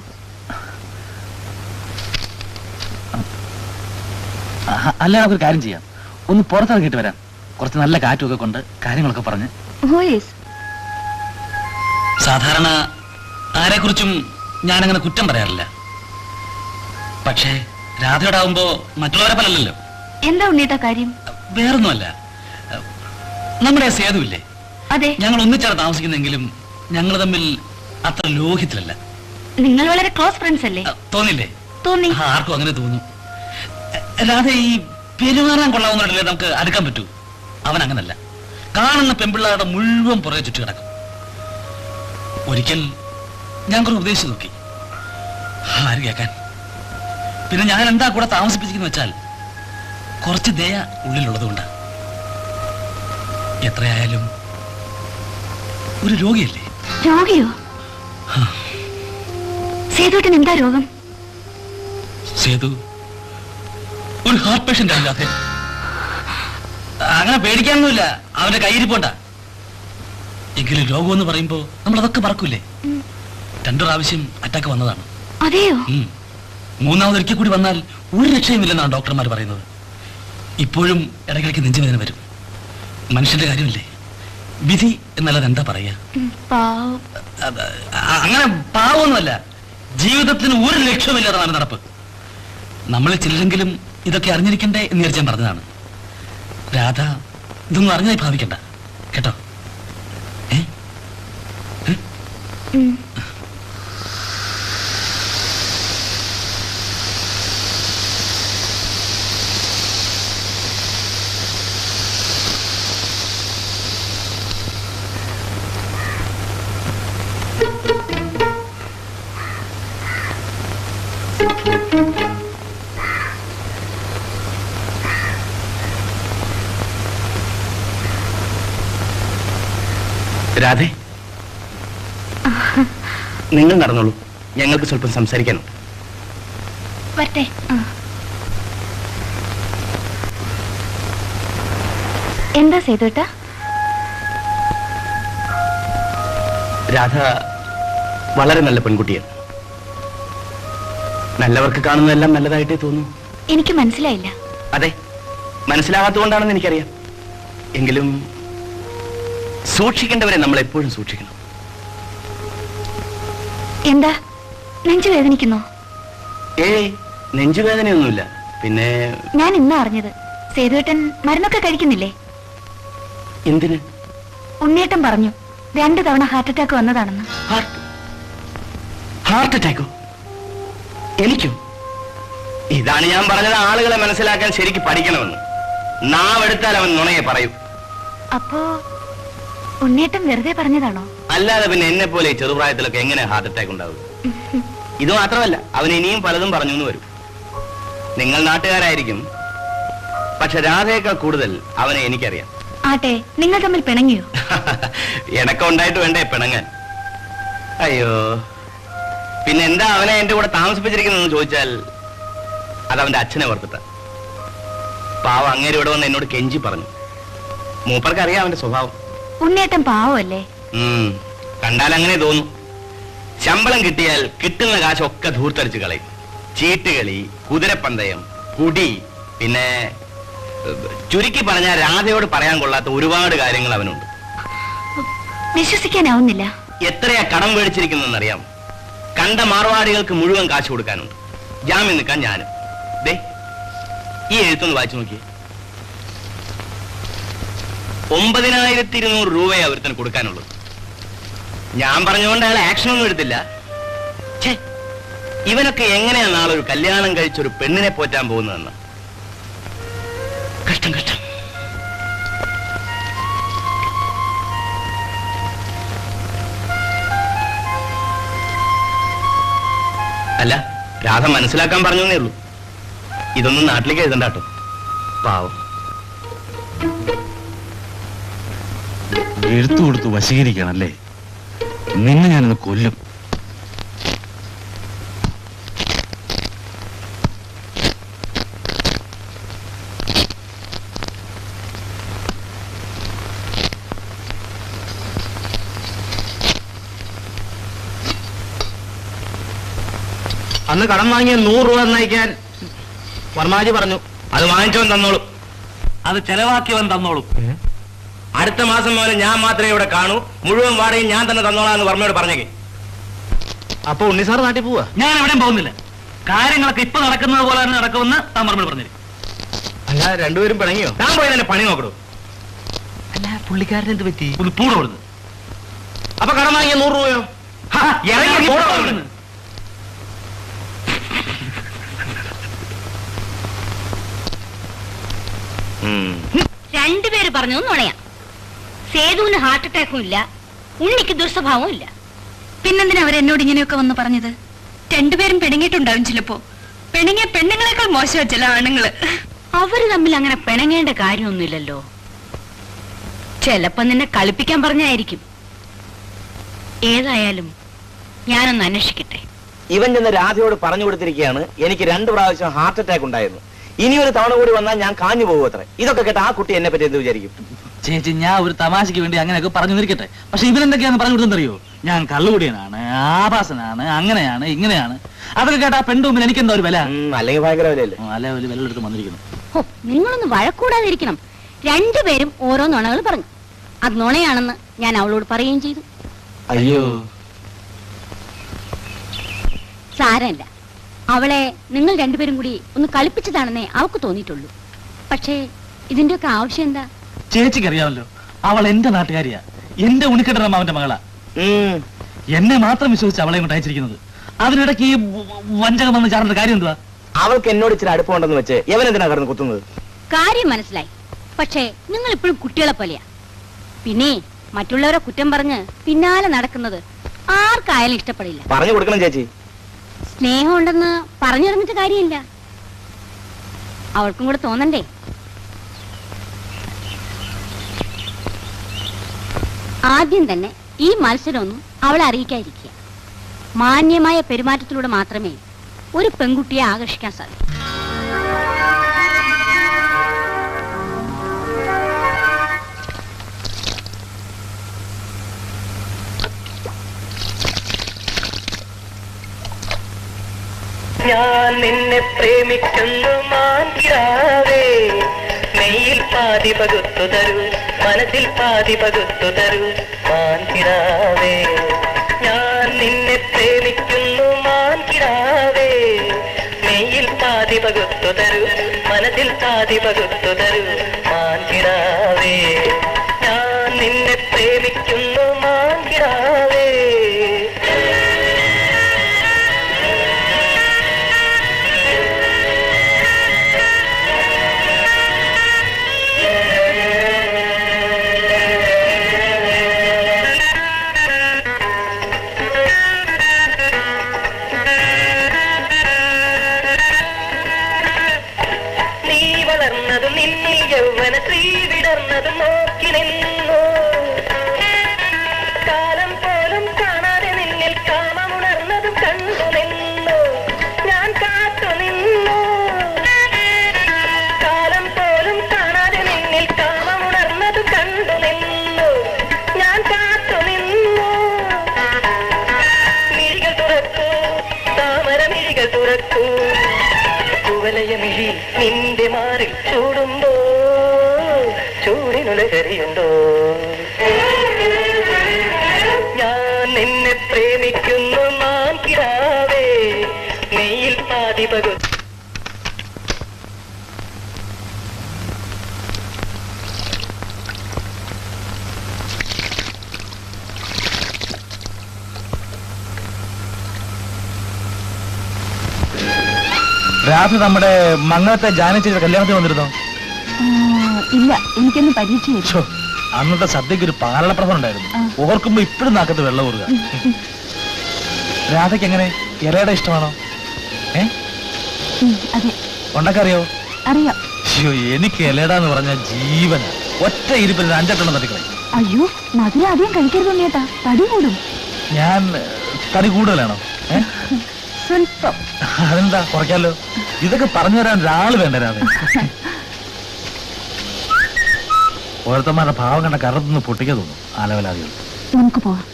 അല്ല, നമുക്കൊരു കാര്യം ചെയ്യാം. ഒന്ന് പുറത്തിറങ്ങിയിട്ട് വരാം. കുറച്ച് നല്ല കാറ്റുമൊക്കെ കൊണ്ട് കാര്യങ്ങളൊക്കെ പറഞ്ഞ്. Oh yes. സാധാരണ ആരെക്കുറിച്ചും ഞാനങ്ങനെ കുറ്റം പറയാറില്ല. പക്ഷേ രാധയോടാവുമ്പോ മറ്റുള്ളവരെ പലല്ലോ. എന്താ ഉണ്ണേട്ട കാര്യം? വേറൊന്നുമല്ല, നമ്മുടെ സേതുവില്ലേ, അതെ, ഞങ്ങൾ ഒന്നിച്ചാണ് താമസിക്കുന്നെങ്കിലും ഞങ്ങൾ തമ്മിൽ അത്ര ലോഹിത്തിലല്ല. നിങ്ങൾ വളരെ ക്ലോസ് ഫ്രണ്ട്സ് അല്ലേ? തോന്നില്ലേ? തോന്നി. ആർക്കും അങ്ങനെ തോന്നും. രാധ ഈ പെരുമാറാൻ കൊള്ളാവുന്നവരല്ലേ നമുക്ക് അടുക്കാൻ പറ്റൂ. അവൻ അങ്ങനല്ല. കാണുന്ന പെൺപിള്ളേരുടെ മുഴുവൻ പുറകെ ചുറ്റി കിടക്കും. ഒരിക്കൽ ഞാൻ കുറെ ഉപദേശിച്ചു നോക്കി, ആര് കേൾക്കാൻ. പിന്നെ ഞാൻ എന്താ കൂടെ താമസിപ്പിച്ചിരിക്കുന്ന വെച്ചാൽ കുറച്ച് ദയ ഉള്ളിലുള്ളത് കൊണ്ട്. എത്രയായാലും ഒരു രോഗിയല്ലേ. രോഗിയോ? സേതുട്ടൻ എന്താ രോഗം? സേതു ഒരു ഹാർട്ട് പേഷ്യന്റ് അല്ലാതെ. അങ്ങനെ പേടിക്കാനൊന്നുമില്ല, അവന്റെ കയ്യിരിപ്പോണ്ട. എങ്കിലും രോഗം എന്ന് പറയുമ്പോ നമ്മൾ അതൊക്കെ മറക്കൂലേ. 2 പ്രാവശ്യം അറ്റാക്ക് വന്നതാണ്. അതെയോ? 3ാമതൊരിക്കൽ കൂടി വന്നാൽ ഒരു രക്ഷയുമില്ലെന്നാണ് ഡോക്ടർമാർ പറയുന്നത്. ഇപ്പോഴും ഇടയ്ക്കിടയ്ക്ക് നെഞ്ചുവേദന വരും. മനുഷ്യന്റെ കാര്യമില്ലേ, വിധി എന്നല്ലാതെ എന്താ പറയാ. അങ്ങനെ പാവമൊന്നുമല്ല, ജീവിതത്തിന് ഒരു ലക്ഷ്യമില്ലാതാണ് നടപ്പ്. നമ്മൾ ചിലരെങ്കിലും ഇതൊക്കെ അറിഞ്ഞിരിക്കണ്ടേ എന്ന് വിചാരിച്ച് ഞാൻ പറഞ്ഞതാണ്. രാധ ഇതൊന്നും അറിഞ്ഞായി ഭാവിക്കണ്ട കേട്ടോ. രാധേ, നിങ്ങൾ നടന്നോളൂ, ഞങ്ങൾക്ക് സ്വല്പം സംസാരിക്കാനുണ്ട്. വരട്ടെ. എന്താ സേതുട്ടാ? രാധ വളരെ നല്ല പെൺകുട്ടിയാണ്. നല്ലവർക്ക് കാണുന്നതെല്ലാം നല്ലതായിട്ടേ തോന്നൂ. എനിക്ക് മനസ്സിലായില്ല. അതെ, മനസ്സിലാവാത്തതുകൊണ്ടാണെന്ന് എനിക്കറിയാം. എങ്കിലും സൂക്ഷിക്കേണ്ടവരെ നമ്മൾ എപ്പോഴും സൂക്ഷിക്കണം. എന്താ, നെഞ്ചു വേദനിക്കുന്നോ? നെഞ്ചുവേദനയൊന്നുമില്ല. പിന്നെ ഞാൻ ഇന്നാ അറിഞ്ഞത് സേതുവേട്ടൻ മരുന്നൊക്കെ കഴിക്കുന്നില്ലേ? എന്തിന്? ഉണ്ണിയേട്ടൻ പറഞ്ഞു 2 തവണ ഹാർട്ട് അറ്റാക്ക് വന്നതാണെന്ന്. ഹാർട്ട് അറ്റാക്കോ? എനിക്കോ? ഇതാണ് ഞാൻ പറഞ്ഞത്, ആളുകളെ മനസ്സിലാക്കാൻ ശരിക്ക് പഠിക്കണമെന്ന്. നാവെടുത്താൽ അവൻ നുണയെ പറയൂ. അപ്പോ ഉണ്ണിയേട്ടൻ വെറുതെ പറഞ്ഞതാണോ? അല്ലാതെ പിന്നെ എന്നെ പോലെ ചെറുപ്രായത്തിലൊക്കെ എങ്ങനെ ഹാർട്ട് അറ്റാക്ക് ഉണ്ടാവും? ഇത് മാത്രമല്ല, അവൻ ഇനിയും പലതും പറഞ്ഞു എന്ന് വരും. നിങ്ങൾ നാട്ടുകാരായിരിക്കും, പക്ഷെ രാധയേക്കാൾ കൂടുതൽ അവനെ എനിക്കറിയാം. ആട്ടെ, നിങ്ങൾ തമ്മിൽ പിണങ്ങിയോ? എനക്കം ഉണ്ടായിട്ട് വേണ്ടേ പിണങ്ങാൻ? അയ്യോ, പിന്നെ എന്താ അവനെ എന്റെ കൂടെ താമസിപ്പിച്ചിരിക്കുന്നതെന്ന് ചോദിച്ചാൽ അതവന്റെ അച്ഛനെ ഓർത്തിട്ട. പാവം അങ്ങേര് ഇവിടെ വന്ന് എന്നോട് കെഞ്ചി പറഞ്ഞു. മൂപ്പർക്ക് അറിയാം അവന്റെ സ്വഭാവം. ഉണ്ണിയേട്ടൻ പാവമല്ലേ? കണ്ടാൽ അങ്ങനെ തോന്നും. ശമ്പളം കിട്ടിയാൽ കിട്ടുന്ന കാശൊക്കെ ധൂർത്തടിച്ച് കളയും. ചീട്ടുകളി, കുതിരപ്പന്തയം, കുടി, പിന്നെ ചുരുക്കി പറഞ്ഞാൽ രാധയോട് പറയാൻ കൊള്ളാത്ത ഒരുപാട് കാര്യങ്ങൾ അവനുണ്ട്. വിശ്വസിക്കാനാവുന്നില്ല. എത്രയാ കടം മേടിച്ചിരിക്കുന്നറിയാം? കണ്ട മാർവാടികൾക്ക് മുഴുവൻ കാശ് കൊടുക്കാനുണ്ട്. ജാമ്യം നിൽക്കാൻ ഞാനും. ദേ, ഈ എഴുത്തൊന്ന് വായിച്ചു നോക്കിയേ. 9200 രൂപയെ ഒരുത്തന് കൊടുക്കാനുള്ളത്. ഞാൻ പറഞ്ഞുകൊണ്ട് അയാൾ ആക്ഷനൊന്നും എടുത്തില്ല. ഇവനൊക്കെ എങ്ങനെയാ നാളെ ഒരു കല്യാണം കഴിച്ചൊരു പെണ്ണിനെ പോറ്റാൻ പോകുന്നതെന്ന്? കഷ്ടം കഷ്ടം. അല്ല, രാധ മനസ്സിലാക്കാൻ പറഞ്ഞേ ഉള്ളൂ. ഇതൊന്നും നാട്ടിലേക്ക് എഴുതണ്ടാട്ടോ, പാവം. എഴുത്തു കൊടുത്ത് വശീകരിക്കണല്ലേ? നിന്നെ ഞാനിന്ന് കൊല്ലും. അന്ന് കടം വാങ്ങിയ 100 രൂപ നയിക്കാൻ വർമാജി പറഞ്ഞു. അത് വാങ്ങിച്ചവൻ തന്നോളും. അത് ചെലവാക്കിയവൻ തന്നോളും. അടുത്ത മാസം മുതൽ ഞാൻ മാത്രമേ ഇവിടെ കാണൂ. മുഴുവൻ വാടകയും ഞാൻ തന്നെ തന്നോളാന്ന് വർമ്മയോട് പറഞ്ഞേക്ക്. അപ്പൊ ഉണ്ണി സാർ നാട്ടിൽ പോവാ? ഞാൻ എവിടെയും പോകുന്നില്ല. കാര്യങ്ങളൊക്കെ ഇപ്പൊ നടക്കുന്നത് പോലെ തന്നെ നടക്കുമെന്ന് തമ്മർമ്മ പറഞ്ഞിരിക്കും. അല്ല, രണ്ടുപേരും പിണങ്ങിയോ? ഞാൻ പോയി തന്നെ പണി നോക്കണു. അല്ല, പുള്ളിക്കാരൻ എന്ത് പറ്റി? ഒന്ന് പൂട കൊടുത്ത്. അപ്പൊ കടം വാങ്ങിയ 100 രൂപയോ? ഇറങ്ങി പൂട കൊടുക്കുന്നു. രണ്ടുപേര് പറഞ്ഞു നുണയാ. സേതുവിന് ഹാർട്ട് അറ്റാക്കും ഇല്ല, ഉണ്ണിക്ക് ദുസ്വഭാവവും ഇല്ല. പിന്നെന്തിനാ അവരെന്നോട് ഇങ്ങനെയൊക്കെ വന്ന് പറഞ്ഞത്? 2 പേരും പിണങ്ങിയിട്ടുണ്ടാവും ചിലപ്പോ. പിണങ്ങിയ പെണ്ണുങ്ങളെക്കാൾ മോശം ചില ആണുങ്ങള്. അവര് തമ്മിൽ അങ്ങനെ പിണങ്ങേണ്ട കാര്യമൊന്നുമില്ലല്ലോ. ചിലപ്പോ നിന്നെ കളിപ്പിക്കാൻ പറഞ്ഞായിരിക്കും. ഏതായാലും ഞാനൊന്ന് അന്വേഷിക്കട്ടെ. ഇവൻ ചെന്ന് രാധയോട് പറഞ്ഞു കൊടുത്തിരിക്കുകയാണ് എനിക്ക് 2 പ്രാവശ്യം ഹാർട്ട് അറ്റാക്ക് ഉണ്ടായിരുന്നു. ഇനി ഒരു തവണ കൂടി വന്നാൽ ഞാൻ കാഞ്ഞു പോകും അത്ര. ഇതൊക്കെ കേട്ട ആ കുട്ടി എന്നെ പറ്റി എന്ത് വിചാരിക്കും? ചേച്ചി, ഞാൻ ഒരു തമാശയ്ക്ക് വേണ്ടി അങ്ങനെയൊക്കെ പറഞ്ഞു നിൽക്കട്ടെ. പക്ഷെ ഇവനെന്തൊക്കെയാന്ന് പറഞ്ഞു കൊടുത്തെന്നറിയോ? ഞാൻ കള്ളുകൂടിയനാണ്, ആഭാസനാണ്, അങ്ങനെയാണ്, ഇങ്ങനെയാണ്. അതൊക്കെ കേട്ടാ പെണ്ണുമ്പിൽ എനിക്കെന്താ ഒരു വില? അല്ലെങ്കിൽ ഭയങ്കര വിലയല്ലേ? അല്ല, ഒരു വില എടുത്ത് വന്നിരിക്കുന്നു. നിങ്ങളൊന്ന് വഴക്കൂടാതിരിക്കണം. രണ്ടുപേരും ഓരോ നുണകൾ പറഞ്ഞു. അത് നുണയാണെന്ന് ഞാൻ അവളോട് പറയുകയും ചെയ്തു. അയ്യോ, സാരല്ല. അവളെ നിങ്ങൾ രണ്ടുപേരും കൂടി ഒന്ന് കളിപ്പിച്ചതാണെന്നേ അവൾക്ക് തോന്നിയിട്ടുള്ളൂ. പക്ഷേ ഇതിന്റെയൊക്കെ ആവശ്യം എന്താ? ചേച്ചിക്ക് അറിയാമല്ലോ, അവൾ എന്റെ നാട്ടുകാരിയാ. എന്റെ ഉണിക്കട്ടറമ്മ അവന്റെ മകളാ. എന്നെ മാത്രം വിശ്വസിച്ച് അവളെ കൊണ്ട് അയച്ചിരിക്കുന്നത്. അതിനിടയ്ക്ക് ഈ വഞ്ചകം വന്ന് ചാടുന്ന കാര്യം എന്തുവാ? അവൾക്ക് എന്നോട് ഇച്ചിരി അടുപ്പമുണ്ടെന്ന് വെച്ച് എവനെന്തിനാ കടന്ന് കുത്തുന്നത്? കാര്യം മനസ്സിലായി. പക്ഷേ നിങ്ങൾ ഇപ്പോഴും കുട്ടികളെ പോലെയാ. പിന്നെ മറ്റുള്ളവരെ കുറ്റം പറഞ്ഞ് പിന്നാലെ നടക്കുന്നത് ആർക്കായാലും ഇഷ്ടപ്പെടില്ല. പറഞ്ഞു കൊടുക്കണം ചേച്ചി. സ്നേഹം ഉണ്ടെന്ന് പറഞ്ഞിറങ്ങിട്ട് കാര്യമില്ല. അവൾക്കും കൂടെ തോന്നണ്ടേ? ആദ്യം തന്നെ ഈ മത്സരമൊന്നും അവളെ അറിയിക്കാതിരിക്കുക. മാന്യമായ പെരുമാറ്റത്തിലൂടെ മാത്രമേ ഒരു പെൺകുട്ടിയെ ആകർഷിക്കാൻ സാധിക്കൂ. ഞാൻ നിന്നെ പ്രേമിക്കുന്നു മാൻകിടാവേ, മെയ്യിൽ പാതി പകുത്തു തരൂ, മനസ്സിൽ പാതി പകുത്തു തരൂ മാൻകിടാവേ. ഞാൻ നിന്നെ പ്രേമിക്കുന്നു മാൻകിടാവേ, മെയ്യിൽ പാതി പകുത്തു തരൂ, മനസ്സിൽ പാതി പകുത്തു തരൂ മാൻകിടാവേ. ഞാൻ നിന്നെ പ്രേമിക്കുന്നു മാൻകിടാവേ. നിന്നിൽ യൗവന ശ്രീ വിടർന്നതും നോക്കി നിന്നു, കാലം പോലും കാണാതെ നിന്നിൽ കാമമുണർന്നതും കണ്ടു നിന്നു, ഞാൻ കാത്തു നിന്നു. കാലം പോലും കാണാതെ നിന്നിൽ കാമമുണർന്നതും കണ്ടു നിന്നു, ഞാൻ കാത്തു നിന്നു. മിഴികൾ തുറക്കൂ, താമര മിഴികൾ തുറക്കൂ, കുവലയമിഴി നിന്റെ മാറിൽ ചൂടുമ്പോ ചൂടിനുലകരിയുണ്ടോ. ഞാൻ നിന്നെ പ്രേമിക്കുന്നു മാൻകിടാവേ, മെയ്യിൽ പാതി പകു. രാത്രി നമ്മുടെ മംഗളത്തെ ജാനചേച്ചിയുടെ കല്യാണത്തിന് വന്നിരുന്നോ? ഇല്ല, എനിക്കൊന്നും പരീക്ഷയില്ല. ഛോ, അന്നത്തെ സദ്യക്ക് ഒരു പാലളപ്രസം ഉണ്ടായിരുന്നു. ഓർക്കുമ്പോ ഇപ്പോഴും നാക്കത്ത് വെള്ളം ഊറുക. രാധയ്ക്ക് എങ്ങനെ ഇലയുടെ ഇഷ്ടമാണോ? അതെ. ഉണ്ടാക്കറിയോ? അറിയാം. അയ്യോ, എനിക്ക് ഇലയുടെ എന്ന് പറഞ്ഞ ജീവന. ഒറ്റ ഇരിപ്പിൽ 5-8 തട്ടിക്കളെ. അയ്യോ, മധുര അധികം കഴിക്കരുത് ഉണ്ണിയേട്ടാ, തടി കൂടും. ഞാൻ തടി കൂടുതലാണോ? സ്വല്പം. അതെന്താ, കുറയ്ക്കാലോ. ഇതൊക്കെ പറഞ്ഞു തരാൻ ഒരാള് വേണ്ട രാധ. ഓരോരുത്തന്മാരുടെ ഭാവം കണ്ട കറുത്തുനിന്ന് പൊട്ടിക്കാൻ തോന്നും ആലവലാദികൾ. നമുക്ക് പോവാം.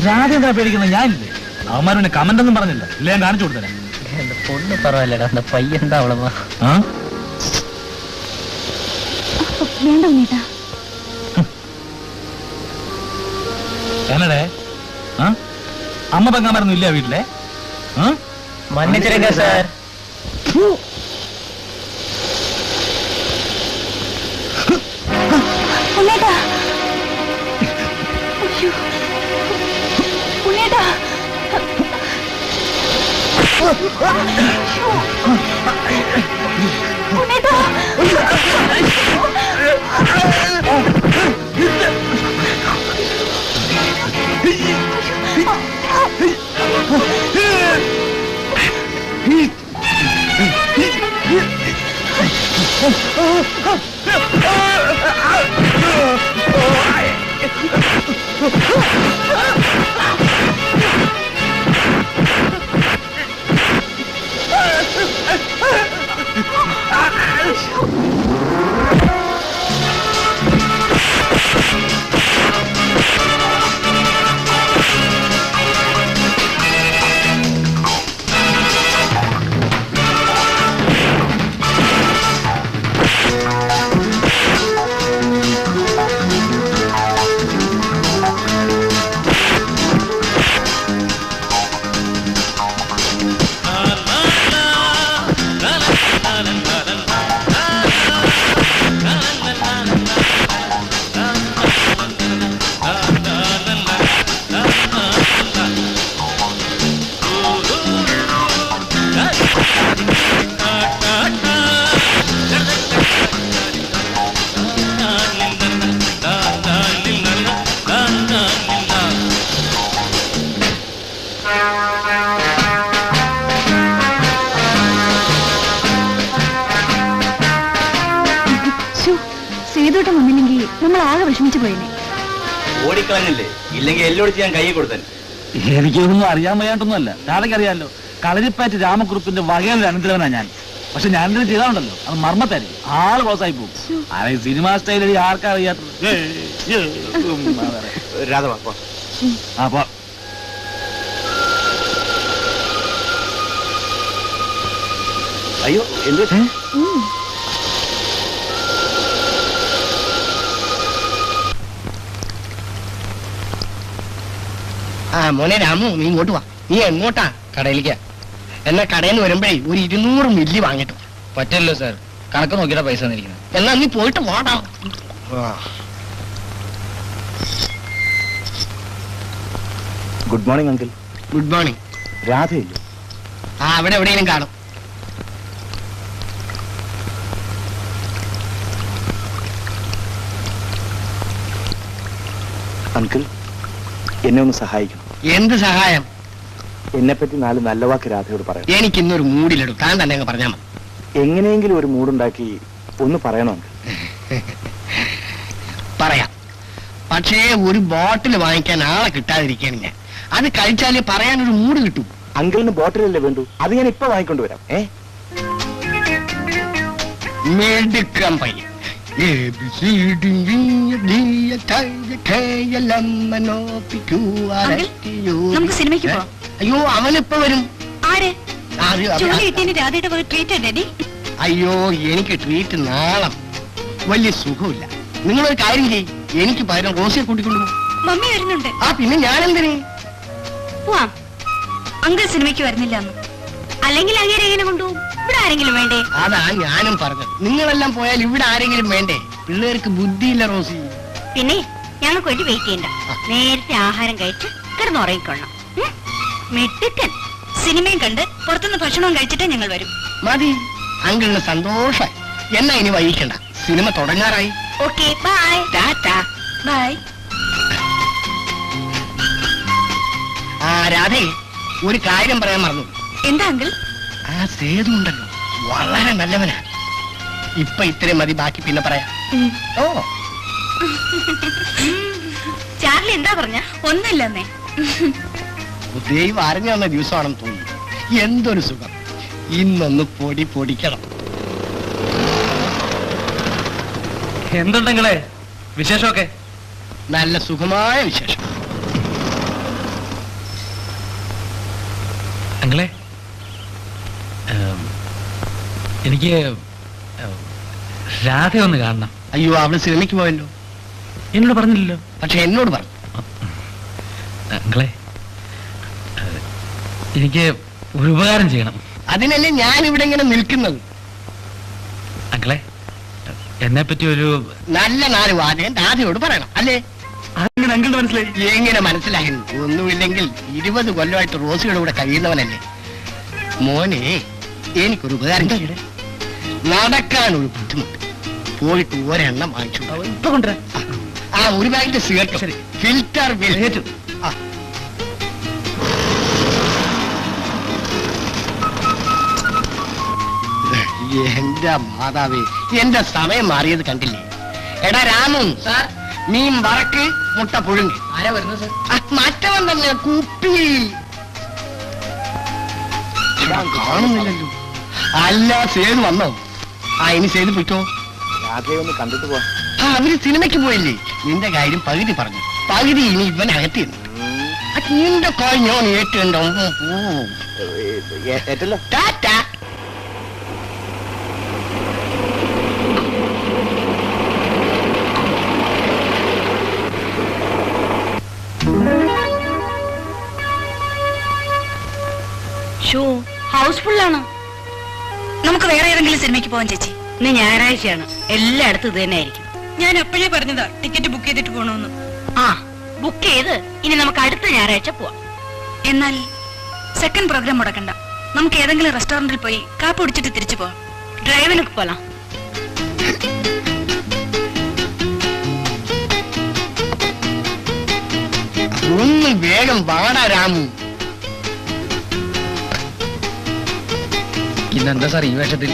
രാധ എന്താ പേടിക്കുന്നത്? ഞാനില്ലേ? അവന്മാർ പിന്നെ കമന്റ് ഒന്നും പറഞ്ഞില്ല. ഇല്ല, ഞാൻ കാണിച്ചു കൊടുത്തരാം. എന്റെ പൊണ്ണ് പറവല്ലടാ, എന്റെ പയ്യെന്താ അവളമാ. വേണ്ട ഉണ്ണിയേട്ടാ. എന്നടേ അമ്മ പെങ്ങാമരൊന്നും ഇല്ല വീട്ടിലെ? മന്നിച്ചിരങ്ക സാർ. ഉണ്ണിയേട്ടാ, ഉണ്ണിയേട്ടാ. ഉണ്ണിയേട്ടാ. സേതുട്ടം വന്നില്ലെങ്കിൽ നമ്മൾ ആകെ വിഷമിച്ചു പോയില്ലേ? ഓടിക്കളഞ്ഞില്ലേ? ഇല്ലെങ്കിൽ എല്ലോടിച്ച് ഞാൻ കൈ കൊടുത്തൻ. എനിക്കൊന്നും അറിയാൻ വയ്യാണ്ടൊന്നുമല്ല. രാധയ്ക്കറിയാലോ, കളരിപ്പാറ്റ് രാമക്കുറുപ്പിന്റെ വകയിലൊരു അനന്തരവനാ ഞാൻ. പക്ഷെ ഞാൻ എന്തിനും ചെയ്താണ്ടല്ലോ, അത് മർമ്മത്തായിരിക്കും. ആള് ക്ലോസായി പോകും. അതെ, സിനിമാ സ്റ്റൈലടി ആർക്കാ അറിയാത്തത്. രാധ, അപ്പൊ അയ്യോ എന്ത് ആ മോനെ രാമു, നീ ഇങ്ങോട്ട് വാ. നീ എങ്ങോട്ടാ? കടയിലേക്ക്. എന്നാ കടയിൽ നിന്ന് വരുമ്പോഴേ ഒരു 200 മില്ലി വാങ്ങിട്ടു. പറ്റില്ലല്ലോ സാർ, കണക്ക് നോക്കിയിട്ടാ പൈസ തന്നിരിക്കുന്നത്. എന്നാ നീ പോയിട്ട് വാടാ. Good morning uncle. Good morning. രാധയില്ലേ? ആ, അവിടെ എവിടെയെങ്കിലും കാണും. അങ്കിൾ, എന്നെ ഒന്ന് സഹായിക്കണം. എന്ത് സഹായം? എന്നെ പറ്റി 4 നല്ല വാക്ക് രാധയോട് പറയാം. എനിക്ക് ഇന്നൊരു മൂഡിലിടും. താൻ തന്നെ അങ്ങ് പറഞ്ഞാൽ മതി. എങ്ങനെയെങ്കിലും ഒരു മൂടുണ്ടാക്കി ഒന്ന് പറയണോ അങ്കിൾ? പറയാം. പക്ഷേ ഒരു ബോട്ടിൽ വാങ്ങിക്കാൻ ആളെ കിട്ടാതിരിക്കാൻ ഞാൻ. അത് കഴിച്ചാലേ പറയാനൊരു മൂഡ് കിട്ടും. അങ്കിളിന് ബോട്ടിലല്ലേ വേണ്ടു, അത് ഞാൻ ഇപ്പൊ വാങ്ങിക്കൊണ്ടുവരാം. മെടുക്കം പയ്യൻ. നമുക്ക് സിനിമയ്ക്ക് പോവാം. അയ്യോ, അവനിപ്പോ വരും. ആര്? അത് ജോലി കിട്ടിയതിന് രാധയുടെ പോയി ട്രീറ്റ് ഡാഡി. അയ്യോ, എനിക്ക് ട്രീറ്റ് നാളം. വലിയ സുഖമില്ല. നിങ്ങളൊരു കാര്യം ചെയ്യും, എനിക്ക് പകരം റോസിയെ കൂട്ടിക്കൊണ്ടുപോകും. മമ്മി വരുന്നുണ്ട്. ആ, പിന്നെ ഞാനെന്തിനേ? പോവാം. അങ്കിൾ സിനിമയ്ക്ക് വരുന്നില്ല എന്ന്. അല്ലെങ്കിൽ അങ്ങനെ എങ്ങനെ കൊണ്ടുപോകും? ഇവിടെ ആരെങ്കിലും വേണ്ടേ? അതാ ഞാനും പറഞ്ഞത്. നിങ്ങളെല്ലാം പോയാൽ ഇവിടെ ആരെങ്കിലും വേണ്ടേ? പിള്ളേർക്ക് ബുദ്ധിയില്ല റോസി. പിന്നെ ഞങ്ങൾക്ക് വേണ്ടി വെയിറ്റ് ചെയ്യണ്ട. നേരത്തെ ആഹാരം കഴിച്ച് കിടന്നുറങ്ങിക്കൊള്ളണം. മിടുക്കൻ. സിനിമയും കണ്ട് പുറത്തുനിന്ന് ഭക്ഷണവും കഴിച്ചിട്ടേ ഞങ്ങൾ വരും. മതി, അങ്കിളിന് സന്തോഷമായി. എന്നാ ഇനി വൈകിക്കണ്ട, സിനിമ തുടങ്ങാറായി. Okay, bye. ടാറ്റാ. ബൈ. ആ രാധേ, ഒരു കാര്യം പറയാൻ മറന്നു. എന്താ അങ്കിൾ? ആ സേതു ഉണ്ടല്ലോ, വളരെ നല്ലവനാ. ഇപ്പൊ ഇത്രയും മതി, ബാക്കി പിന്നെ പറയാം. ഓ, ചാർലി എന്താ പറഞ്ഞ? ഒന്നുമില്ലെന്നേ. ദൈവം അറിഞ്ഞു വന്ന ദിവസമാണെന്ന് തോന്നുന്നു. എന്തൊരു സുഖം. ഇന്നൊന്ന് പൊടിക്കണം. എന്തുണ്ടെങ്കിലേ വിശേഷമൊക്കെ? നല്ല സുഖമായ വിശേഷം. അങ്ങളെ, എനിക്ക് രാധ ഒന്ന് കാണണം. അയ്യോ, അവള് സിനിമയ്ക്ക് പോയല്ലോ. എന്നോട് പറഞ്ഞില്ലല്ലോ. പക്ഷെ എന്നോട് പറഞ്ഞു. അങ്ങളെ, എനിക്ക് ഒരു ഉപകാരം ചെയ്യണം. അതിനല്ലേ ഞാൻ ഇവിടെ ഇങ്ങനെ നിൽക്കുന്നത്. അങ്ങളെ, എന്നെ പറ്റി ഒരു നല്ല 4 വാചകം രാധയോട് പറയണം, അല്ലേ? അങ്ങനെ അങ്കിളുടെ മനസ്സിലായി. എങ്ങനെ മനസ്സിലായി? ഒന്നുമില്ലെങ്കിൽ 20 കൊല്ലമായിട്ട് റോസിയുടെ കൂടെ കഴിയുന്നവനല്ലേ. മോനെ, എനിക്കൊരു ഉപകാരം ചെയ്യണേ. നടക്കാനൊരു ബുദ്ധിമുട്ട്. പോയിട്ട് ഒരെണ്ണം വാങ്ങിച്ചു. ഇപ്പൊ കൊണ്ടുവരാം. ആ, ഒരു ബാഗിന്റെ സിഗരറ്റ്. ശരി. ഫിൽറ്റർ ഏറ്റു. എന്റെ മാതാവേ, എന്റെ സമയം മാറിയത് കണ്ടില്ലേ? എടാ രാമു, മീൻ വറക്ക്, മുട്ട പുഴുങ്ങി. ആരാ വരുന്നത് സാർ? മറ്റവൻ തന്നെ കുപ്പി. കാണുന്നില്ലല്ലോ. അല്ല, സേതു വന്നോ? ആ, ഇനി സേതു പോയിക്കോ. രാധയെ ഒന്ന് കണ്ടിട്ട് പോവാം. ആ, അവര് സിനിമയ്ക്ക് പോയില്ലേ? നിന്റെ കാര്യം പകുതി പറഞ്ഞു. പകുതി ഇനി ഇവനകത്തിരുന്നു. നിന്റെ കായ് ഞാൻ ഏറ്റുണ്ടോ? ഏറ്റല്ലോ. ടാറ്റാ. ഷോ ഹൗസ്ഫുള്ളാണ്. നമുക്ക് വേറെ ഏതെങ്കിലും സിനിമയ്ക്ക് പോവാൻ ചേച്ചി. ഇന്ന് ഞായറാഴ്ചയാണ്, എല്ലായിടത്തും ഇത് തന്നെ ആയിരിക്കും. ഞാൻ എപ്പോഴേ പറഞ്ഞതാ ടിക്കറ്റ് ബുക്ക് ചെയ്തിട്ട് പോകണമെന്ന്. ആ, ബുക്ക് ചെയ്ത് ഇനി നമുക്ക് അടുത്ത ഞായറാഴ്ച പോവാം. എന്നാൽ സെക്കൻഡ് പ്രോഗ്രാം മുടക്കണ്ട. നമുക്ക് ഏതെങ്കിലും റെസ്റ്റോറന്റിൽ പോയി കാപ്പ് കുടിച്ചിട്ട് തിരിച്ചു പോവാം. ഡ്രൈവിനൊക്കെ പോലാം. ഒന്ന് വേഗം വാടാ രാമു. ഇന്നെന്താ സാർ ഈ വേഷത്തിൽ?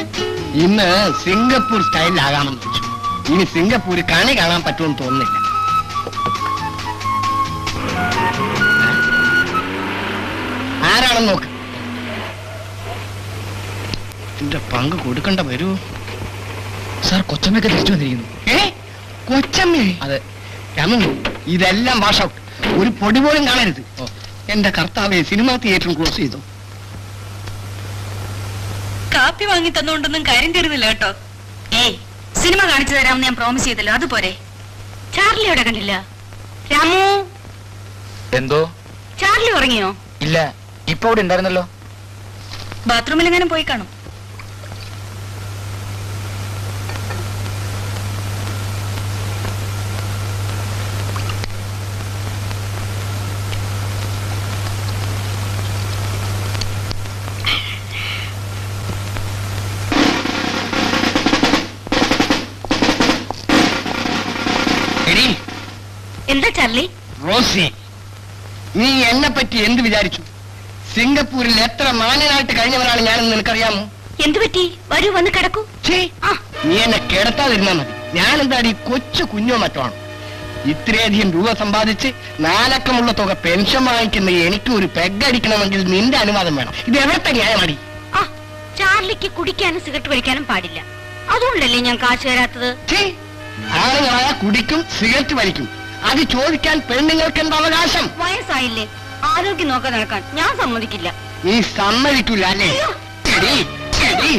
ഇന്ന് സിംഗപ്പൂർ സ്റ്റൈലിലാകാമെന്ന് വെച്ചു. ഇനി സിംഗപ്പൂർ കണി കാണാൻ പറ്റുമെന്ന് തോന്നുന്നില്ല. ആരാണെന്ന് നോക്ക്. എന്റെ പങ്ക് കൊടുക്കണ്ട വരൂ. സാർ കൊച്ചമ്മയൊക്കെ തിരിച്ചു വന്നിരിക്കുന്നു. കൊച്ചമ്മേ? അതെ. രാമു, ഇതെല്ലാം വാഷ് ഔട്ട്. ഒരു പൊടി പോലും കാണരുത്. എന്റെ കർത്താവെ, സിനിമാ തിയേറ്ററും ക്ലോസ് ചെയ്തു. കാപ്പി വാങ്ങി തന്നുകൊണ്ടൊന്നും കാര്യം തീരുന്നില്ല കേട്ടോ. ഏയ്, സിനിമ കാണിച്ചു തരാമെന്ന് ഞാൻ പ്രോമിസ് ചെയ്തല്ലോ, അതുപോരെ. ചാർലി അവിടെ കണ്ടില്ല. രാമു, എന്തോ? ചാർലി ഉറങ്ങിയോ? ഇല്ല, ഇപ്പൊ ഇവിടെ ഉണ്ടായിരുന്നല്ലോ. ബാത്റൂമിൽ എങ്ങനെ പോയി കാണും. എന്താ ചാർലി? റോസി, നീ എന്നെ പറ്റി എന്ത് വിചാരിച്ചു? സിംഗപ്പൂരിൽ എത്ര മാന്യനായിട്ട് കഴിഞ്ഞവരാണ് ഞാനെന്ന് നിനക്കറിയാമോ? എന്തു പറ്റി? വരൂ, വന്ന് കിടക്കൂ. നീ എന്നെ കിടത്താതിരുന്നാ മതി. ഞാൻ എന്താടി കൊച്ചു കുഞ്ഞോ മറ്റോ ആണ്? ഇത്രയധികം രൂപ സമ്പാദിച്ച് നാലക്കമുള്ള തുക പെൻഷൻ വാങ്ങിക്കുന്ന എനിക്ക് ഒരു പെഗടിക്കണമെങ്കിൽ നിന്റെ അനുവാദം വേണം. ഇത് എവിടത്തെ ന്യായമാടി? ചാർലിക്ക് കുടിക്കാനും സിഗരറ്റ് വലിക്കാനും പാടില്ല. അതുകൊണ്ടല്ലേ ഞാൻ കാശ് തരാത്തത്. ആണുങ്ങളായ കുടിക്കും സിഗരറ്റ് വലിക്കും. അത് ചോദിക്കാൻ പെണ്ണുങ്ങൾക്ക് എന്താ അവകാശം? വയസ്സായില്ലേ, ആരോഗ്യം നോക്കാൻ നടക്കാൻ ഞാൻ സമ്മതിക്കില്ല. നീ സമ്മതിക്കില്ല അല്ലേ? ചെടി ചെടി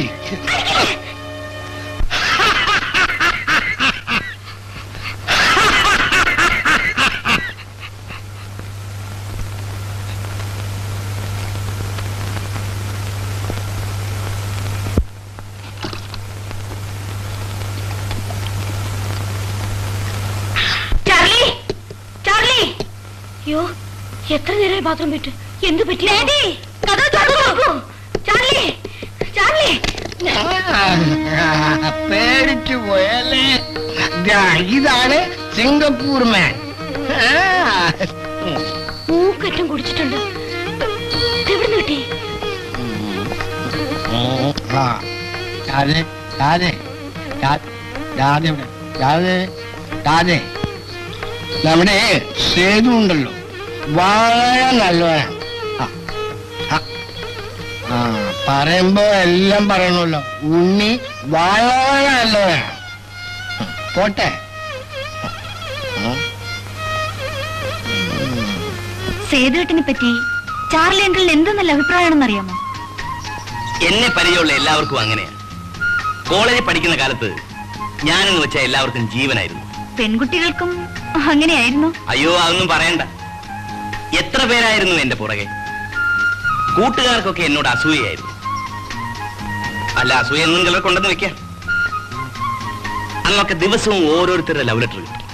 അയ്യോ, എത്ര നേരമായി ബാത്റൂം പോയിട്ട്? എന്ത് പറ്റി? ചാർലി, ചാർലി, പേടിച്ചു പോയല്ലേ? ഇതാണ് സിംഗപ്പൂർ മാൻ. മൂക്കറ്റം കുടിച്ചിട്ടുണ്ട്. എവിടെ കിട്ടി? നമ്മുടെ സേതു ഉണ്ടല്ലോ, വളരെ നല്ലവനാണ്. പറയുമ്പോ എല്ലാം പറയണല്ലോ. ഉണ്ണി വളരെ നല്ലവനാണ്. പോട്ടെ. സേതുവേട്ടനെ പറ്റി ചാർലി അങ്കിളിന് എന്ത് നല്ല അഭിപ്രായമാണെന്ന് അറിയാമോ? എന്നെ പരിചയമുള്ള എല്ലാവർക്കും അങ്ങനെയാണ്. കോളേജിൽ പഠിക്കുന്ന കാലത്ത് ഞാനെന്ന് വെച്ചാൽ എല്ലാവർക്കും ജീവനായിരുന്നു. പെൺകുട്ടികൾക്കും അങ്ങനെയായിരുന്നു. അയ്യോ, അതൊന്നും പറയണ്ട. എത്ര പേരായിരുന്നു എന്റെ പുറകെ. കൂട്ടുകാർക്കൊക്കെ എന്നോട് അസൂയായിരുന്നു. അല്ല, അസൂയ എന്നും ചിലർക്കുണ്ടെന്ന് വെക്കാം. അന്നൊക്കെ ദിവസവും ഓരോരുത്തരുടെ ലവ് ലെറ്റർ കിട്ടും.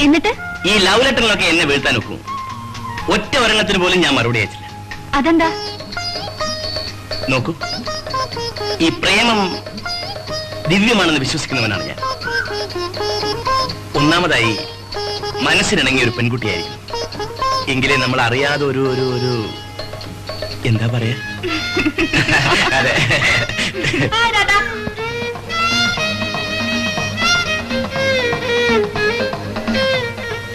എന്നിട്ട് ഈ ലവ് ലെറ്ററിലൊക്കെ എന്നെ വീഴ്ത്താൻ ഒക്കും. ഒറ്റ ഒരെണ്ണത്തിന് പോലും ഞാൻ മറുപടി അയച്ചില്ല. അതെന്താ? നോക്കൂ, ഈ പ്രേമം ദിവ്യമാണെന്ന് വിശ്വസിക്കുന്നവനാണ് ഞാൻ. ഒന്നാമതായി മനസ്സിനിണങ്ങിയ ഒരു പെൺകുട്ടിയായിരിക്കും. എങ്കിലേ നമ്മൾ അറിയാതെ ഒരു ഒരു ഒരു എന്താ പറയാ, അതെ.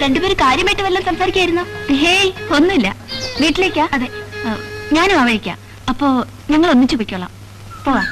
രണ്ടുപേരും കാര്യമായിട്ട് വല്ലതും സംസാരിക്കായിരുന്നോ? ഹേയ്, ഒന്നുമില്ല. വീട്ടിലേക്കാ? അതെ, ഞാനും ആ വഴിക്കാ. അപ്പോ ഞങ്ങൾ ഒന്നിച്ചു പൊയ്ക്കോളാം. പോവാ.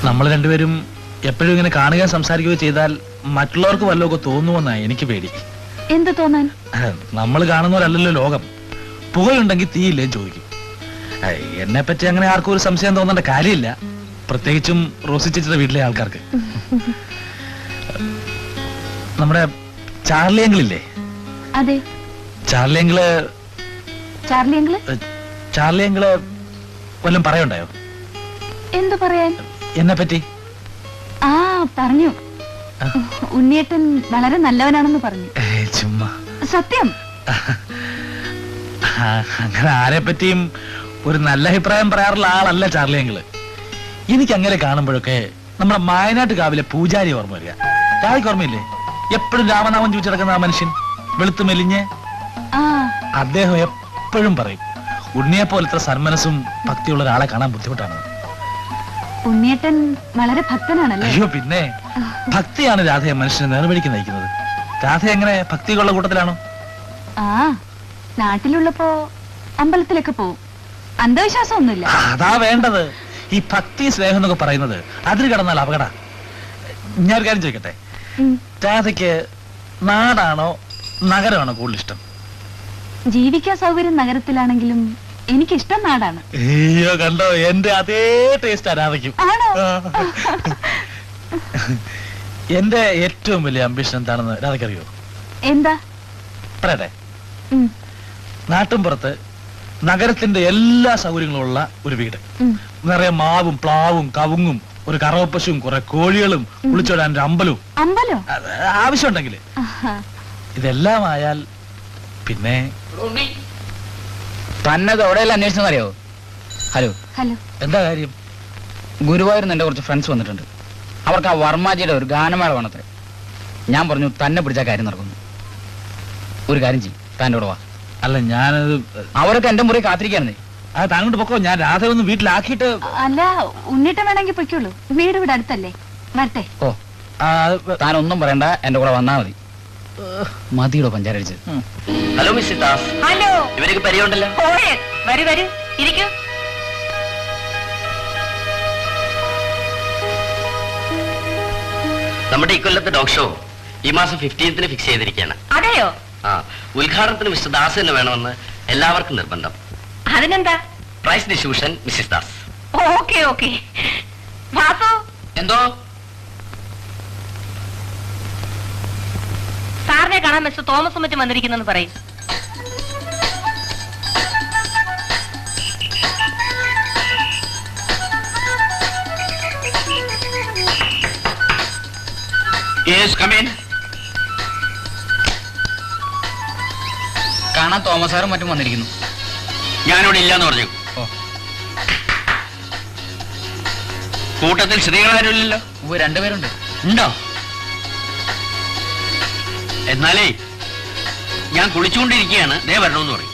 നമ്മൾ രണ്ടുപേരും എപ്പോഴും ഇങ്ങനെ കാണുകയും സംസാരിക്കുകയോ ചെയ്താൽ മറ്റുള്ളവർക്ക് വല്ലതൊക്കെ തോന്നുമെന്നാണ് എനിക്ക് പേടി. എന്ത് തോന്നാൻ? നമ്മൾ കാണുന്നവരല്ലല്ലോ ലോകം. പുകയുണ്ടെങ്കിൽ തീയില്ലേ ചോദിക്കും. എന്നെ പറ്റി അങ്ങനെ ആർക്കും ഒരു സംശയം തോന്നേണ്ട കാര്യമില്ല, പ്രത്യേകിച്ചും റോസി ചേച്ചിയുടെ വീട്ടിലെ ആൾക്കാർക്ക്. നമ്മുടെ ചാർലി അങ്കിളില്ലേ? അതെ. ചാർലി അങ്കിള് വല്ലതും പറയണ്ടായോ? എന്തു പറയാൻ? എന്നെ പറ്റി? ആ, പറഞ്ഞു. ഉണ്ണിയേട്ടൻ വളരെ നല്ലവനാണെന്ന് പറഞ്ഞു. ചുമ്മാ. സത്യം. അങ്ങനെ ആരെ പറ്റിയും ഒരു നല്ല അഭിപ്രായം പറയാറുള്ള ആളല്ല ചാർലി അങ്കിള്. എനിക്ക് അങ്ങനെ കാണുമ്പോഴൊക്കെ നമ്മുടെ മായനാട്ട് കാവിലെ പൂജാരി ഓർമ്മ വരിക. രാവിക്ക് ഓർമ്മയില്ലേ? എപ്പോഴും രാമനാമം ചോദിച്ചെടുക്കുന്ന ആ മനുഷ്യൻ, വെളുത്തു മെലിഞ്ഞ്. അദ്ദേഹം എപ്പോഴും പറയും ഉണ്ണിയെ പോലത്തെ സന്മനസ്സും ഭക്തിയുള്ള ഒരാളെ കാണാൻ ബുദ്ധിമുട്ടാണ്. ഉണ്ണിയേട്ടൻ വളരെ ഭക്തനാണല്ലേ? അയ്യോ പിന്നെ, ഭക്തിയാണ് രാധയെ മനുഷ്യനെ നേർവഴിക്ക് നയിക്കുന്നത്. രാധ എങ്ങനെ ഭക്തിയുള്ള കൂട്ടത്തിലാണോ? ആ, നാട്ടിലുള്ളപ്പോ അമ്പലത്തിലൊക്കെ പോവും. അന്ധവിശ്വാസം ഒന്നുമില്ല. അതാ വേണ്ടത്. ഈ ഭക്തി സ്നേഹം എന്നൊക്കെ പറയുന്നത് അതിന് കടന്നാൽ അപകട. ഞാൻ കാര്യം ചോദിക്കട്ടെ, രാധയ്ക്ക് നാടാണോ നഗരമാണോ കൂടുതൽ ഇഷ്ടം? ജീവിക്കാൻ സൗകര്യം നഗരത്തിലാണെങ്കിലും എനിക്കിഷ്ടം നാടാണ്. അയ്യോ കണ്ടോ, എന്റെ അതേ ടേസ്റ്റ് രാധയ്ക്കും. ആണോ? എന്റെ ഏറ്റവും വലിയ അംബിഷൻ എന്താണെന്ന് രാധയ്ക്കറിയോ? എന്താ പറയട്ടെ. നാട്ടും പുറത്ത് നഗരത്തിന്റെ എല്ലാ സൗകര്യങ്ങളും ഉള്ള ഒരു വീട്, നിറയെ മാവും പ്ലാവും കവുങ്ങും ഒരു കറവപ്പശുവും കുറെ കോഴികളും കുളിച്ചോടാൻ ഒരു അമ്പലവും ആവശ്യമുണ്ടെങ്കിൽ ഇതെല്ലാം ആയാൽ പിന്നെ തന്നത് എവിടെയെല്ലാം അന്വേഷിച്ചെന്നറിയോ? ഹലോ ഹലോ, എന്താ കാര്യം? ഗുരുവായൂരിൽ എന്റെ കുറച്ച് ഫ്രണ്ട്സ് വന്നിട്ടുണ്ട്. അവർക്ക് ആ വർമാജിയുടെ ഒരു ഗാനമേള വേണത്രേ. ഞാൻ പറഞ്ഞു തന്നെ പിടിച്ച കാര്യം നടക്കുന്നു. ഒരു കാര്യം ചെയ്യും, താൻ്റെ കൂടെ വാ. അല്ല, ഞാനത് അവരൊക്കെ എന്റെ മുറി കാത്തിരിക്കായിരുന്നേ. താങ്കളുടെ പൊക്കോ, ഞാൻ രാധ ഒന്ന് വീട്ടിലാക്കിയിട്ട്. അല്ല, ഉണ്ണിട്ട് വേണമെങ്കിൽ പൊയ്ക്കോളൂ. വീട് ഇവിടെ അടുത്തല്ലേ. വരട്ടെ. ഓ, താനൊന്നും പറയണ്ട, എന്റെ കൂടെ വന്നാ മതി. മതിയുടെ പഞ്ചാരടിച്ചത്. Hello miss Das. ഹലോ, ഇവരൊക്കെ പരിചയമുണ്ടല്ലോ. വരൂ വരൂ, ഇരിക്കൂ. നമ്മുടെ ഇക്കൊല്ലത്തെ ഡോഗ് ഷോ ഈ മാസം 15-ന് ഫിക്സ് ചെയ്തിരിക്കുകയാണ്. അതെയോ? ആ, ഉദ്ഘാടനത്തിന് മിസ്റ്റർ ദാസ് തന്നെ വേണമെന്ന് എല്ലാവർക്കും നിർബന്ധം. അതിനെന്താ? Price distribution Mrs Das. Okay okay. Vasu, എന്തോ? സാറിനെ കാണാൻ മിസ്റ്റർ തോമസ് മറ്റും വന്നിരിക്കുന്നെന്ന് പറയും. കാണാൻ തോമസ് സാറും മറ്റും വന്നിരിക്കുന്നു. ഞാനിവിടെ ഇല്ലാന്ന് പറഞ്ഞു. കൂട്ടത്തിൽ സ്ത്രീകളാരുമില്ലല്ലോ? രണ്ടുപേരുണ്ട്. ഉണ്ടോ? എന്നാലേ ഞാൻ കുളിച്ചുകൊണ്ടിരിക്കുകയാണ്, ദേ വരണമെന്ന് പറയും.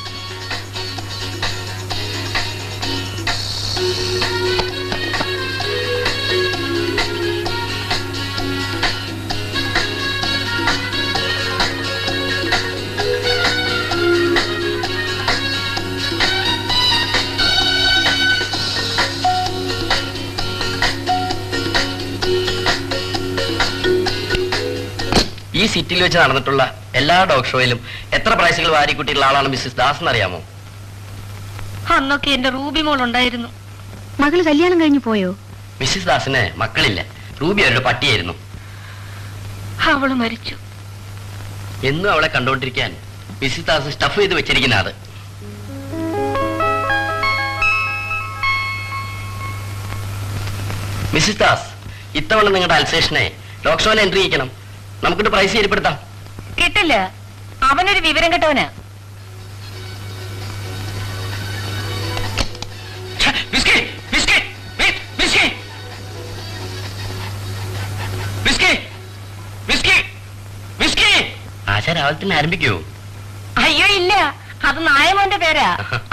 ഈ സിറ്റിയിൽ വെച്ച് നടന്നിട്ടുള്ള എല്ലാ ഡോഗ് ഷോയിലും എത്ര പ്രൈസുകൾ വാരിക്കൂട്ടിയുള്ള ആളാണ് മിസ്സിസ് ദാസ് എന്നറിയാമോ? അന്നൊക്കെ എന്റെ റൂബി മോൾ ഉണ്ടായിരുന്നു. മകള് കല്യാണം കഴിഞ്ഞു പോയോ? മിസ്സിസ് ദാസിന് മക്കളില്ല. റൂബി അവരുടെ പട്ടിയായിരുന്നു. അവള് മരിച്ചു. എന്നും അവളെ കണ്ടുകൊണ്ടിരിക്കാൻ മിസ്സിസ് ദാസ് സ്റ്റഫ് ചെയ്ത് വെച്ചിരിക്കുന്ന അത്. മിസ്സിസ് ദാസ്, ഇത്തവണ നിങ്ങളുടെ അൽസേഷനെ ഡോഗ് ഷോയിൽ എൻട്രി ചെയ്യിക്കണം. നമുക്കിട്ട് പ്രൈസ് ഏർപ്പെടുത്താം. കിട്ടില്ല, അവനൊരു വിവരം കേട്ടവന്. ആശ രാവിലെ തന്നെ ആരംഭിക്കൂ. അയ്യോ ഇല്ല, അത് നായമോന്റെ പേരാ.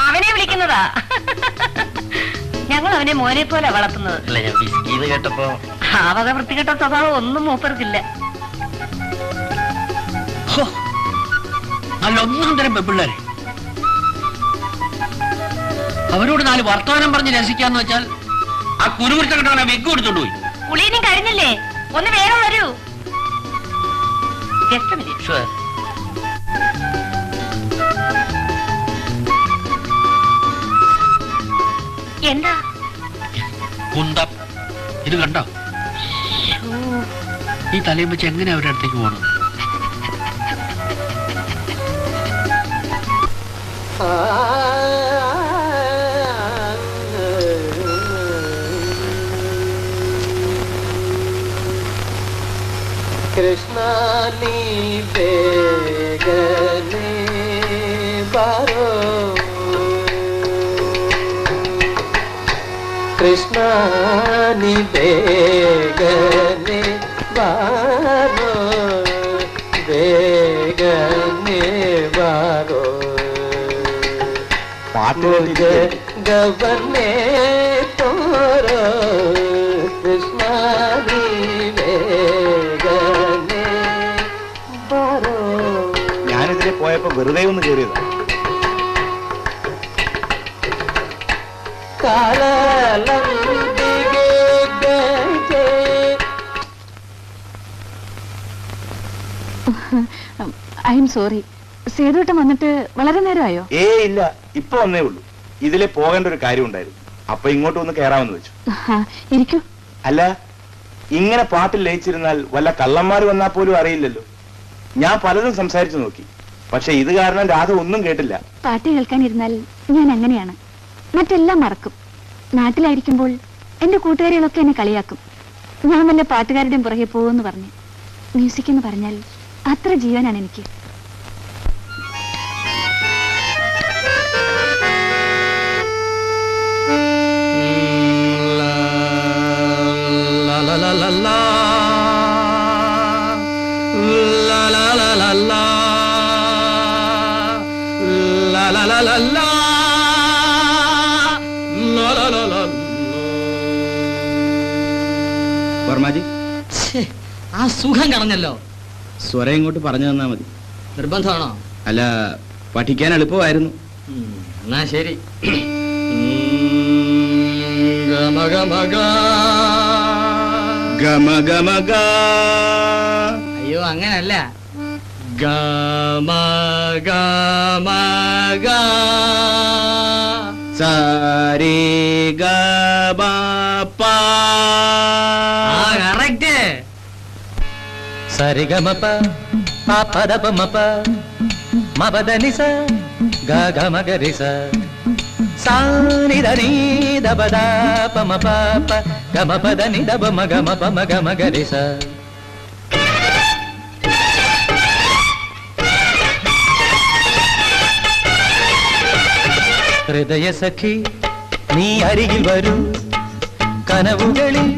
അവനെ വിളിക്കുന്നതാ. ഞങ്ങൾ അവനെ മോനെ പോലെ വളർത്തുന്നത്. അല്ല, ഞാൻ വിസ്കീന്ന് കേട്ടപ്പോ ആ വക വൃത്തികെട്ട സ്വഭാവം ഒന്നും മൂപ്പർക്കില്ല. നല്ല ഒന്നാം തരം പെൺപിള്ളേരെ അവരോട് 4 വർത്തമാനം പറഞ്ഞ് രസിക്കാന്ന് വെച്ചാൽ ആ കുരുമുരുത്ത കിട്ടവനെ വെഗ് കൊടുത്തോണ്ട് പോയി. കുളീനും കഴിഞ്ഞില്ലേ? ഒന്ന് വേഗം വരൂ. Just minute. എന്താ കുന്തം ഇത് കണ്ടോ? ഈ തലയും വെച്ച് എങ്ങനെ അവരുടെ അടുത്തേക്ക് പോകണം? കൃഷ്ണ നീ വേഗനേ ബാരോ കൃഷ്ണ നീ വേഗനെ വാരോ വേഗനെ വാരോ ഗവനെ തോരോ കൃഷ്ണ നീ വേഗനെ വാരോ. ഞാനിതിലെ പോയപ്പോ വെറുതെ ഒന്ന് കയറിയതാ. I am sorry. സേതുട്ടം വന്നിട്ട് വളരെ നേരമായോ? ഇല്ല, ഇപ്പൊ വന്നേ ഉള്ളൂ. ഇതിലെ പോകേണ്ട ഒരു കാര്യം ഉണ്ടായിരുന്നു, അപ്പൊ ഇങ്ങോട്ട് ഒന്ന് കയറാമെന്ന് വെച്ചു. ഇരിക്കൂ. അല്ല, ഇങ്ങനെ പാട്ടിൽ ലയിച്ചിരുന്നാൽ വല്ല കള്ളന്മാർ വന്നാൽ പോലും അറിയില്ലല്ലോ. ഞാൻ പലതും സംസാരിച്ചു നോക്കി, പക്ഷെ ഇത് കാരണം രാധ ഒന്നും കേട്ടില്ല. പാട്ട് കേൾക്കാനിരുന്നാൽ ഞാൻ അങ്ങനെയാണ്, മറ്റെല്ലാം മറക്കും. നാട്ടിലായിരിക്കുമ്പോൾ എന്റെ കൂട്ടുകാരികളൊക്കെ എന്നെ കളിയാക്കും. ഞാൻ വല്ല പാട്ടുകാരുടെയും പുറകെ പോകുമെന്ന് പറഞ്ഞു. മ്യൂസിക് എന്ന് പറഞ്ഞാൽ അത്ര ജീവനാണ് എനിക്ക്. വർമാജി, ആ സുഖം കളഞ്ഞല്ലോ. സ്വരം ഇങ്ങോട്ട് പറഞ്ഞു തന്നാ മതി. നിർബന്ധമാണോ? അല്ല, പഠിക്കാൻ എളുപ്പമായിരുന്നു. എന്നാ ശരി. അയ്യോ, അങ്ങനല്ല. സാരി കറക്റ്റ്. സരിഗമപ പദപമപ മപദനിസ ഗഗമഗരിസ സാനിധനി ദബദ പമപ ഗമപദനി ദബ മഗമപ മഗമഗരിസ. ഹൃദയ സഖി നീ അരികിൽ വരൂ, കനവുകളിൽ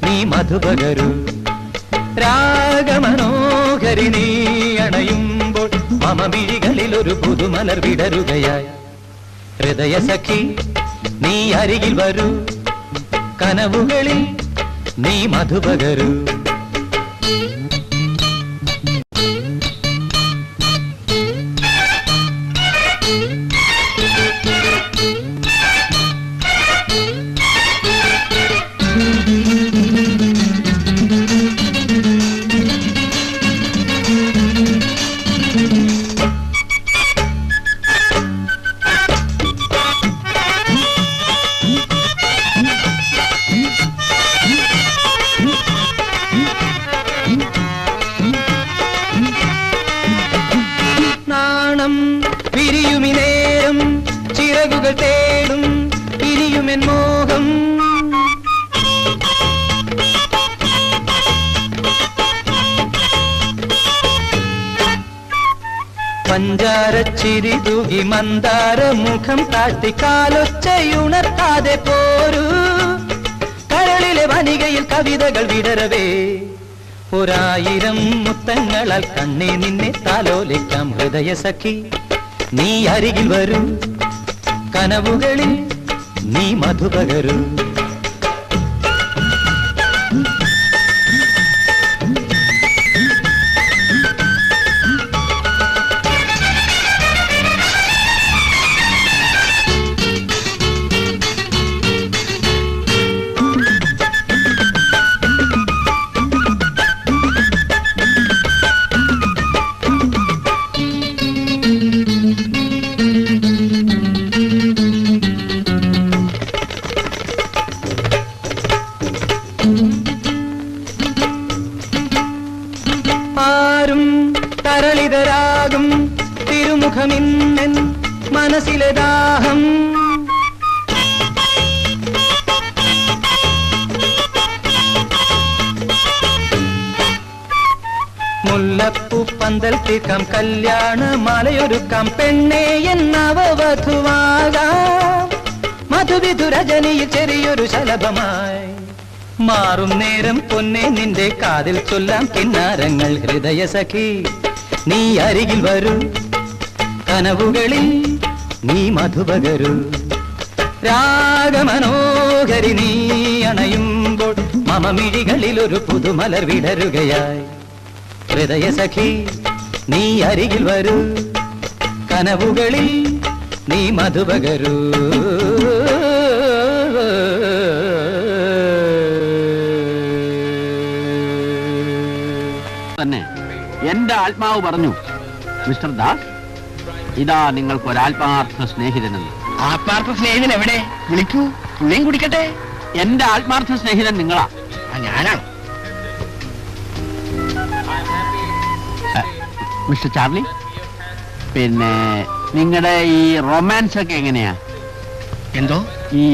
നീ മധുപകരൂ. രാഗമനോഹരി നീ അണയുമ്പോൾ മമ മിഴികളിൽ ഒരു പുതുമലർ വിടരുകയായി. ഹൃദയ സഖി നീ അരികിൽ വരൂ, കനവുകളിൽ നീ മധുപകരൂ. നാണം വിരിയുമിനേരം ചിറകുകൾ തേടും ഇനിയുമെൻ മോഹം. പഞ്ചാരച്ചിരി തൂകി മന്ദാര മുഖം താട്ടി കാലൊച്ചയുണർത്താതെ പോരൂ. കരളിലെ വനികയിൽ കവിതകൾ വിടരവേ, ഒരായിരം മുത്തങ്ങളാൽ കണ്ണേ നിന്നെ താലോലിക്കാം. ഹൃദയ സഖി നീ അരികിൽ വരൂ, കനവുകളിൽ നീ മധുപകരൂ. ആരും തരളിതരാകും തിരുമുഖമിന്നൻ മനസ്സിലെ ദാഹം. മുല്ലപ്പൂ പന്തൽ തീർക്കാം, കല്യാണ മാലയൊരുക്കാം, പെണ്ണേ എന്നവ വധുവാകാം. മധുവിധുരജനിയിൽ ചെറിയൊരു ശലഭമായി മാറും നേരം പൊന്നെ നിന്റെ കാതിൽ ചൊല്ലാം കിന്നാരങ്ങൾ ഹൃദയ സഖി നീ അരികിൽ വരൂ കനവുകളിൽ നീ മധുപകരൂ രാഗമനോഹരി നീ അണയുമ്പോൾ മമമിഴികളിൽ ഒരു പുതുമലർ വിടരുകയായി ഹൃദയ സഖി നീ അരികിൽ വരൂ കനവുകളിൽ നീ മധുപകരൂ തന്നെ എന്റെ ആത്മാവ് പറഞ്ഞു, മിസ്റ്റർ ദാസ്, ഇതാ നിങ്ങൾക്ക് ഒരാത്മാർത്ഥ സ്നേഹിതനെന്ന്. ആത്മാർത്ഥ സ്നേഹിതൻ എവിടെ? വിളിക്കൂ, പുള്ളിയും കുടിക്കട്ടെ. എന്റെ ആത്മാർത്ഥ സ്നേഹിതൻ നിങ്ങളാ. ഞാനാണ്. മിസ്റ്റർ ചാർലി, പിന്നെ നിങ്ങളുടെ ഈ റൊമാൻസ് ഒക്കെ എങ്ങനെയാ? എന്തോ ഈ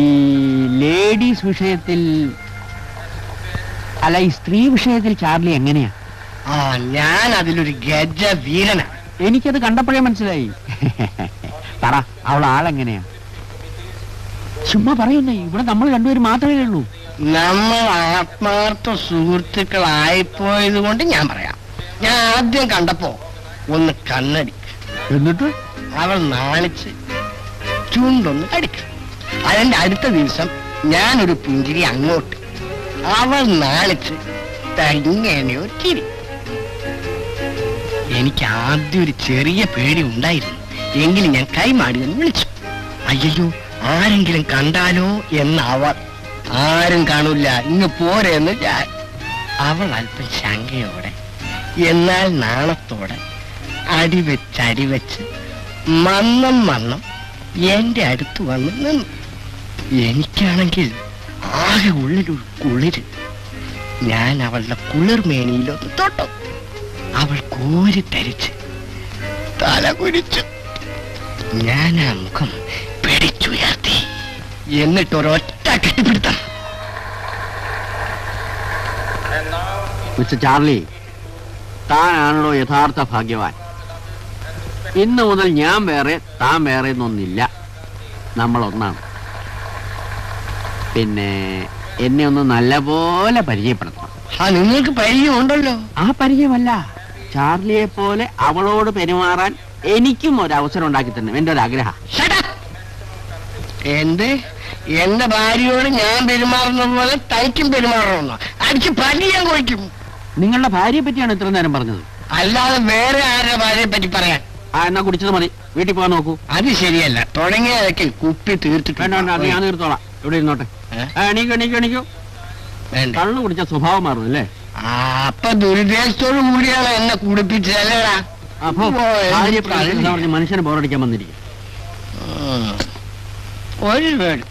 ലേഡീസ് വിഷയത്തിൽ, അല്ല ഈ സ്ത്രീ വിഷയത്തിൽ ചാർലി എങ്ങനെയാ? ഞാൻ അതിലൊരു ഗജ വീരനാ. എനിക്കത് കണ്ടപ്പോഴേ മനസ്സിലായി. പറ, അവൾ ആളെങ്ങനെയാ? ചുമ്മാ പറയുന്നേ, ഇവിടെ നമ്മൾ രണ്ടുപേരും മാത്രമേ ഉള്ളൂ. നമ്മൾ ആത്മാർത്ഥ സുഹൃത്തുക്കളായിപ്പോയത് കൊണ്ട് ഞാൻ പറയാം. ഞാൻ ആദ്യം കണ്ടപ്പോ ഒന്ന് കണ്ണടി, എന്നിട്ട് അവൾ നാണിച്ച് ചുണ്ടൊന്ന് കടിക്കും. അതിന്റെ അടുത്ത ദിവസം ഞാനൊരു പുഞ്ചിരി അങ്ങോട്ട്, അവൾ നാണിച്ച് തങ്ങനെയോ ചിരി. എനിക്ക് ആദ്യം ഒരു ചെറിയ പേടി ഉണ്ടായിരുന്നു, എങ്കിലും ഞാൻ കൈമാടി എന്ന് വിളിച്ചു. അയ്യോ, ആരെങ്കിലും കണ്ടാലോ എന്ന് അവൾ. ആരും കാണൂല, ഇങ്ങ് പോരെന്ന് ഞാൻ. അവൾ അല്പം ശങ്കയോടെ എന്നാൽ നാണത്തോടെ അടിവെച്ച് മന്നം എന്റെ അടുത്ത് വന്ന് നിന്നു. എനിക്കാണെങ്കിൽ ആകെ ഉള്ളിലൊരു കുളിര്. ഞാൻ അവളുടെ കുളിർമേനിയിലൊന്ന് തൊട്ടു. അവൾ കോരി തരിച്ച് തല കുരിച്ചു. ഞാൻ ആ മുഖം പിടിച്ചുയർത്തി, എന്നിട്ടൊരൊറ്റ കെട്ടിപ്പിടുത്തം. മിസ്റ്റർ ചാർലി, താനാണല്ലോ യഥാർത്ഥ ഭാഗ്യവാൻ. ഇന്ന് മുതൽ ഞാൻ വേറെ താൻ വേറെ എന്നൊന്നില്ല, നമ്മൾ ഒന്നാണ്. പിന്നെ എന്നെ ഒന്ന് നല്ലപോലെ പരിചയപ്പെടുത്തണം. നിങ്ങൾക്ക് പരിചയമുണ്ടല്ലോ. ആ പരിചയമല്ല, ചാർലിയെ പോലെ അവളോട് പെരുമാറാൻ എനിക്കും ഒരു അവസരം ഉണ്ടാക്കി തന്നെ എന്റെ ഒരു ആഗ്രഹം. എന്റെ ഭാര്യയോട് ഞാൻ പെരുമാറുന്ന പോലെ തനിക്കും പെരുമാറണമെന്നോ? അടിച്ച് പല്ലിയാൻ കുഴിക്കും. നിങ്ങളുടെ ഭാര്യയെ പറ്റിയാണ് ഇത്ര നേരം പറഞ്ഞത്, അല്ലാതെ വേറെ ആരുടെ ഭാര്യയെ പറ്റി പറയാൻ. എന്നാ കുടിച്ചത് മതി, വീട്ടിൽ പോകാൻ നോക്കൂ. അത് ശരിയല്ല, തുടങ്ങിയതൊക്കെ കുപ്പി തീർത്തിട്ട്. വേണ്ട, ഞാൻ തീർത്തോളാം, ഇവിടെ ഇരുന്നോട്ടെ. എണീക്കൂ. കള്ളു കുടിച്ച സ്വഭാവം മാറും അല്ലേ? അപ്പൊ ദുരുദ്ദേശത്തോടു കൂടിയാണ് എന്നെ കുടിപ്പിച്ചല്ലേടാ. അപ്പൊ മനുഷ്യനെ ബോറടിക്കാൻ വന്നിരിക്കും. ഒരു വേട്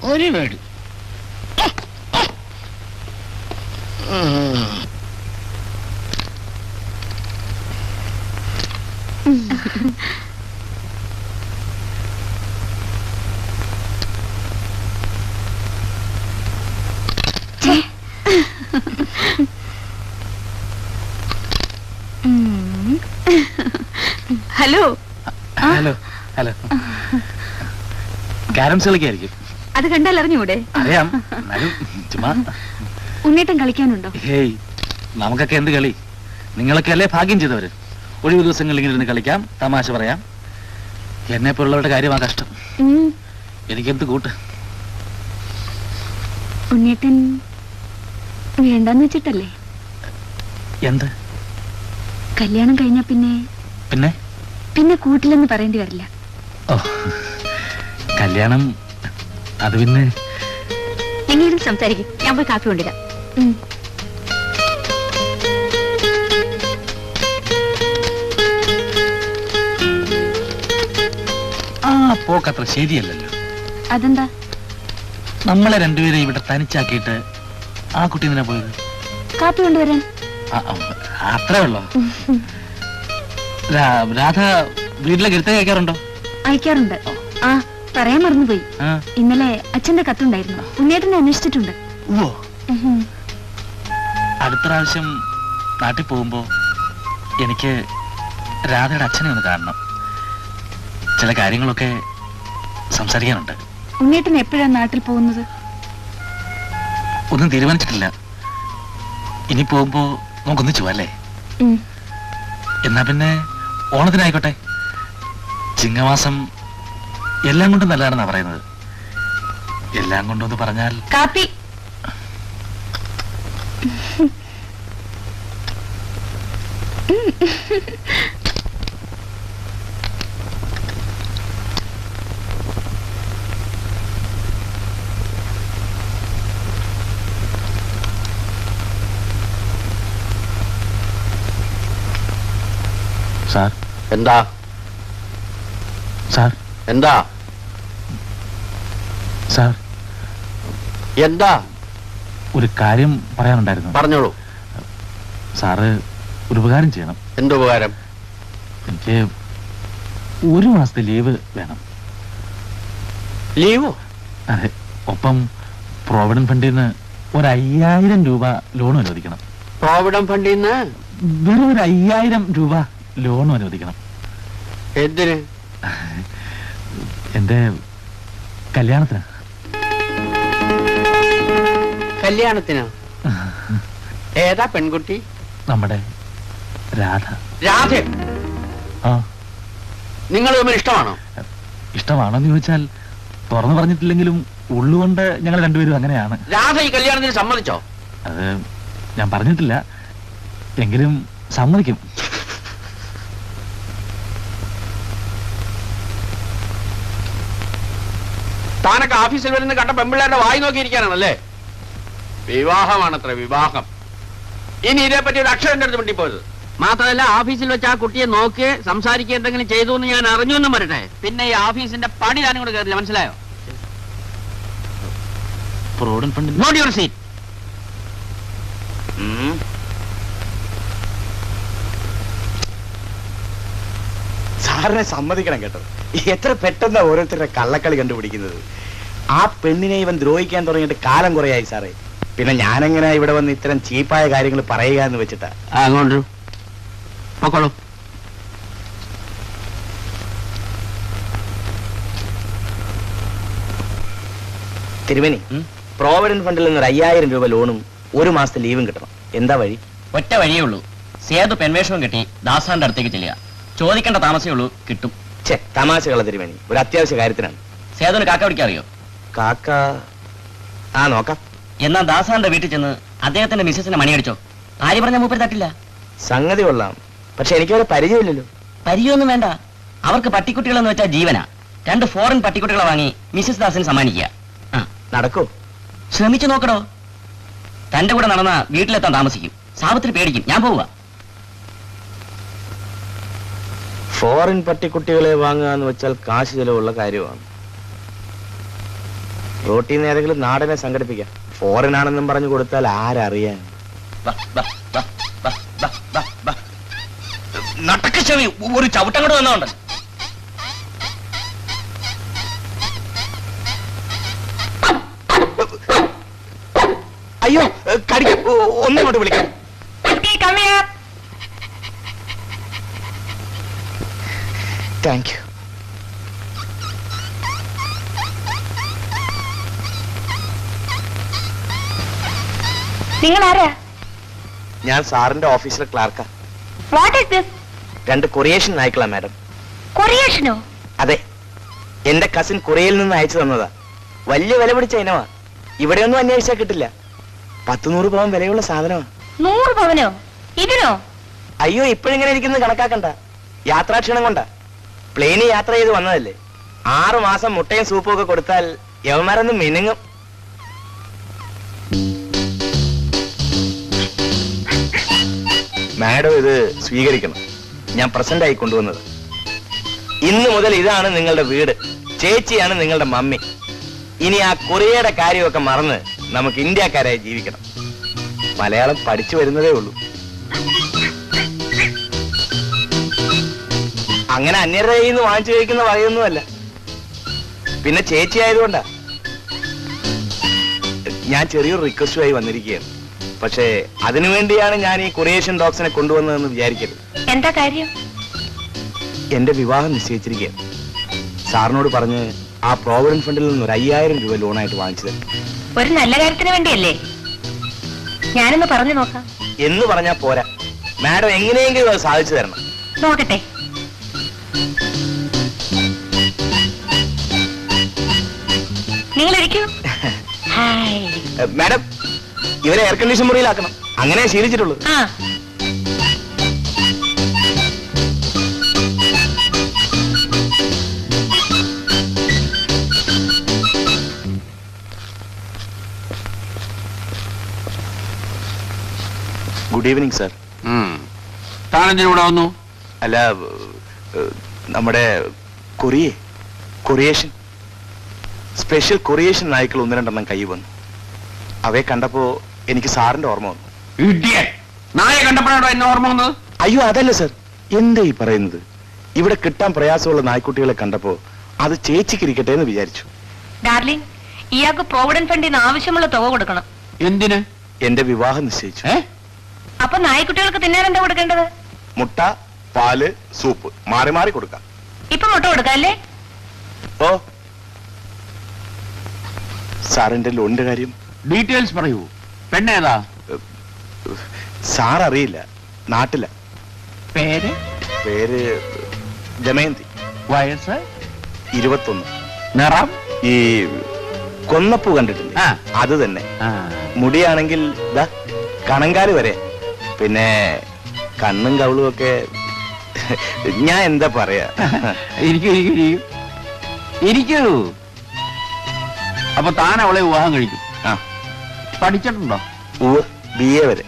ഹലോ ഹലോ ഹലോ. ക്യാരംസ് കളിക്കായിരിക്കും. അത് കണ്ടാൽ അറിഞ്ഞൂടെ? അറിയാം, എന്നാലും ചുമ്മാ. ഉണ്ണേട്ടൻ കളിക്കാനുണ്ടോ? ഹേയ്, നമുക്കൊക്കെ എന്ത് കളി? നിങ്ങളൊക്കെ അല്ലേ ഭാഗ്യം ചെയ്തവര്. ഒഴിവ് ദിവസങ്ങളിൽ ഇങ്ങനെ ഇരുന്ന് കളിക്കാം, തമാശ പറയാം. എന്നെ പോലുള്ളവരുടെ കാര്യമാ കഷ്ടം. എനിക്കെന്ത് കൂട്ട്? ഉണ്ണേട്ടൻ വേണ്ടെന്ന് വെച്ചിട്ടല്ലേ? എന്ത്? കല്യാണം കഴിഞ്ഞ പിന്നെ പിന്നെ കൂട്ടിലെന്ന് പറയേണ്ടി വരില്ല. ഓ, കല്യാണം അത് പിന്നെ എങ്ങനെയും സംസാരിക്കും. ഞാൻ പോയി കാപ്പി കൊണ്ടിരാം. ആ പോക്കത്ര ശരിയല്ലല്ലോ. അതെന്താ? നമ്മളെ രണ്ടുപേരെ ഇവിടെ തനിച്ചാക്കിയിട്ട് ആ കുട്ടി എന്തിനാ പോയത്? കാപ്പി കൊണ്ടുവരാൻ. അത്രേ ഉള്ളോ? രാധ വീട്ടിലേക്ക് എടുത്ത് അയക്കാറുണ്ടോ? അയക്കാറുണ്ട്. ആ, പറയാൻ മറന്നുപോയി. ഇന്നലെ അച്ഛന്റെ കത്തുണ്ടായിരുന്നു. ഉണ്ണേട്ടനെ അന്വേഷിച്ചിട്ടുണ്ട്. അടുത്ത പ്രാവശ്യം നാട്ടിൽ പോകുമ്പോ എനിക്ക് രാധയുടെ അച്ഛനെ ഒന്ന് കാണണം. ചില കാര്യങ്ങളൊക്കെ സംസാരിക്കാനുണ്ട്. ഉണ്ണേട്ടൻ എപ്പോഴാണ് നാട്ടിൽ പോകുന്നത്? ഒന്നും തീരുമാനിച്ചിട്ടില്ല. ഇനി പോകുമ്പോ നമുക്കൊന്നിച്ചു പോവാ അല്ലേ? എന്നാ പിന്നെ ഓണത്തിനായിക്കോട്ടെ. ചിങ്ങമാസം എല്ലാം കൊണ്ടും നല്ലതാണെന്നാ പറയുന്നത്. എല്ലാം കൊണ്ടൊന്ന് പറഞ്ഞാൽ കാപ്പി. സാർ. എന്താ സാർ? എന്താ സാർ? എന്താ? ഒരു കാര്യം പറയാനുണ്ടായിരുന്നു. പറഞ്ഞോളൂ. സാറ് ഒരു ഉപകാരം ചെയ്യണം. എന്തുപകാരം? എനിക്ക് ഒരു മാസത്തെ ലീവ് വേണം. ലീവോ? അതെ. ഒപ്പം പ്രോവിഡന്റ് ഫണ്ടിൽ നിന്ന് ഒരു 5000 രൂപ ലോൺ അനുവദിക്കണം. പ്രോവിഡന്റ് ഫണ്ടിൽ നിന്ന് വെറും ഒരു 5000 രൂപ ലോൺ അനുവദിക്കണം. എന്തിന്? എന്റെ കല്യാണത്തിന്. കല്യാണത്തിനോ? ഏതാ പെൺകുട്ടി? നമ്മുടെ രാധ. രാധ? ആ. നിങ്ങൾ തമ്മിൽ ഇഷ്ടമാണോ? ഇഷ്ടമാണോന്ന് ചോദിച്ചാൽ തുറന്നു പറഞ്ഞിട്ടില്ലെങ്കിലും ഉള്ളുകൊണ്ട് ഞങ്ങൾ രണ്ടുപേരും അങ്ങനെയാണ്. രാധ ഈ കല്യാണത്തിന് സമ്മതിച്ചോ? അത് ഞാൻ പറഞ്ഞിട്ടില്ല, എങ്കിലും സമ്മതിക്കും. താനൊക്കെ ഓഫീസിൽ വരുന്ന കണ്ട പെമ്പിള്ളേരുടെ വായി നോക്കിയിരിക്കാനാണല്ലേ? വിവാഹമാണത്ര, വിവാഹം. ഇനി ഇതേപ്പറ്റി ഒരു അക്ഷരം അടുത്ത് മിണ്ടിപ്പോയത്. മാത്രമല്ല ഓഫീസിൽ വെച്ച് ആ കുട്ടിയെ നോക്കി സംസാരിക്കുക എന്തെങ്കിലും ചെയ്തു എന്ന് ഞാൻ അറിഞ്ഞു എന്നും വരട്ടെ. പിന്നെ ഈ ഓഫീസിന്റെ പണി താനും കൂടെ കയറില്ല, മനസ്സിലായോ? Provident fund. Note your seat. സാറിനെ സമ്മതിക്കണം കേട്ടോ. എത്ര പെട്ടെന്നാ ഓരോരുത്തരുടെ കള്ളക്കളി കണ്ടുപിടിക്കുന്നത്. ആ പെണ്ണിനെ ഇവൻ ദ്രോഹിക്കാൻ തുടങ്ങിയിട്ട് കാലം കുറയായി സാറേ. പിന്നെ ഞാനെങ്ങനെ ഇവിടെ വന്ന് ഇത്തരം ചീപ്പായ കാര്യങ്ങൾ പറയുക എന്ന് വെച്ചിട്ടാ. അങ്ങോട്ട് നോക്കോളൂ. തിരുമേനി, പ്രോവിഡന്റ് ഫണ്ടിൽ നിന്ന് 5000 രൂപ ലോണും ഒരു മാസത്തെ ലീവും കിട്ടണം. എന്താ വഴി? ഒറ്റ വഴിയേ ഉള്ളൂ. സേതു പെൻവേഷവും കിട്ടി ദാസാന്റെ അടുത്തേക്ക് ചെല്ലുക. ചോദിക്കേണ്ട താമസേ ഉള്ളൂ, കിട്ടും. ഛേ, തമാശകള തിരുമേനി. ഒരു അത്യാവശ്യ കാര്യത്തിനാണ്. സേതുവിന് കാക്ക പിടിക്കാറിയോ? കാക്ക? ആ, നോക്കാം. എന്നാ ദാസാന്റെ വീട്ടിൽ ചെന്ന് അദ്ദേഹത്തിന്റെ മിസ്സസിനെ മണിയടിച്ചോ. ആര് പറഞ്ഞ മൂപ്പര് തട്ടില്ല. സംഗതി കൊള്ളാം, പക്ഷെ എനിക്ക് അവരെ പരിചയമില്ലല്ലോ. പരിചയമൊന്നും വേണ്ട. അവർക്ക് പട്ടിക്കുട്ടികളെന്ന് വെച്ചാൽ ജീവനാ. 2 ഫോറിൻ പട്ടിക്കുട്ടികളെ വാങ്ങി മിസ്സസ് ദാസിന് സമ്മാനിക്കുക. നടക്കൂ. ശ്രമിച്ചു നോക്കടോ. തന്റെ കൂടെ നടന്ന വീട്ടിലെത്താൻ താമസിക്കും. സാപത്തിൽ പേടിക്കും. ഞാൻ പോവുക. ഫോറിൻ പട്ടിക്കുട്ടികളെ വാങ്ങുക എന്ന് വെച്ചാൽ കാശ് ചെലവുള്ള കാര്യമാണ്. റോട്ടിൽ നിന്ന് ഏതെങ്കിലും നാടനെ സംഘടിപ്പിക്കാം. ഫോറിൻ ആണെന്നും പറഞ്ഞു കൊടുത്താൽ ആരറിയാൻ? നട്ടക്കശവി ഒരു ചവിട്ടങ്ങോട്ട് വന്നോണ്ട്. അയ്യോ, കടിക്കാം. ഒന്നിങ്ങോട്ട് വിളിക്കാം. Thank you. നിങ്ങൾ ആരാ? ഞാൻ സാറിന്റെ ഓഫീസിലെ ക്ലാർക്കാ. What is this? 2 കൊറിയേഷൻ നായ്ക്കളാ മാഡം. കൊറിയേഷനോ? അതെ, എന്റെ കസിൻ കൊറിയയിൽ നിന്ന് അയച്ചു തന്നതാ. വലിയ വില പിടിച്ച ഇനമാ. ഇവിടെയൊന്നും അന്വേഷിച്ചാൽ കിട്ടില്ല. 100-100 പവൻ വിലയുള്ള സാധനമാ. 100 പവനോ? ഇതിനോ? അയ്യോ, ഇപ്പോഴിങ്ങനെ ഇരിക്കുന്നത് കണക്കാക്കണ്ട. യാത്രാക്ഷീണം കൊണ്ടാ. പ്ലെയിനിൽ യാത്ര ചെയ്ത് വന്നതല്ലേ. 6 മാസം മുട്ടയും സൂപ്പും ഒക്കെ കൊടുത്താൽ യവന്മാരൊന്നും മിനുങ്ങും. മാഡം ഇത് സ്വീകരിക്കണം. ഞാൻ പ്രസന്റ് ആയി കൊണ്ടുവന്നത്. ഇന്ന് മുതൽ ഇതാണ് നിങ്ങളുടെ വീട്. ചേച്ചിയാണ് നിങ്ങളുടെ മമ്മി. ഇനി ആ കൊറിയയുടെ കാര്യമൊക്കെ മറന്ന് നമുക്ക് ഇന്ത്യക്കാരായി ജീവിക്കണം. മലയാളം പഠിച്ചു വരുന്നതേ ഉള്ളൂ. അങ്ങനെ അന്യരുടെ കയ്യിൽ നിന്ന് വാങ്ങിച്ചു കഴിക്കുന്ന വകയൊന്നുമല്ല. പിന്നെ ചേച്ചി ആയതുകൊണ്ടാ. ഞാൻ ചെറിയൊരു റിക്വസ്റ്റുമായി വന്നിരിക്കുകയാണ്. പക്ഷേ അതിനുവേണ്ടിയാണ് ഞാൻ ഈ കൊറിയേഷൻ ഡോഗ്സിനെ കൊണ്ടുവന്നതെന്ന് വിചാരിക്കരുത്. എന്താ കാര്യം? എന്റെ വിവാഹം നിശ്ചയിച്ചിരിക്കുകയാണ്. സാറിനോട് പറഞ്ഞ് ആ പ്രോവിഡന്റ് ഫണ്ടിൽ നിന്ന് ഒരു 5000 രൂപ ലോണായിട്ട് വാങ്ങിച്ചത്. ഒരു നല്ല കാര്യത്തിന് വേണ്ടിയല്ലേ? ഞാനൊന്ന് പറഞ്ഞു നോക്കാം. എന്ന് പറഞ്ഞാ പോരാ, മാഡം എങ്ങനെയെങ്കിലും അത് സാധിച്ചു തരണം. നോക്കട്ടെ. നിങ്ങൾ ഇരിക്കൂ. മാഡം, ഇവരെ എയർ കണ്ടീഷൻ മുറിയിലാക്കണം, അങ്ങനെ ശീലിച്ചിട്ടുള്ളൂ. Good evening sir. താനെന്തിനൂടെ വന്നു? അല്ല, നമ്മുടെ കൊറിയേഷൻ സ്പെഷ്യൽ കൊറിയേഷൻ നായ്ക്കൾ 1-2 കൈ വന്നു. അവയെ കണ്ടപ്പോ എനിക്ക് സാറിന്റെ ഓർമ്മ വന്നു. നായ കണ്ടപ്പോഴാണോ എന്നെ ഓർമ്മ വന്നത്? അയ്യോ, അതല്ല സർ, എന്താ ഈ പറയുന്നത്? ഇവിടെ കിട്ടാൻ പ്രയാസമുള്ള നായ്ക്കുട്ടികളെ കണ്ടപ്പോ അത് ചേച്ചിക്കിരിക്കട്ടെ എന്ന് വിചാരിച്ചു. ഡാർലിംഗ്, ഇയാൾക്ക് പ്രോവിഡന്റ് ഫണ്ടിൽ നിന്ന് ആവശ്യമുള്ള തുക കൊടുക്കണം. എന്തിന്? എന്റെ വിവാഹം നിശ്ചയിച്ചു. അപ്പൊ നായ്ക്കുട്ടികൾക്ക് തിന്നാൻ എന്താ കൊടുക്കേണ്ടത്? മുട്ട, പാല്, സൂപ്പ് മാറി മാറി കൊടുക്കാം. ഇപ്പൊ മുട്ട കൊടുക്കാല്ലേ? ഓ സാറിന്റെ ലോണിന്റെ കാര്യം ഡീറ്റെയിൽസ് പറയൂ. പെണ്ണേതാ? സാർ അറിയില്ല, നാട്ടില. പേര്? പേര് ദമയന്തി. വയസ്സ്? 21. നിറം? ഈ കൊന്നപ്പൂ കണ്ടിട്ടില്ല, അത് തന്നെ. മുടിയാണെങ്കിൽ കണങ്കാല് വരെ, പിന്നെ കണ്ണും കവിളും ഒക്കെ. ഞാൻ എന്താ പറയാ. ഇരിക്കൂ. അപ്പൊ താൻ അവളെ വിവാഹം കഴിക്കും? പഠിച്ചിട്ടുണ്ടോ? BA വരെ.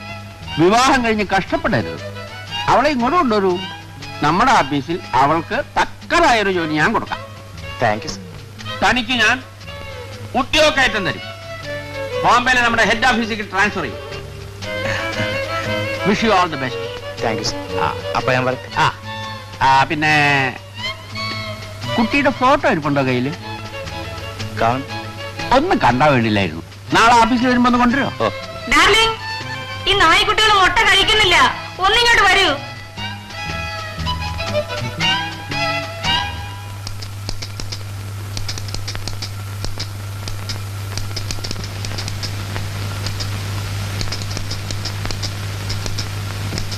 വിവാഹം കഴിഞ്ഞ് കഷ്ടപ്പെടരുത്. അവളെ ഇങ്ങോട്ട് കൊണ്ടുവരൂ. നമ്മുടെ ഓഫീസിൽ അവൾക്ക് തക്കതായൊരു ജോലി ഞാൻ കൊടുക്കാം. Thank you sir. തനിക്ക് ഞാൻ ഉദ്യോഗക്കയറ്റം തരും. ബോംബെയിലെ നമ്മുടെ ഹെഡ് ഓഫീസിലേക്ക് ട്രാൻസ്ഫർ ചെയ്യും. Wish you all the best. Thank you sir. അപ്പൊ ഞാൻ വരട്ടെ. പിന്നെ കുട്ടിയുടെ ഫോട്ടോ ഇരിപ്പുണ്ടോ കയ്യില്? ഒന്ന് കണ്ടാ വേണ്ടില്ലായിരുന്നു. നാളെ ഓഫീസിൽ വരുമ്പോ ഒന്ന് കൊണ്ടുവരോ? ഡാർലിംഗ്, ഈ നായ്ക്കുട്ടികൾ മുട്ട കഴിക്കുന്നില്ല, ഒന്നിങ്ങോട്ട് വരൂ.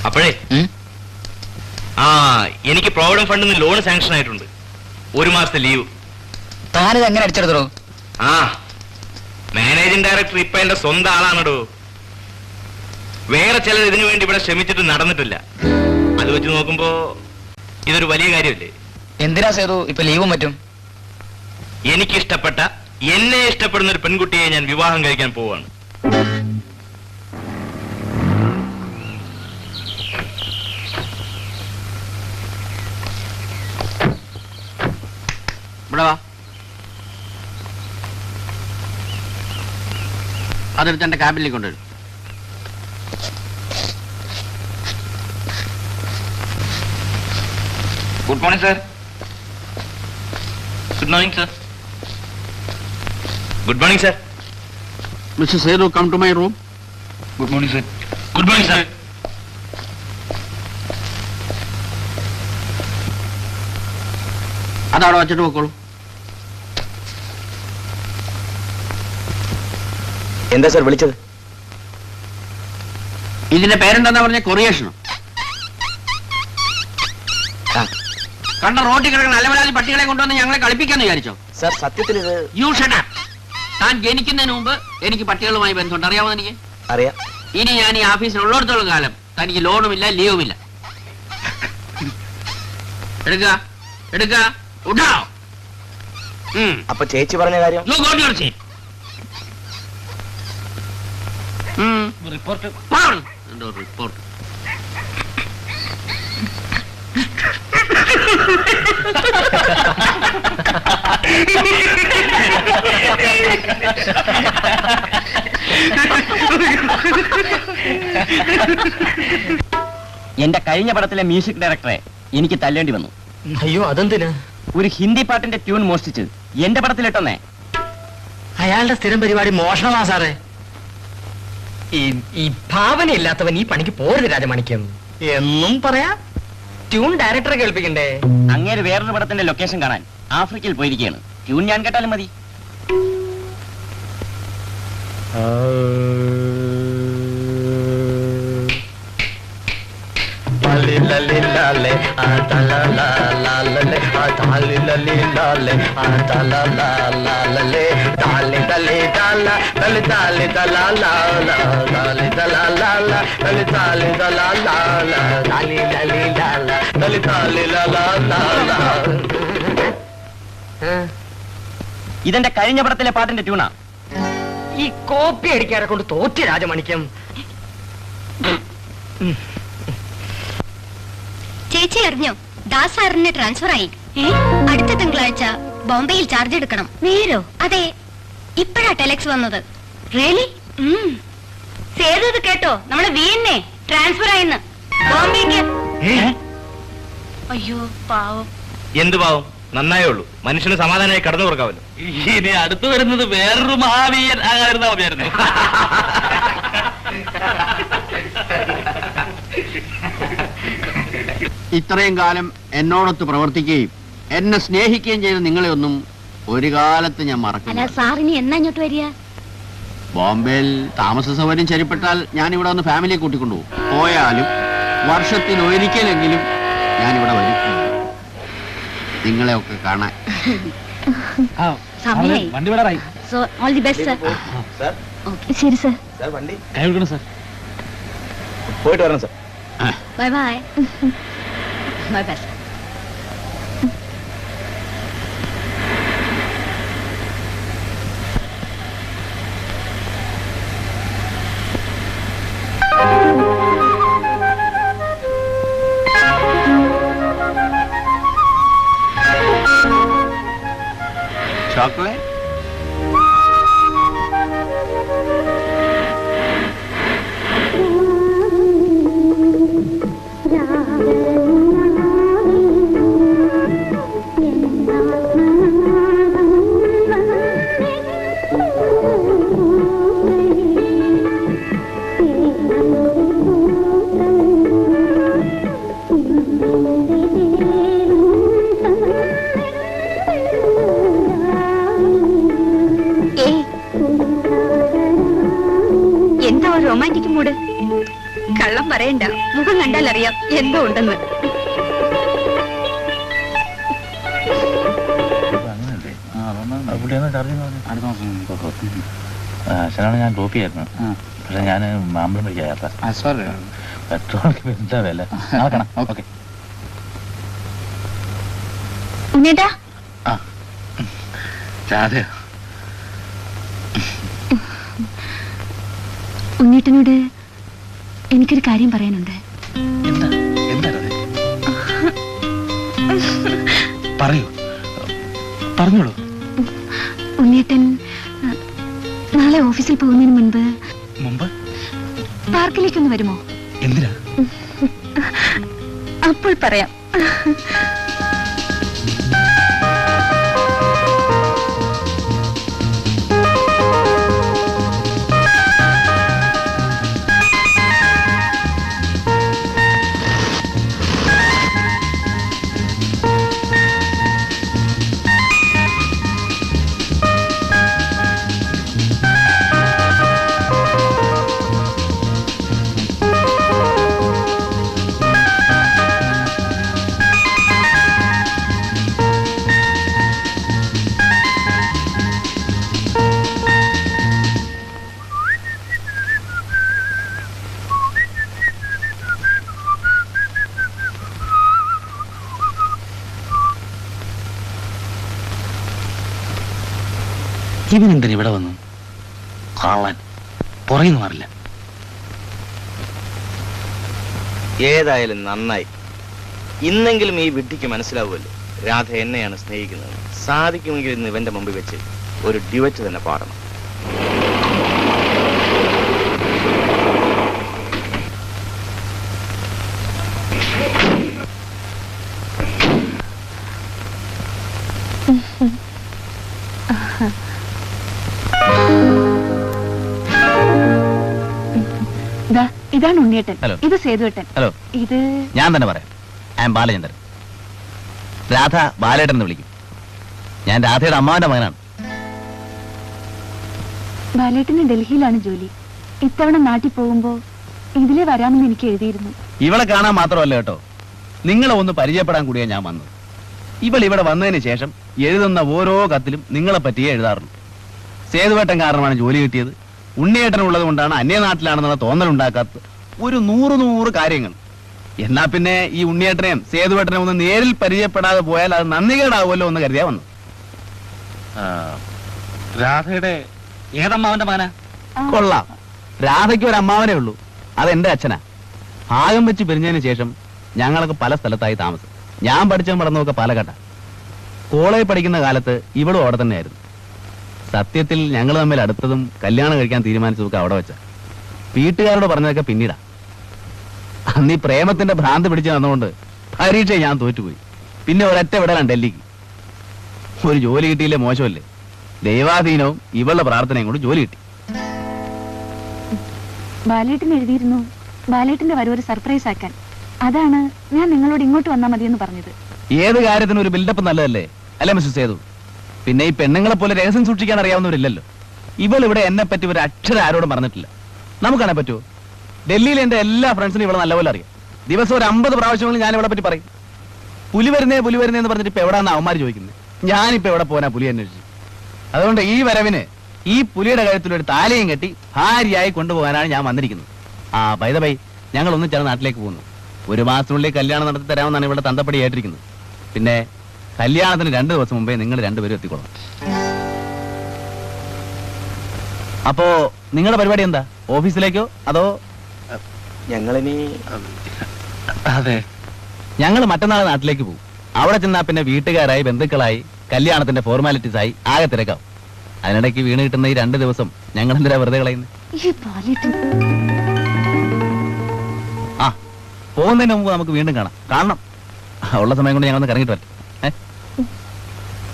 അപ്പോഴേ എനിക്ക് പ്രോവിഡന്റ് ഫണ്ടിൽ നിന്ന് ലോൺ സാങ്ഷൻ ആയിട്ടുണ്ട്. 1 മാസത്തെ ലീവ്. താനിത് എങ്ങനെ അടിച്ചെടുത്തോ? മാനേജിംഗ് ഡയറക്ടർ ഇപ്പൊ എന്റെ സ്വന്തം ആളാണോ. വേറെ ചിലർ ഇതിനു വേണ്ടി ഇവിടെ ശ്രമിച്ചിട്ട് നടന്നിട്ടില്ല. അത് വെച്ച് നോക്കുമ്പോ ഇതൊരു വലിയ കാര്യമല്ലേ? എന്തിനാ സേതു ഇപ്പൊ ലീവും പറ്റും? എനിക്കിഷ്ടപ്പെട്ട, എന്നെ ഇഷ്ടപ്പെടുന്ന ഒരു പെൺകുട്ടിയെ ഞാൻ വിവാഹം കഴിക്കാൻ പോവാണ്. ഇവിടെ വാ. അതെടുത്ത് എന്റെ ക്യാബിനിലേക്ക് കൊണ്ടുവരും. Good morning sir. Good morning sir. Good morning sir. Mister Sethu, come to my room. Good morning sir. Good morning sir. അതവിടെ വച്ചിട്ട് പോക്കോളൂ. എന്താ സാർ വിളിച്ചത്? ഇതിന്റെ പേരെന്താ പറഞ്ഞ? കൊറിയേഷനോ? കണ്ട റോട്ടിൽ കിടക്കുന്ന അലവലാതി പട്ടികളെ കൊണ്ടുവന്ന് ഞങ്ങളെ കളിപ്പിക്കാന്ന് വിചാരിച്ചോ? സാർ സത്യത്തിൽ ഇത് യു ഷട്ട് അപ്പ്. താൻ ജനിക്കുന്നതിന് മുമ്പ് എനിക്ക് പട്ടികളുമായി ബന്ധമുണ്ട്, അറിയാമോ? എനിക്ക് അറിയാം. ഇനി ഞാൻ ഈ ഓഫീസിൽ ഉള്ളിടത്തോളം കാലം തനിക്ക് ലോണുമില്ല, ലീവുമില്ല. എടുക്ക എടുക്ക. അപ്പൊ ചേച്ചി പറഞ്ഞ കാര്യം? റിപ്പോർട്ട്. റിപ്പോർട്ട്. എന്റെ കഴിഞ്ഞ പടത്തിലെ മ്യൂസിക് ഡയറക്ടറെ എനിക്ക് തല്ലേണ്ടി വന്നു. അയ്യോ, അതെന്തിനാ? ഒരു ഹിന്ദി പാട്ടിന്റെ ട്യൂൺ മോഷ്ടിച്ച് എന്റെ പടത്തിലിട്ടെന്നേ. അയാളുടെ സ്ഥിരം പരിപാടി മോഷണമാ സാറേ. ഈ ഭാവനയില്ലാത്തവൻ ഈ പണിക്ക് പോരുത് രാജമാണിക്യം എന്നും പറയാ. ട്യൂൺ ഡയറക്ടറെ കേൾപ്പിക്കണ്ടേ? അങ്ങേര് വേറൊരു പടത്തിന്റെ ലൊക്കേഷൻ കാണാൻ ആഫ്രിക്കയിൽ പോയിരിക്കുകയാണ്. ട്യൂൺ ഞാൻ കേട്ടാലും മതി. ഇതെന്റെ കഴിഞ്ഞ പടത്തിലെ പാട്ടിന്റെ ട്യൂണാ. ഈ കോപ്പി അടിക്കാരെ കൊണ്ട് തോറ്റ് രാജമാണിക്യം. ചേച്ചി അറിഞ്ഞോ, ദാസ് സാറിന് ട്രാൻസ്ഫർ ആയി. അടുത്ത തിങ്കളാഴ്ച ബോംബെയിൽ ചാർജ് എടുക്കണം. നേരോ? അതെ, ഇപ്പോഴാ ടെലക്സ് വന്നത്. റിയലി? സേതു കേട്ടോ, നമ്മളെ വീണേ ട്രാൻസ്ഫർ ആയിന്ന് ബോംബെക്ക്. അയ്യോ പാവം. എന്ത് പാവം? നന്നായേ ഉള്ളൂ. മനുഷ്യന് സമാധാനമായി കടന്നു കൊടുക്കാമല്ലോ. ഇനി അടുത്തു വരുന്നത് വേറൊരു മഹാവീരൻ ആകാതിരുന്നാ മതിയായിരുന്നു. ഇത്രയും കാലം എന്നോടൊത്ത് പ്രവർത്തിക്കുകയും എന്നെ സ്നേഹിക്കുകയും ചെയ്ത നിങ്ങളെ ഒന്നും ഒരു കാലത്ത് ഞാൻ അല്ല മറക്കില്ല. സാറിനി എന്നാ ഇങ്ങോട്ട് വരിക? ബോംബെയിൽ താമസ സൗകര്യം ശരിപ്പെട്ടാൽ ഞാൻ ഇവിടെ വന്ന് ഫാമിലിയെ കൂട്ടിക്കൊണ്ടുപോകും. പോയാലും വർഷത്തിലൊരിക്കലെങ്കിലും ഞാനിവിടെ വരും, നിങ്ങളെ ഒക്കെ കാണാൻ. സമയായി. വണ്ടി വിടാറായി. So all the best sir. ശരി സർ. വണ്ടി കൈ കൊടുക്കണം സാർ. പോയിട്ട് വരണം sir. Bye bye. Bye bye. Chocolate എന്താ ഒരു റൊമാൻറ്റിക് മൂഡ്? കള്ളം പറയണ്ട, മുഖം കണ്ടാൽ അറിയാം എന്തോ ഉണ്ടെന്ന്. അച്ഛനാണ് ഞാൻ ഡ്രോപ്പ് ചെയ്യായിരുന്നു. പക്ഷെ ഞാൻ മാമ്പഴം മേടിക്കാത്ത പെട്രോൾക്ക് എന്താ വില നോക്കണം. ഓക്കെ ഉണ്ണേട്ടാ, അതെയോ? ഉണ്ണേട്ടനോട് എനിക്കൊരു കാര്യം പറയാനുണ്ട്. എന്താ എന്താ പറയൂ, പറഞ്ഞോളൂ. ഉണ്ണേട്ടൻ നാളെ ഓഫീസിൽ പോകുന്നതിന് മുമ്പ് പാർക്കിലേക്കൊന്ന് വരുമോ? എന്തിനാ? അപ്പോൾ പറയാം. ഇവനെന്തിന് ഇവിടെ വന്നു? കാണാൻ പുറയുന്നു മാറില്ല. ഏതായാലും നന്നായി. ഇന്നെങ്കിലും ഈ വിഡ്ഢിക്ക് മനസ്സിലാവുമല്ലോ രാധ എന്നെയാണ് സ്നേഹിക്കുന്നത്. സാധിക്കുമെങ്കിൽ ഇന്ന് ഇവന്റെ മുമ്പിൽ വെച്ച് ഒരു ഡ്യുവറ്റ് തന്നെ പാടണം. ഇതാണ് ഉണ്ണിയേട്ടൻ. ഹലോ. ഇത് സേതുവേട്ടൻ. ഹലോ. ഇത് ഞാൻ തന്നെ പറയാം. I am Balachandran. രാധ ബാലേട്ടൻ എന്ന് വിളിക്കും. ഞാൻ രാധയുടെ അമ്മാവന്റെ മകനാണ്. ബാലേട്ടന് ഡൽഹിയിലാണ് ജോലി. ഇത്തവണ നാട്ടിൽ പോകുമ്പോ ഇതിലെ വരാമെന്ന് എനിക്ക് എഴുതിയിരുന്നു. ഇവളെ കാണാൻ മാത്രമല്ല കേട്ടോ, നിങ്ങളെ ഒന്ന് പരിചയപ്പെടാൻ കൂടിയാ ഞാൻ വന്നത്. ഇവൾ ഇവിടെ വന്നതിന് ശേഷം എഴുതുന്ന ഓരോ കത്തിലും നിങ്ങളെ പറ്റിയേ എഴുതാറുള്ളൂ. സേതുവേട്ടൻ കാരണമാണ് ജോലി കിട്ടിയത്, ഉണ്ണിയേട്ടനുള്ളത് കൊണ്ടാണ് അന്യനാട്ടിലാണെന്നുള്ള തോന്നലുണ്ടാക്കാത്തത്, ഒരു 100 കാര്യങ്ങൾ. എന്നാ പിന്നെ ഈ ഉണ്ണിയേട്ടനെയും സേതുവേട്ടനെ ഒന്ന് നേരിൽ പരിചയപ്പെടാതെ പോയാൽ അത് നന്ദികേടാവുമല്ലോ എന്ന് കരുതിയാ വന്നു. രാധയുടെ ഏതമ്മാവന്റെ മകനാ? കൊള്ളാം, രാധയ്ക്ക് ഒരു അമ്മാവനേ ഉള്ളൂ, അതെന്റെ അച്ഛനാ. ഭാഗം വെച്ച് പിരിഞ്ഞതിന് ശേഷം ഞങ്ങളൊക്കെ പല സ്ഥലത്തായി താമസം. ഞാൻ പഠിച്ച വളർന്നതൊക്കെ പാലക്കാട്ട. കോളേജ് പഠിക്കുന്ന കാലത്ത് ഇവളും അവിടെ തന്നെയായിരുന്നു. സത്യത്തിൽ ഞങ്ങൾ തമ്മിൽ അടുത്തതും കല്യാണം കഴിക്കാൻ തീരുമാനിച്ചതൊക്കെ അവിടെ വെച്ച. വീട്ടുകാരോട് പറഞ്ഞതൊക്കെ പിന്നീടാ. അന്ന് ഈ പ്രേമത്തിന്റെ ഭ്രാന്ത് പിടിച്ച് നടന്നുകൊണ്ട് പരീക്ഷ ഞാൻ തോറ്റുപോയി. പിന്നെ ഒരൊറ്റ വിടലാണ് ഡൽഹിക്ക്. ഒരു ജോലി കിട്ടിയില്ലേ മോശമല്ലേ? ദൈവാധീനവും ഇവളുടെ പ്രാർത്ഥനയും കൊണ്ട് ജോലി കിട്ടി. ബാലേട്ടൻ എഴുതിയിരുന്നു ബാലേട്ടന്റെ വരവ് ഒരു സർപ്രൈസ് ആക്കാൻ. അതാണ് ഞാൻ നിങ്ങളോട് ഇങ്ങോട്ട് വന്നാൽ മതിയെന്ന് പറഞ്ഞത്. ഏത് കാര്യത്തിനും ഒരു ബിൽഡപ്പ് നല്ലതല്ലേ, അല്ലേ മിസ്സസ് സേതു? പിന്നെ ഈ പെണ്ണുങ്ങളെ പോലെ രഹസ്യം സൂക്ഷിക്കാൻ അറിയാവുന്നവരില്ലല്ലോ. ഇവൾ ഇവിടെ എന്നെ പറ്റി ഒരു അക്ഷരം ആരോടും പറഞ്ഞിട്ടില്ല. നമുക്കാണെ പറ്റുമോ? ഡൽഹിയിൽ എന്റെ എല്ലാ ഫ്രണ്ട്സിനും ഇവിടെ നല്ലപോലെ അറിയാം. ദിവസം ഒരു 50 പ്രാവശ്യങ്ങളിൽ ഞാൻ ഇവിടെ പറ്റി പറയും. പുലി വരുന്നേന്ന് പറഞ്ഞിട്ട് ഇപ്പൊ എവിടെയാണ് അവന്മാർ ചോദിക്കുന്നത്? ഞാനിപ്പോ എവിടെ പോനാ പുലി അന്വേഷിച്ചു. അതുകൊണ്ട് ഈ വരവിന് ഈ പുലിയുടെ കഴുത്തിലൊരു താലയും കെട്ടി ഭാര്യയായി കൊണ്ടുപോകാനാണ് ഞാൻ വന്നിരിക്കുന്നത്. ബൈ ദ ബൈ, ഞങ്ങൾ ഒന്നിച്ചാണ് നാട്ടിലേക്ക് പോകുന്നു. 1 മാസത്തിനുള്ളിൽ കല്യാണം നടത്തി തരാമെന്നാണ് ഇവിടെ തന്തപ്പടി ഏറ്റിരിക്കുന്നത്. പിന്നെ കല്യാണത്തിന് 2 ദിവസം മുമ്പേ നിങ്ങൾ രണ്ടുപേരും എത്തിക്കൊള്ളണം. അപ്പോ നിങ്ങളുടെ പരിപാടി എന്താ? ഓഫീസിലേക്കോ അതോ? ഞങ്ങളിനി അതെ, ഞങ്ങൾ മറ്റന്നാൾ നാട്ടിലേക്ക് പോകും. അവിടെ ചെന്നാ പിന്നെ വീട്ടുകാരായി ബന്ധുക്കളായി കല്യാണത്തിന്റെ ഫോർമാലിറ്റീസ് ആയി ആകെ തിരക്കാവും. അതിനിടയ്ക്ക് വീണ് കിട്ടുന്ന ഈ 2 ദിവസം ഞങ്ങൾ എന്തിനാ വെറുതെ കളയുന്നത്? പോകുന്നതിന് മുമ്പ് നമുക്ക് വീണ്ടും കാണണം. ഉള്ള സമയം കൊണ്ട് ഞങ്ങളൊന്ന് കറങ്ങിട്ട് വരട്ടെ.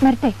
വരട്ടെ.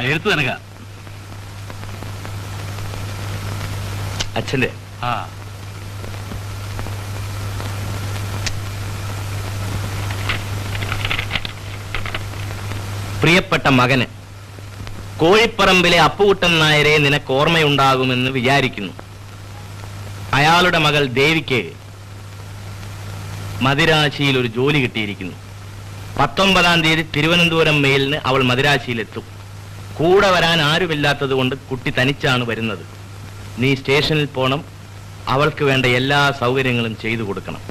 എഴുത്തു തനക അച്ഛന്റെ പ്രിയപ്പെട്ട മകന്, കോഴിപ്പറമ്പിലെ അപ്പുകുട്ടൻ നായരെ നിനക്ക് ഓർമ്മയുണ്ടാകുമെന്ന് വിചാരിക്കുന്നു. അയാളുടെ മകൾ ദേവിക്ക് മദിരാശിയിൽ ഒരു ജോലി കിട്ടിയിരിക്കുന്നു. 19-ാം തീയതി തിരുവനന്തപുരം മെയിലിന് അവൾ മദിരാശിയിലെത്തും. കൂടെ വരാൻ ആരുമില്ലാത്തത് കൊണ്ട് കുട്ടി തനിച്ചാണ് വരുന്നത്. നീ സ്റ്റേഷനിൽ പോണം. അവൾക്ക് വേണ്ട എല്ലാ സൗകര്യങ്ങളും ചെയ്തു കൊടുക്കണം.